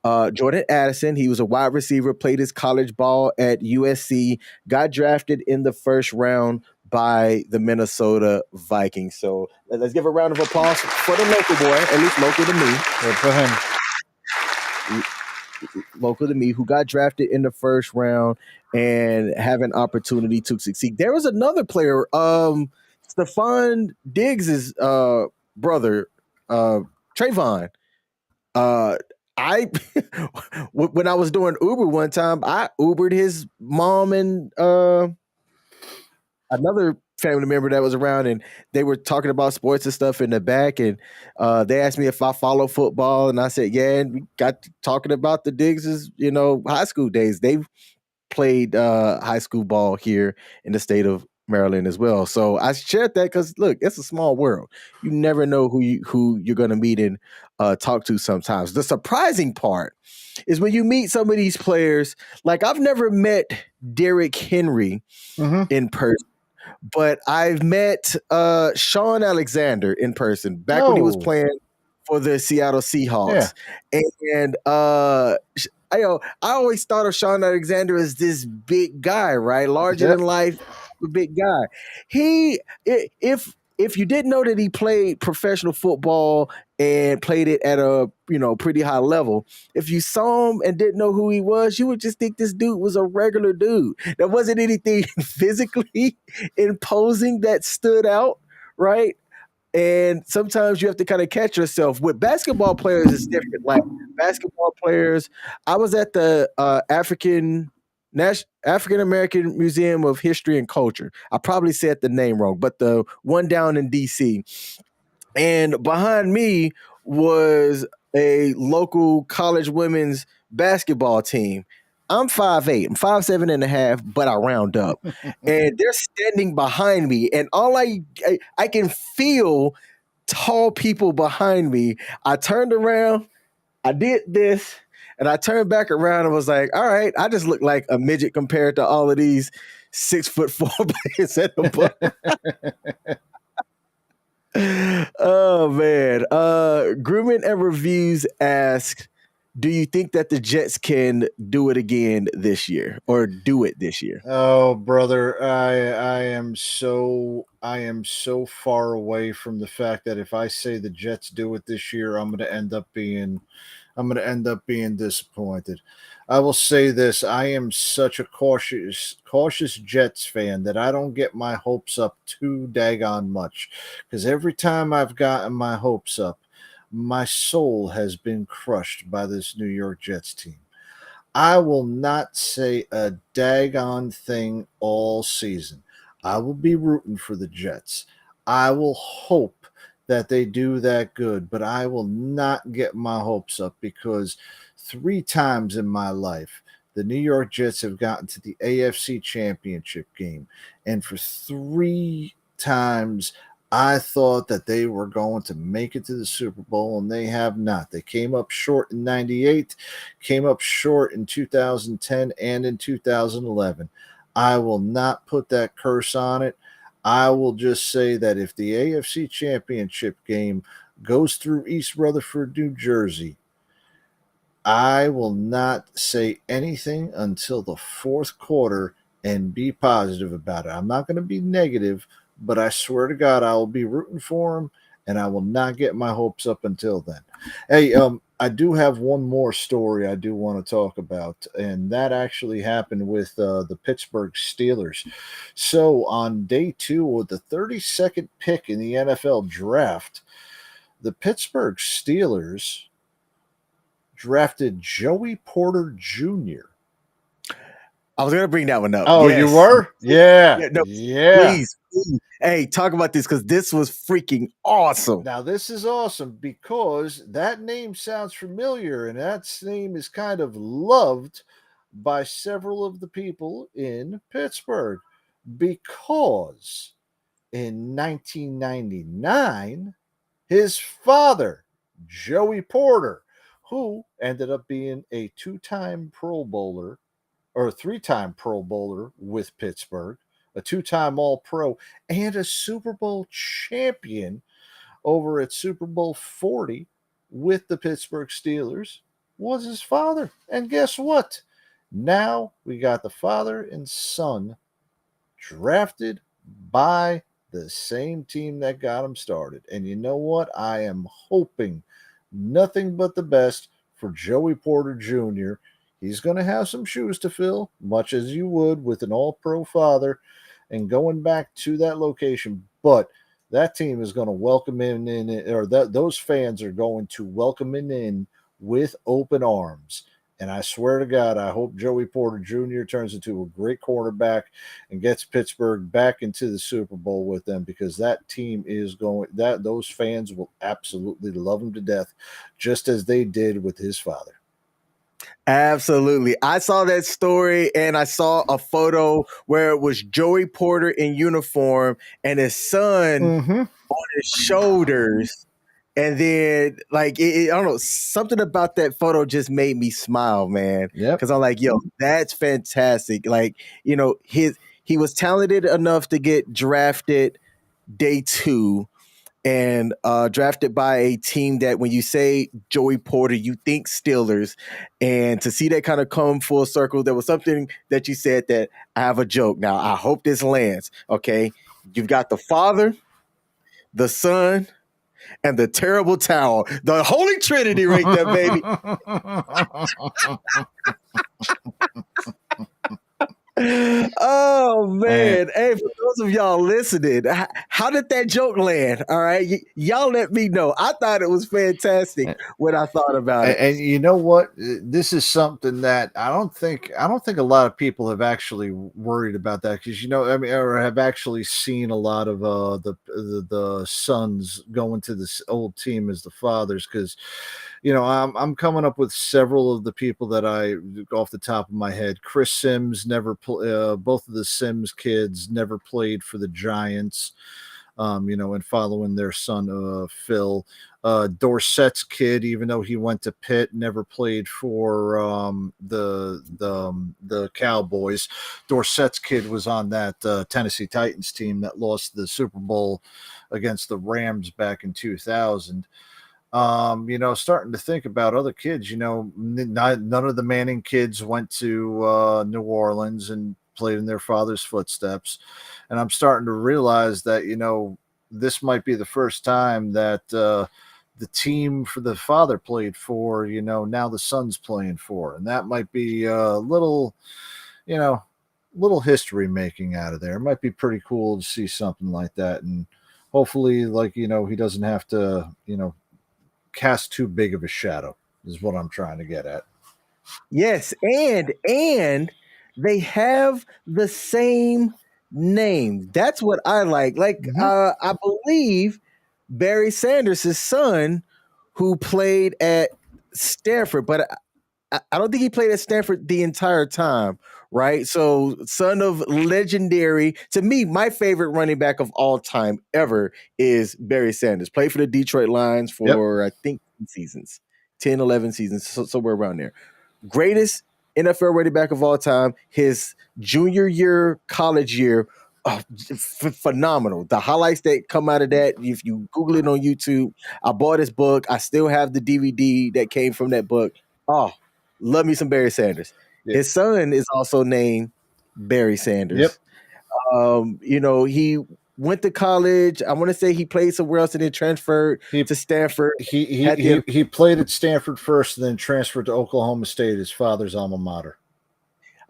Jordan Addison. He was a wide receiver, played his college ball at USC, got drafted in the first round by the Minnesota Vikings. So let's give a round of applause for the local boy, at least local to me. Good for him. Local to me, who got drafted in the first round and have an opportunity to succeed. There was another player, Stephon Diggs' brother, Trayvon. When I was doing Uber one time, I Ubered his mom and another family member that was around, and they were talking about sports and stuff in the back, and they asked me if I follow football, and I said, yeah, and we got talking about the Diggs' high school days. They've played high school ball here in the state of Maryland as well. So I shared that because, look, it's a small world. You never know who you're going to meet and talk to sometimes. The surprising part is when you meet some of these players, like I've never met Derrick Henry in person, but I've met Sean Alexander in person back when he was playing for the Seattle Seahawks. Yeah. And I always thought of Sean Alexander as this big guy, right? Larger than life, big guy. If you didn't know that he played professional football and played it at a pretty high level, if you saw him and didn't know who he was, you would just think this dude was a regular dude. There wasn't anything physically imposing that stood out, right? And sometimes you have to kind of catch yourself. With basketball players, it's different. Like basketball players, I was at the African American Museum of History and Culture. I probably said the name wrong, but the one down in DC. And behind me was a local college women's basketball team. I'm 5'8", I'm 5'7.5", but I round up. And they're standing behind me, and all I can feel tall people behind me. I turned around, I did this, and I turned back around and was like, all right, I just look like a midget compared to all of these 6'4" players at the bar. Oh man. Grooming and Reviews asks, Do you think that the Jets can do it again this year or do it this year? Oh, brother, I am so far away from the fact that if I say the Jets do it this year, I'm going to end up being disappointed. I will say this: I am such a cautious Jets fan that I don't get my hopes up too daggone much, because every time I've gotten my hopes up, my soul has been crushed by this New York Jets team. I will not say a daggone thing all season. I will be rooting for the Jets. I will hope that they do that good, but I will not get my hopes up, because 3 times in my life, the New York Jets have gotten to the AFC Championship game. And for 3 times, I thought that they were going to make it to the Super Bowl, and they have not. They came up short in 98, came up short in 2010, and in 2011. I will not put that curse on it. I will just say that if the AFC Championship game goes through East Rutherford, New Jersey, I will not say anything until the fourth quarter and be positive about it. I'm not going to be negative, but I swear to God, I will be rooting for him, and I will not get my hopes up until then. Hey, I do have one more story I do want to talk about, and that actually happened with the Pittsburgh Steelers. So on day 2 with the 32nd pick in the NFL draft, the Pittsburgh Steelers drafted Joey Porter Jr. I was gonna bring that one up. Oh, yes. you were? Yeah. No, please. Hey, talk about this, because this was freaking awesome. Now, this is awesome because that name sounds familiar, and that name is kind of loved by several of the people in Pittsburgh, because in 1999, his father, Joey Porter, who ended up being a 2-time Pro Bowler, or a 3-time Pro Bowler with Pittsburgh, a 2-time All-Pro, and a Super Bowl champion over at Super Bowl 40 with the Pittsburgh Steelers, was his father. And guess what? Now we got the father and son drafted by the same team that got him started. And you know what? I am hoping nothing but the best for Joey Porter Jr. He's going to have some shoes to fill, much as you would with an all-pro father, and going back to that location. But that team is going to welcome him in, or those fans are going to welcome him in with open arms. And I swear to God, I hope Joey Porter Jr. turns into a great quarterback and gets Pittsburgh back into the Super Bowl with them, because that team is going, that those fans will absolutely love him to death, just as they did with his father. Absolutely. I saw that story, and I saw a photo where it was Joey Porter in uniform and his son on his shoulders. And then, like, I don't know, something about that photo just made me smile, man. Yep. Because I'm like, yo, that's fantastic. Like, you know, he was talented enough to get drafted day 2 and drafted by a team that, when you say Joey Porter, you think Steelers. And to see that kind of come full circle, there was something that you said that I have a joke. Now, I hope this lands, okay? You've got the father, the son, and the terrible towel. The Holy Trinity right there, baby. Oh, man. Hey, for those of y'all listening, how did that joke land? All right. Y'all let me know. I thought it was fantastic when I thought about it. And you know what? This is something that I don't think a lot of people have actually worried about that, because, you know, I mean, or have actually seen a lot of the sons going to this old team as the fathers, because, you know, I'm coming up with several of the people that I, off the top of my head. Chris Sims never both of the Sims kids never played for the Giants. You know, and following their son Phil. Dorsett's kid, even though he went to Pitt, never played for the Cowboys. Dorsett's kid was on that Tennessee Titans team that lost the Super Bowl against the Rams back in 2000. Starting to think about other kids. None of the Manning kids went to New Orleans and played in their father's footsteps, and I'm starting to realize that this might be the first time that the team for the father played for, now the son's playing for, and that might be a little history making out of there. It might be pretty cool to see something like that, and hopefully, he doesn't have to, cast too big of a shadow is what I'm trying to get at. Yes, and they have the same name. That's what I like. I believe Barry Sanders' son, who played at Stanford, but I don't think he played at Stanford the entire time, right? So, son of legendary, to me, my favorite running back of all time ever is Barry Sanders. Played for the Detroit Lions for, I think, 10, 11 seasons, somewhere around there. Greatest NFL running back of all time. His junior year, college year, phenomenal. The highlights that come out of that, if you Google it on YouTube, I bought his book. I still have the DVD that came from that book. Oh, love me some Barry Sanders. Yep. His son is also named Barry Sanders. He went to college. I want to say he played somewhere else and then transferred to Stanford. He played at Stanford first and then transferred to Oklahoma State, his father's alma mater.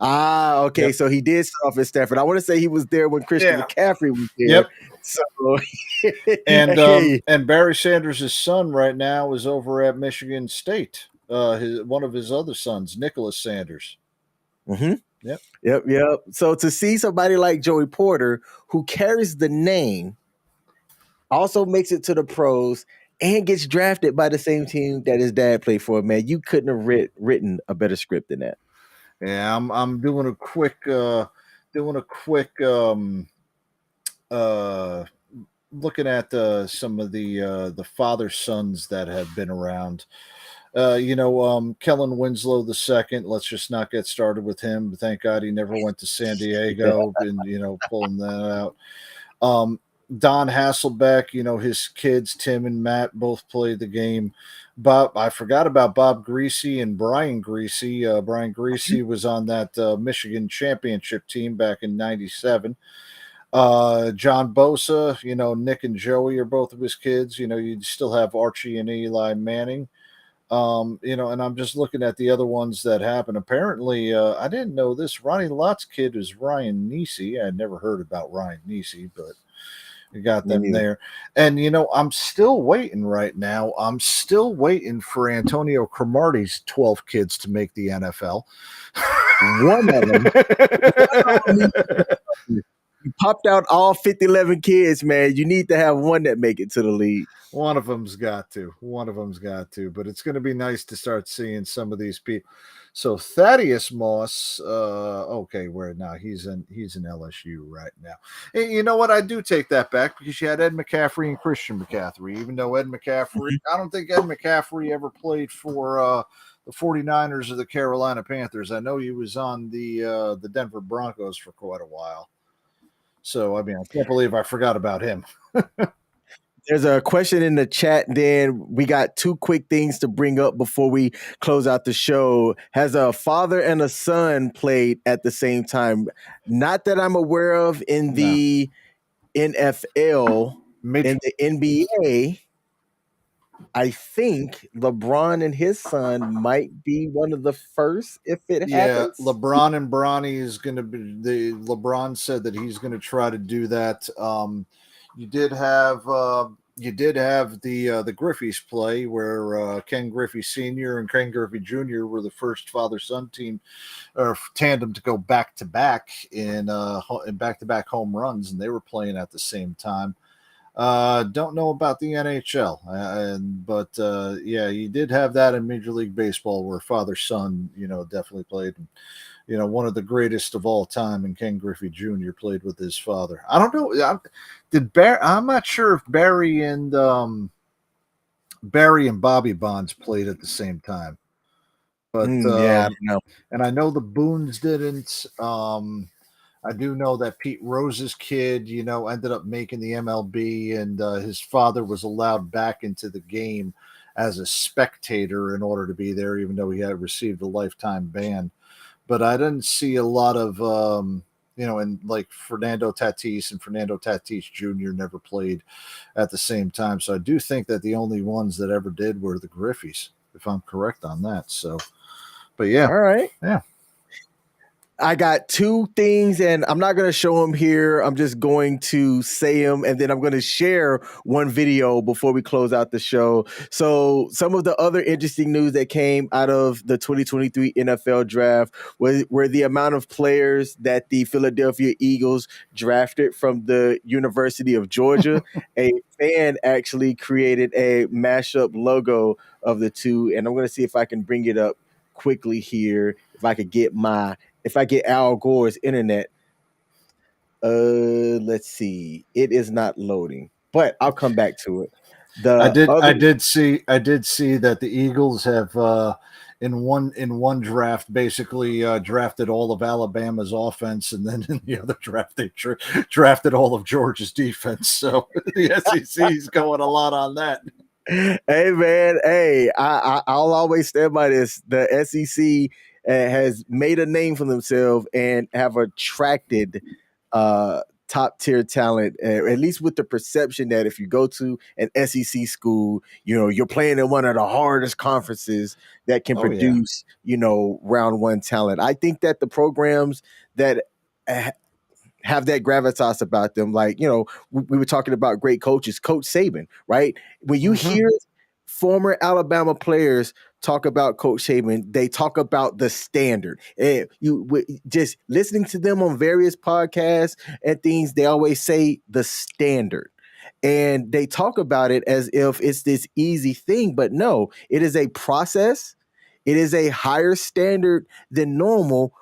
Ah, okay. Yep. So he did start off at Stanford. I want to say he was there when Christian McCaffrey was there. Yep. So and Barry Sanders' son right now is over at Michigan State. One of his other sons, Nicholas Sanders. Mm-hmm. Yep. So to see somebody like Joey Porter, who carries the name, also makes it to the pros and gets drafted by the same team that his dad played for, man, you couldn't have written a better script than that. Yeah, I'm doing a quick looking at some of the father sons that have been around. Kellen Winslow II. Let's just not get started with him. Thank God he never went to San Diego and pulling that out. Don Hasselbeck, his kids Tim and Matt both played the game. I forgot about Bob Greasy and Brian Greasy. Brian Greasy was on that Michigan championship team back in '97. John Bosa, Nick and Joey are both of his kids. You still have Archie and Eli Manning. And I'm just looking at the other ones that happened. Apparently, I didn't know this. Ronnie Lott's kid is Ryan Neesey. I had never heard about Ryan Neesey, but we got them there. And, I'm still waiting right now. I'm still waiting for Antonio Cromartie's 12 kids to make the NFL. One of them. You popped out all 11 kids, man. You need to have one that make it to the league. One of them's got to. But it's going to be nice to start seeing some of these people. So Thaddeus Moss, where now he's in LSU right now. And you know what? I do take that back because you had Ed McCaffrey and Christian McCaffrey. Even though Ed McCaffrey, I don't think Ed McCaffrey ever played for the 49ers or the Carolina Panthers. I know he was on the Denver Broncos for quite a while. So, I can't believe I forgot about him. There's a question in the chat. Then we got two quick things to bring up before we close out the show. Has a father and a son played at the same time? Not that I'm aware of in the NFL. In the NBA, I think LeBron and his son might be one of the first if it happens. Yeah, LeBron and Bronny is going to be LeBron said that he's going to try to do that. You did have the Griffeys play where Ken Griffey Sr. and Ken Griffey Jr. were the first father-son team or tandem to go back-to-back in back-to-back home runs, and they were playing at the same time. Don't know about the NHL, but you did have that in Major League Baseball where father-son, definitely played. One of the greatest of all time, and Ken Griffey Jr. played with his father. I don't know. I'm not sure if Barry and Bobby Bonds played at the same time. But I don't know. And I know the Boones didn't. I do know that Pete Rose's kid, ended up making the MLB, and his father was allowed back into the game as a spectator in order to be there, even though he had received a lifetime ban. But I didn't see a lot of, and like Fernando Tatis Jr. never played at the same time. So I do think that the only ones that ever did were the Griffies, if I'm correct on that. So, but yeah. All right. Yeah. I got two things, and I'm not going to show them here. I'm just going to say them, and then I'm going to share one video before we close out the show. So some of the other interesting news that came out of the 2023 NFL draft were the amount of players that the Philadelphia Eagles drafted from the University of Georgia. A fan actually created a mashup logo of the two, and I'm going to see if I can bring it up quickly here, if I get Al Gore's internet. Let's see. It is not loading, but I'll come back to it. I did see that the Eagles have in one draft basically drafted all of Alabama's offense, and then in the other draft they drafted all of Georgia's defense. So the SEC is going a lot on that. Hey man, hey, I'll always stand by this. The SEC has made a name for themselves and have attracted top tier talent, at least with the perception that if you go to an SEC school, you're playing in one of the hardest conferences that can produce, round one talent. I think that the programs that have that gravitas about them, like, we were talking about great coaches, Coach Saban, right? When you hear former Alabama players talk about Coach Saban, they talk about the standard. And just listening to them on various podcasts and things, they always say the standard. And they talk about it as if it's this easy thing, but no, it is a process. It is a higher standard than normal,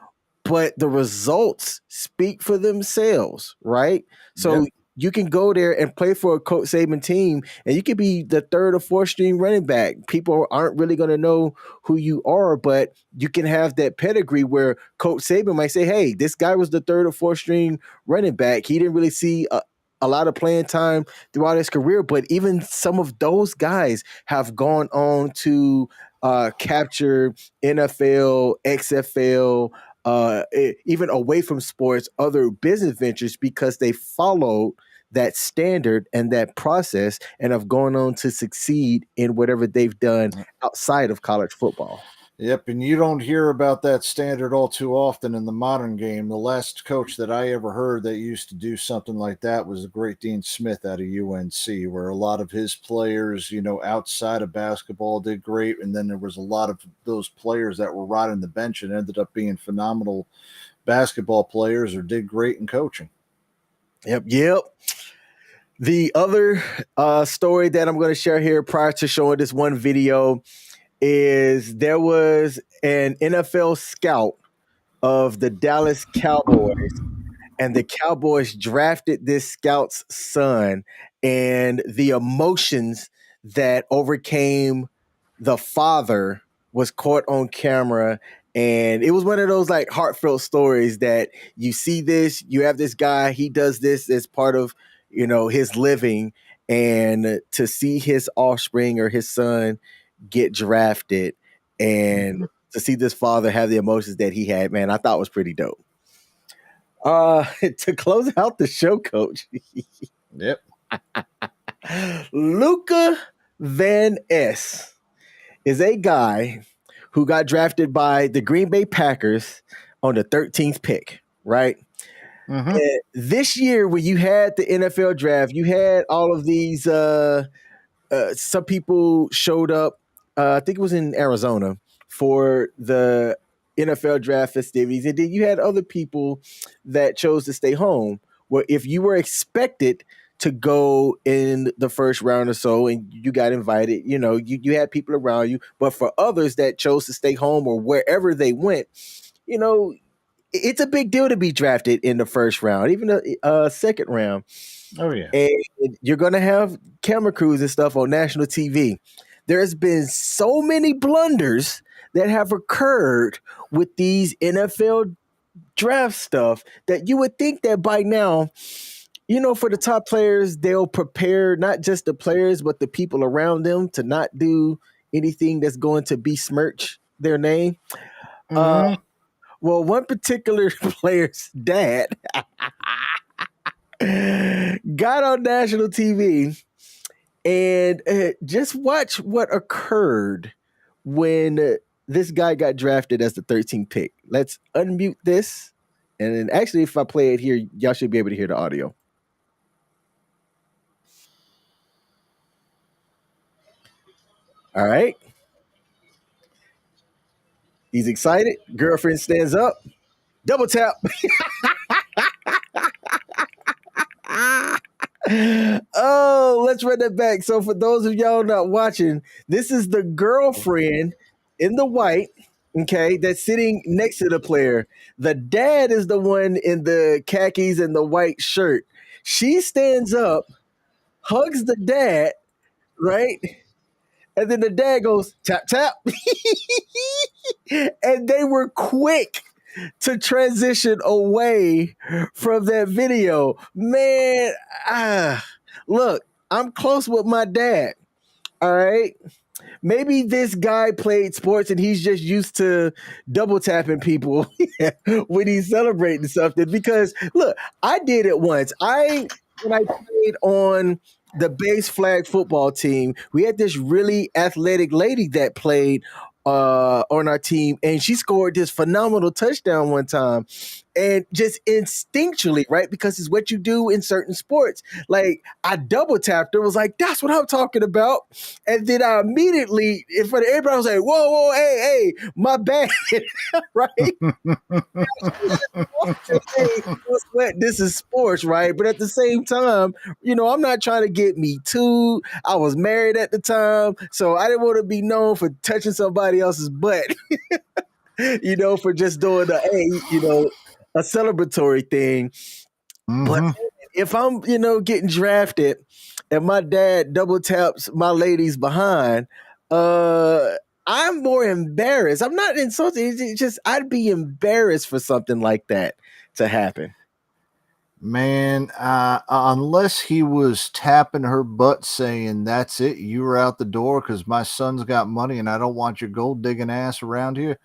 but the results speak for themselves, right? So you can go there and play for a Coach Saban team, and you could be the third or fourth string running back. People aren't really going to know who you are, but you can have that pedigree where Coach Saban might say, hey, this guy was the third or fourth string running back. He didn't really see a lot of playing time throughout his career, but even some of those guys have gone on to capture NFL, XFL, even away from sports, other business ventures, because they followed that standard and that process and have gone on to succeed in whatever they've done outside of college football. Yep, and you don't hear about that standard all too often in the modern game. The last coach that I ever heard that used to do something like that was the great Dean Smith out of UNC, where a lot of his players, outside of basketball did great, and then there was a lot of those players that were riding the bench and ended up being phenomenal basketball players or did great in coaching. Yep. The other story that I'm going to share here prior to showing this one video is there was an NFL scout of the Dallas Cowboys, and the Cowboys drafted this scout's son, and the emotions that overcame the father was caught on camera. And it was one of those like heartfelt stories that you see this, you have this guy, he does this as part of, his living, and to see his offspring or his son get drafted and to see this father have the emotions that he had, man, I thought was pretty dope. To close out the show, Coach. Yep. Luca Van Ness is a guy who got drafted by the Green Bay Packers on the 13th pick, right? And this year, when you had the NFL draft, you had all of these, some people showed up, I think it was in Arizona, for the NFL draft festivities. And then you had other people that chose to stay home. Well, if you were expected to go in the first round or so and you got invited, you had people around you. But for others that chose to stay home or wherever they went, it's a big deal to be drafted in the first round, even the second round. Oh, yeah. And you're going to have camera crews and stuff on national TV. There's been so many blunders that have occurred with these NFL draft stuff that you would think that by now for the top players, they'll prepare not just the players, but the people around them to not do anything that's going to besmirch their name. Mhm. Well, one particular player's dad got on national TV and just watch what occurred when this guy got drafted as the 13th pick. Let's unmute this. And then actually, if I play it here, y'all should be able to hear the audio. All right. He's excited. Girlfriend stands up. Double tap. Oh, let's run that back. So for those of y'all not watching, this is the girlfriend in the white, okay, that's sitting next to the player. The dad is the one in the khakis and the white shirt. She stands up, hugs the dad, right? And then the dad goes, tap, tap. And they were quick to transition away from that video. Man, look, I'm close with my dad. All right. Maybe this guy played sports and he's just used to double tapping people when he's celebrating something. Because look, I did it once. When I played on the base flag football team, we had this really athletic lady that played on our team, and she scored this phenomenal touchdown one time. And just instinctually, right? Because it's what you do in certain sports. Like I double tapped her, was like, that's what I'm talking about. And then I immediately, in front of everybody, was like, whoa, hey, my bad. Right? This is sports, right? But at the same time, I'm not trying to get me too. I was married at the time, so I didn't want to be known for touching somebody else's butt. For just doing a celebratory thing. But if I'm, getting drafted and my dad double taps my lady's behind, I'm more embarrassed. I'm not insulted. It's just I'd be embarrassed for something like that to happen. Man, unless he was tapping her butt saying, that's it, you were out the door because my son's got money and I don't want your gold digging ass around here.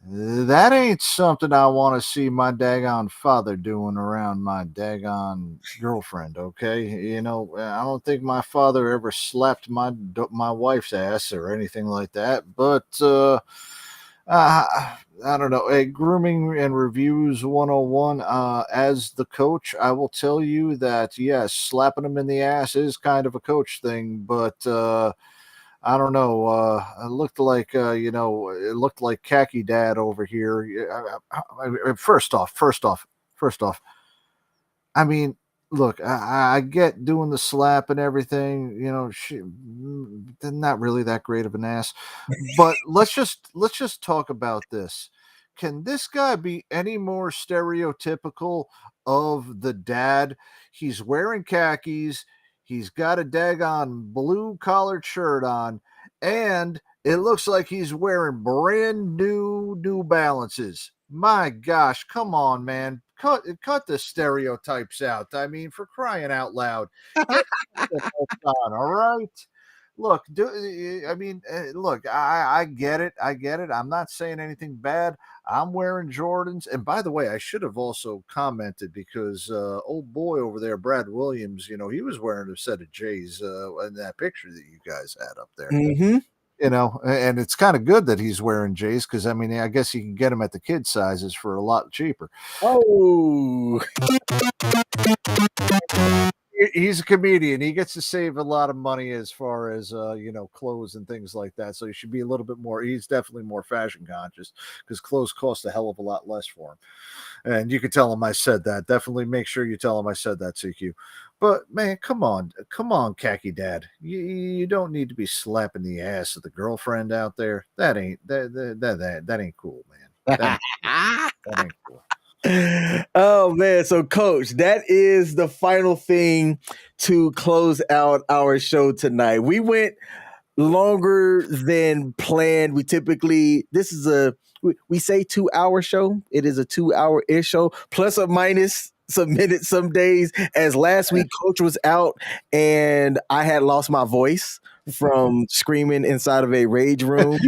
That ain't something I want to see my daggone father doing around my daggone girlfriend, okay? I don't think my father ever slapped my wife's ass or anything like that, but I don't know. Hey, grooming and reviews 101. As the coach, I will tell you that, yes, slapping them in the ass is kind of a coach thing, but I don't know. It looked like it looked like khaki dad over here. First off. I mean, look, I get doing the slap and everything. She not really that great of an ass, but let's just talk about this. Can this guy be any more stereotypical of the dad? He's wearing khakis. He's got a daggone blue collared shirt on, and it looks like he's wearing brand New Balances. My gosh, come on, man. Cut the stereotypes out. I mean, for crying out loud. Get on, all right? Look, look, I get it. I get it. I'm not saying anything bad. I'm wearing Jordans. And by the way, I should have also commented because old boy over there, Brad Williams, he was wearing a set of J's in that picture that you guys had up there. Mm-hmm. And it's kind of good that he's wearing J's because, I mean, I guess you can get them at the kid sizes for a lot cheaper. Oh. He's a comedian. He gets to save a lot of money as far as clothes and things like that. So he should be a little bit more. He's definitely more fashion conscious because clothes cost a hell of a lot less for him. And you can tell him I said that. Definitely make sure you tell him I said that, CQ. But man, come on, khaki dad. You don't need to be slapping the ass of the girlfriend out there. That ain't cool, man. That ain't cool. Oh man, so coach, that is the final thing to close out our show tonight. We went longer than planned. We typically, we say 2 hour show. It is a 2 hour ish show, plus or minus some minutes some days. As last week, Coach was out and I had lost my voice from screaming inside of a rage room.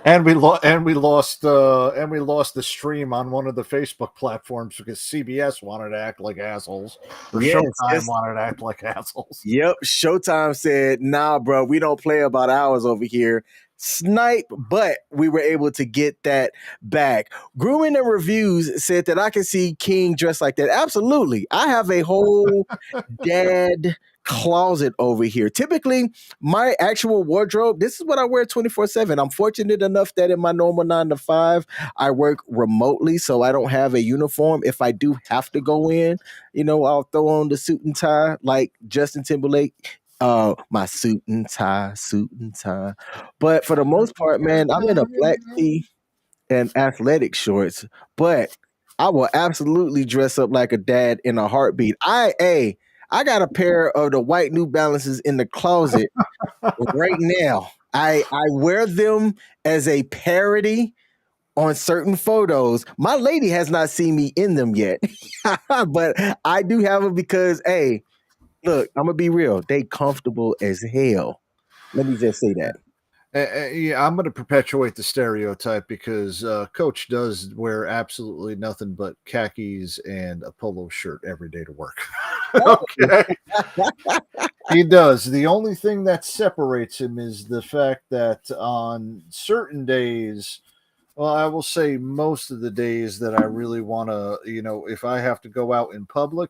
and we lost the stream on one of the Facebook platforms because CBS wanted to act like assholes, or Yes, Showtime yes. wanted to act like assholes. Yep. Showtime said, nah, bro, we don't play about hours over here. Snipe, but we were able to get that back. Grooming and Reviews said that I can see King dressed like that. Absolutely. I have a whole dad closet over here. Typically, my actual wardrobe, this is what I wear 24/7. I'm fortunate enough that in my normal 9 to 5, I work remotely, so I don't have a uniform. If I do have to go in, I'll throw on the suit and tie like Justin Timberlake. My suit and tie. But for the most part, man, I'm in a black tee and athletic shorts, but I will absolutely dress up like a dad in a heartbeat. I got a pair of the white New Balances in the closet right now. I wear them as a parody on certain photos. My lady has not seen me in them yet, but I do have them because, hey, look, I'm gonna be real. They comfortable as hell. Let me just say that. Yeah, I'm going to perpetuate the stereotype because Coach does wear absolutely nothing but khakis and a polo shirt every day to work. Okay. He does. The only thing that separates him is the fact that on certain days, well, I will say most of the days that I really want to, if I have to go out in public,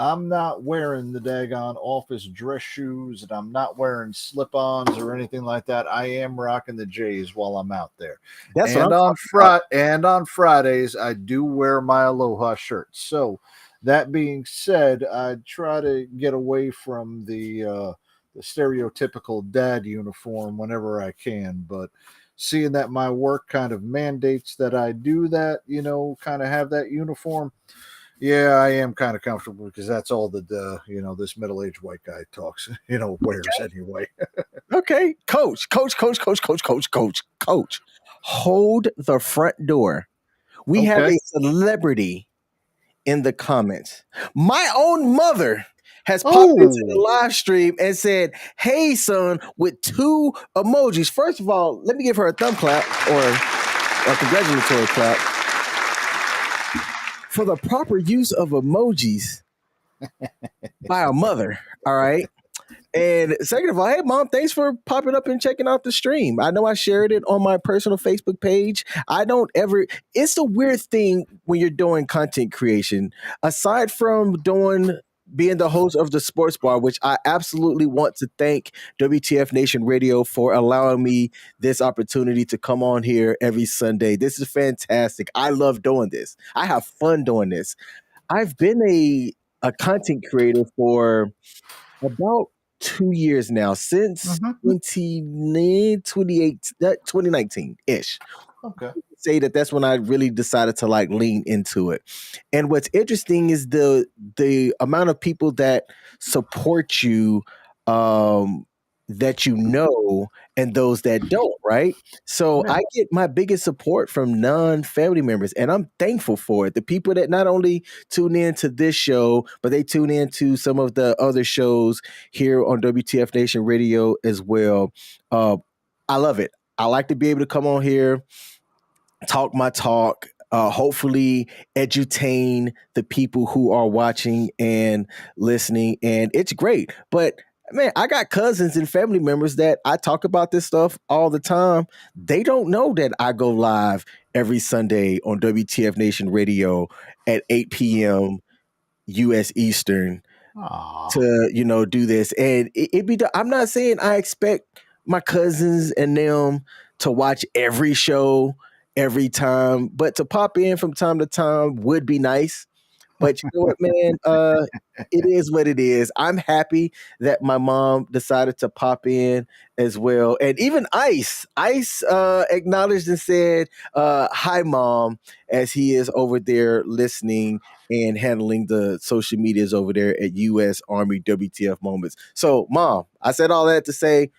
I'm not wearing the daggone office dress shoes and I'm not wearing slip-ons or anything like that. I am rocking the J's while I'm out there. That's what And I'm on talking and on Fridays, I do wear my Aloha shirt. So that being said, I try to get away from the stereotypical dad uniform whenever I can, but seeing that my work kind of mandates that I do that, kind of have that uniform. Yeah, I am kind of comfortable because that's all that this middle-aged white guy talks, wears anyway. Okay, coach. Hold the front door. We have Okay. a celebrity in the comments. My own mother has popped into the live stream and said, "Hey, son," with 2 emojis. First of all, let me give her a thumb clap or a congratulatory clap for the proper use of emojis by a mother. All right. And second of all, hey, Mom, thanks for popping up and checking out the stream. I know I shared it on my personal Facebook page. It's a weird thing when you're doing content creation. Aside from being the host of the Sports Bar, which I absolutely want to thank WTF Nation Radio for allowing me this opportunity to come on here every Sunday. This is fantastic. I love doing this. I have fun doing this. I've been a content creator for about 2 years now, since 2019-ish. Okay. Say that's when I really decided to like lean into it. And what's interesting is the amount of people that support you, that and those that don't, right? So Yeah. I get my biggest support from non-family members, and I'm thankful for it. The people that not only tune in to this show, but they tune in to some of the other shows here on WTF Nation Radio as well. I love it. I like to be able to come on here, talk my talk, hopefully edutain the people who are watching and listening, and it's great. But man, I got cousins and family members that I talk about this stuff all the time. They don't know that I go live every Sunday on WTF Nation Radio at 8 p.m. US Eastern to do this. And I'm not saying I expect my cousins and them to watch every show every time, but to pop in from time to time would be nice. But you know what, man? It is what it is. I'm happy that my mom decided to pop in as well. And even Ice acknowledged and said, hi, Mom, as he is over there listening and handling the social medias over there at U.S. Army WTF Moments. So, Mom, I said all that to say,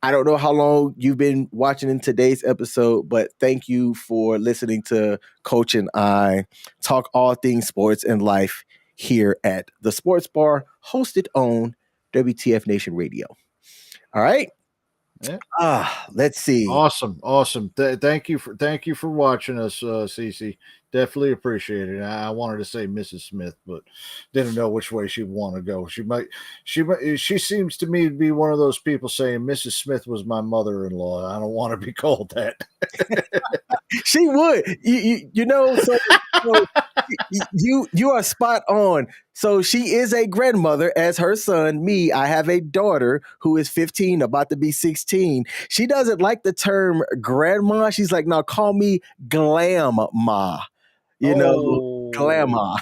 I don't know how long you've been watching in today's episode, but thank you for listening to Coach and I talk all things sports and life here at the Sports Bar, hosted on WTF Nation Radio. All right. Yeah. Let's see. Awesome. Thank you for watching us, Cece. Definitely appreciate it. I wanted to say Mrs. Smith, but didn't know which way she'd want to go. She seems to me to be one of those people saying Mrs. Smith was my mother-in-law. I don't want to be called that. She would. You are spot on. So she is a grandmother as her son. Me, I have a daughter who is 15, about to be 16. She doesn't like the term grandma. She's like, no, call me glamma. Glamma.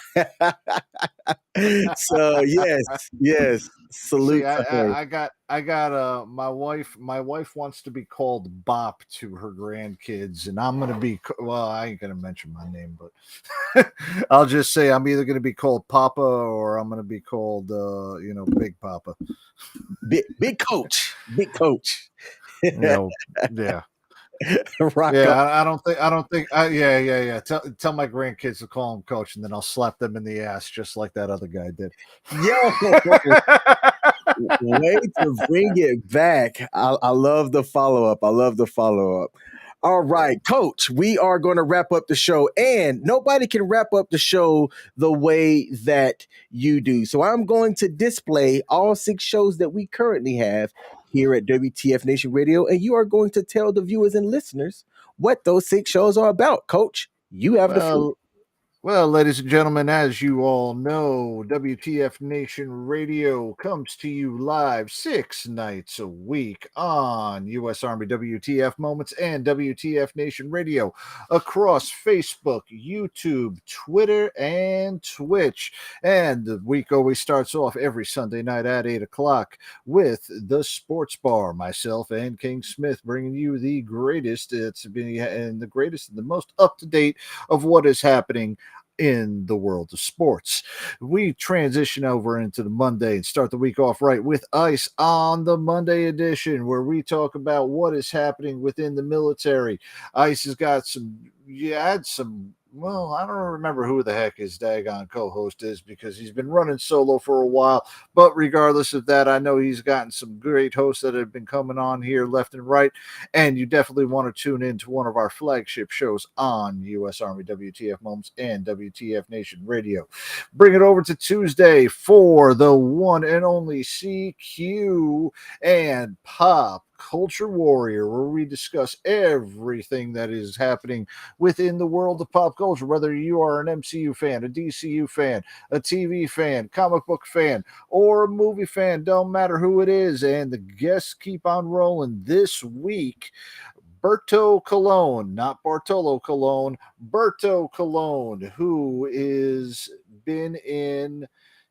So yes. Salute. See, I got my wife wants to be called Bop to her grandkids, and I'm gonna be, well, I ain't gonna mention my name, but I'll just say I'm either gonna be called Papa or I'm gonna be called Big Papa. Big coach. Yeah. Rock yeah, up. I don't think. Yeah. Tell my grandkids to call him coach, and then I'll slap them in the ass just like that other guy did. Way to bring it back. I love the follow up. All right, Coach, we are going to wrap up the show, and nobody can wrap up the show the way that you do. So I'm going to display all 6 shows that we currently have here at WTF Nation Radio, and you are going to tell the viewers and listeners what those 6 shows are about. Coach, you have the floor. Well, ladies and gentlemen, as you all know, WTF Nation Radio comes to you live 6 nights a week on U.S. Army WTF Moments and WTF Nation Radio across Facebook, YouTube, Twitter, and Twitch. And the week always starts off every Sunday night at 8 o'clock with the Sports Bar. Myself and King Smith bringing you the greatest, and the most up-to-date of what is happening in the world of sports. We transition over into the Monday and start the week off right with Ice on the Monday edition, where we talk about what is happening within the military. Ice has got well, I don't remember who the heck his daggone co-host is because he's been running solo for a while. But regardless of that, I know he's gotten some great hosts that have been coming on here left and right. And you definitely want to tune into one of our flagship shows on U.S. Army WTF Moments and WTF Nation Radio. Bring it over to Tuesday for the one and only CQ and Pop Culture Warrior, where we discuss everything that is happening within the world of pop culture, whether you are an MCU fan, a DCU fan, a TV fan, comic book fan, or a movie fan. Don't matter who it is. And the guests keep on rolling this week. Berto Colon, not Bartolo Colon, Berto Colon, who is been in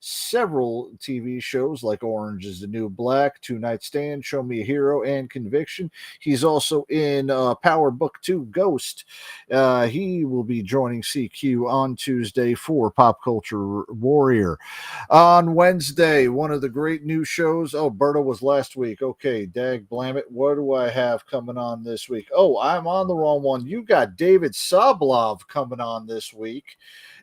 several TV shows like Orange is the New Black, Two Night Stand, Show Me a Hero, and Conviction. He's also in Power Book 2 Ghost. He will be joining CQ on Tuesday for Pop Culture Warrior. On Wednesday, one of the great new shows. Oh, Berto was last week. Okay, dag blam it. What do I have coming on this week? Oh, I'm on the wrong one. You got David Soblov coming on this week.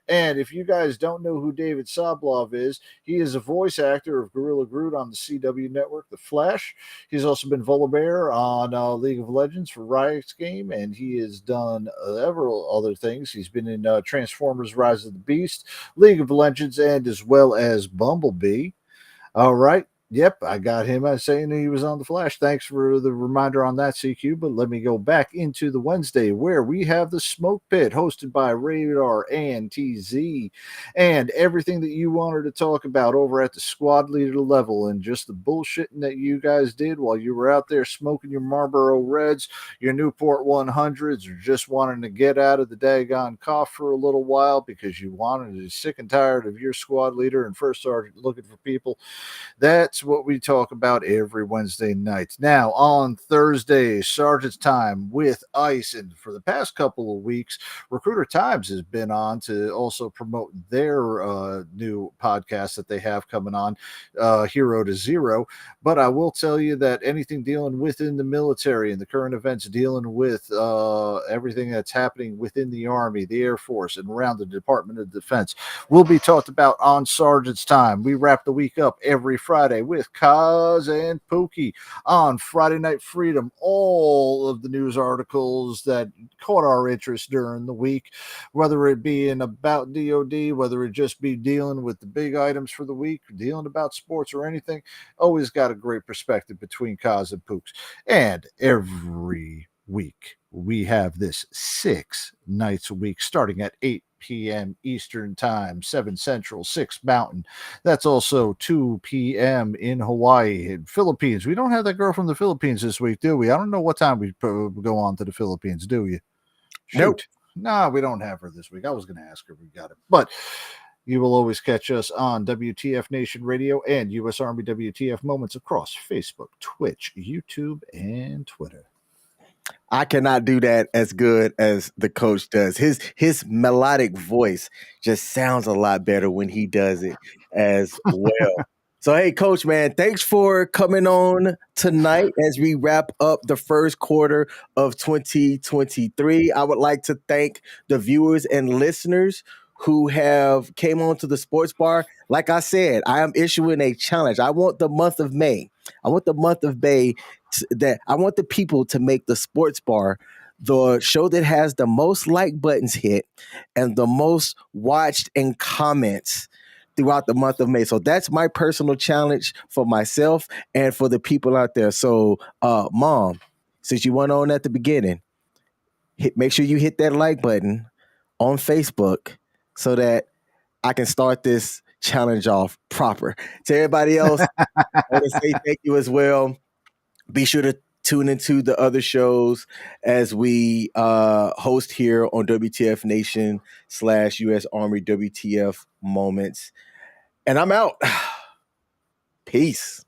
And if you guys don't know who David Soblov is, he is a voice actor of Gorilla Groot on the CW network, The Flash. He's also been Volibear on League of Legends for Riot's game, and he has done several other things. He's been in Transformers Rise of the Beast, League of Legends, and as well as Bumblebee. All right. Yep, I got him saying he was on The Flash. Thanks for the reminder on that, CQ. But let me go back into the Wednesday where we have the Smoke Pit hosted by Radar and TZ and everything that you wanted to talk about over at the squad leader level and just the bullshitting that you guys did while you were out there smoking your Marlboro Reds, your Newport 100s, or just wanting to get out of the daggone cough for a little while because you wanted to be sick and tired of your squad leader and first sergeant looking for people. That's It's what we talk about every Wednesday night. Now, on Thursday, Sergeant's Time with Ice. And for the past couple of weeks, Recruiter Times has been on to also promote their new podcast that they have coming on, Hero to Zero. But I will tell you that anything dealing within the military and the current events dealing with everything that's happening within the Army, the Air Force, and around the Department of Defense will be talked about on Sergeant's Time. We wrap the week up every Friday with Kaz and Pookie. On Friday Night Freedom, all of the news articles that caught our interest during the week, whether it be in about DOD, whether it just be dealing with the big items for the week, dealing about sports or anything, always got a great perspective between Kaz and Pooks. And every week we have this 6 nights a week starting at 8 p.m. Eastern Time, 7 Central, 6 Mountain. That's also 2 p.m. in Hawaii and Philippines. We don't have that girl from the Philippines this week, do we? I don't know what time we go on to the Philippines, do you? Shoot. Nope. No, we don't have her this week. I was going to ask her if we got it. But you will always catch us on WTF Nation Radio and U.S. Army WTF Moments across Facebook, Twitch, YouTube, and Twitter. I cannot do that as good as the coach does. His melodic voice just sounds a lot better when he does it as well. So, hey, Coach, man, thanks for coming on tonight as we wrap up the first quarter of 2023. I would like to thank the viewers and listeners who have came on to the sports bar. Like I said, I am issuing a challenge. I want the month of May. I want the people to make the sports bar the show that has the most like buttons hit and the most watched and comments throughout the month of May. So that's my personal challenge for myself and for the people out there. So, Mom, since you went on at the beginning, make sure you hit that like button on Facebook so that I can start this challenge off proper. To everybody else, I want to say thank you as well. Be sure to tune into the other shows as we host here on WTF Nation / U.S. Army WTF Moments. And I'm out. Peace.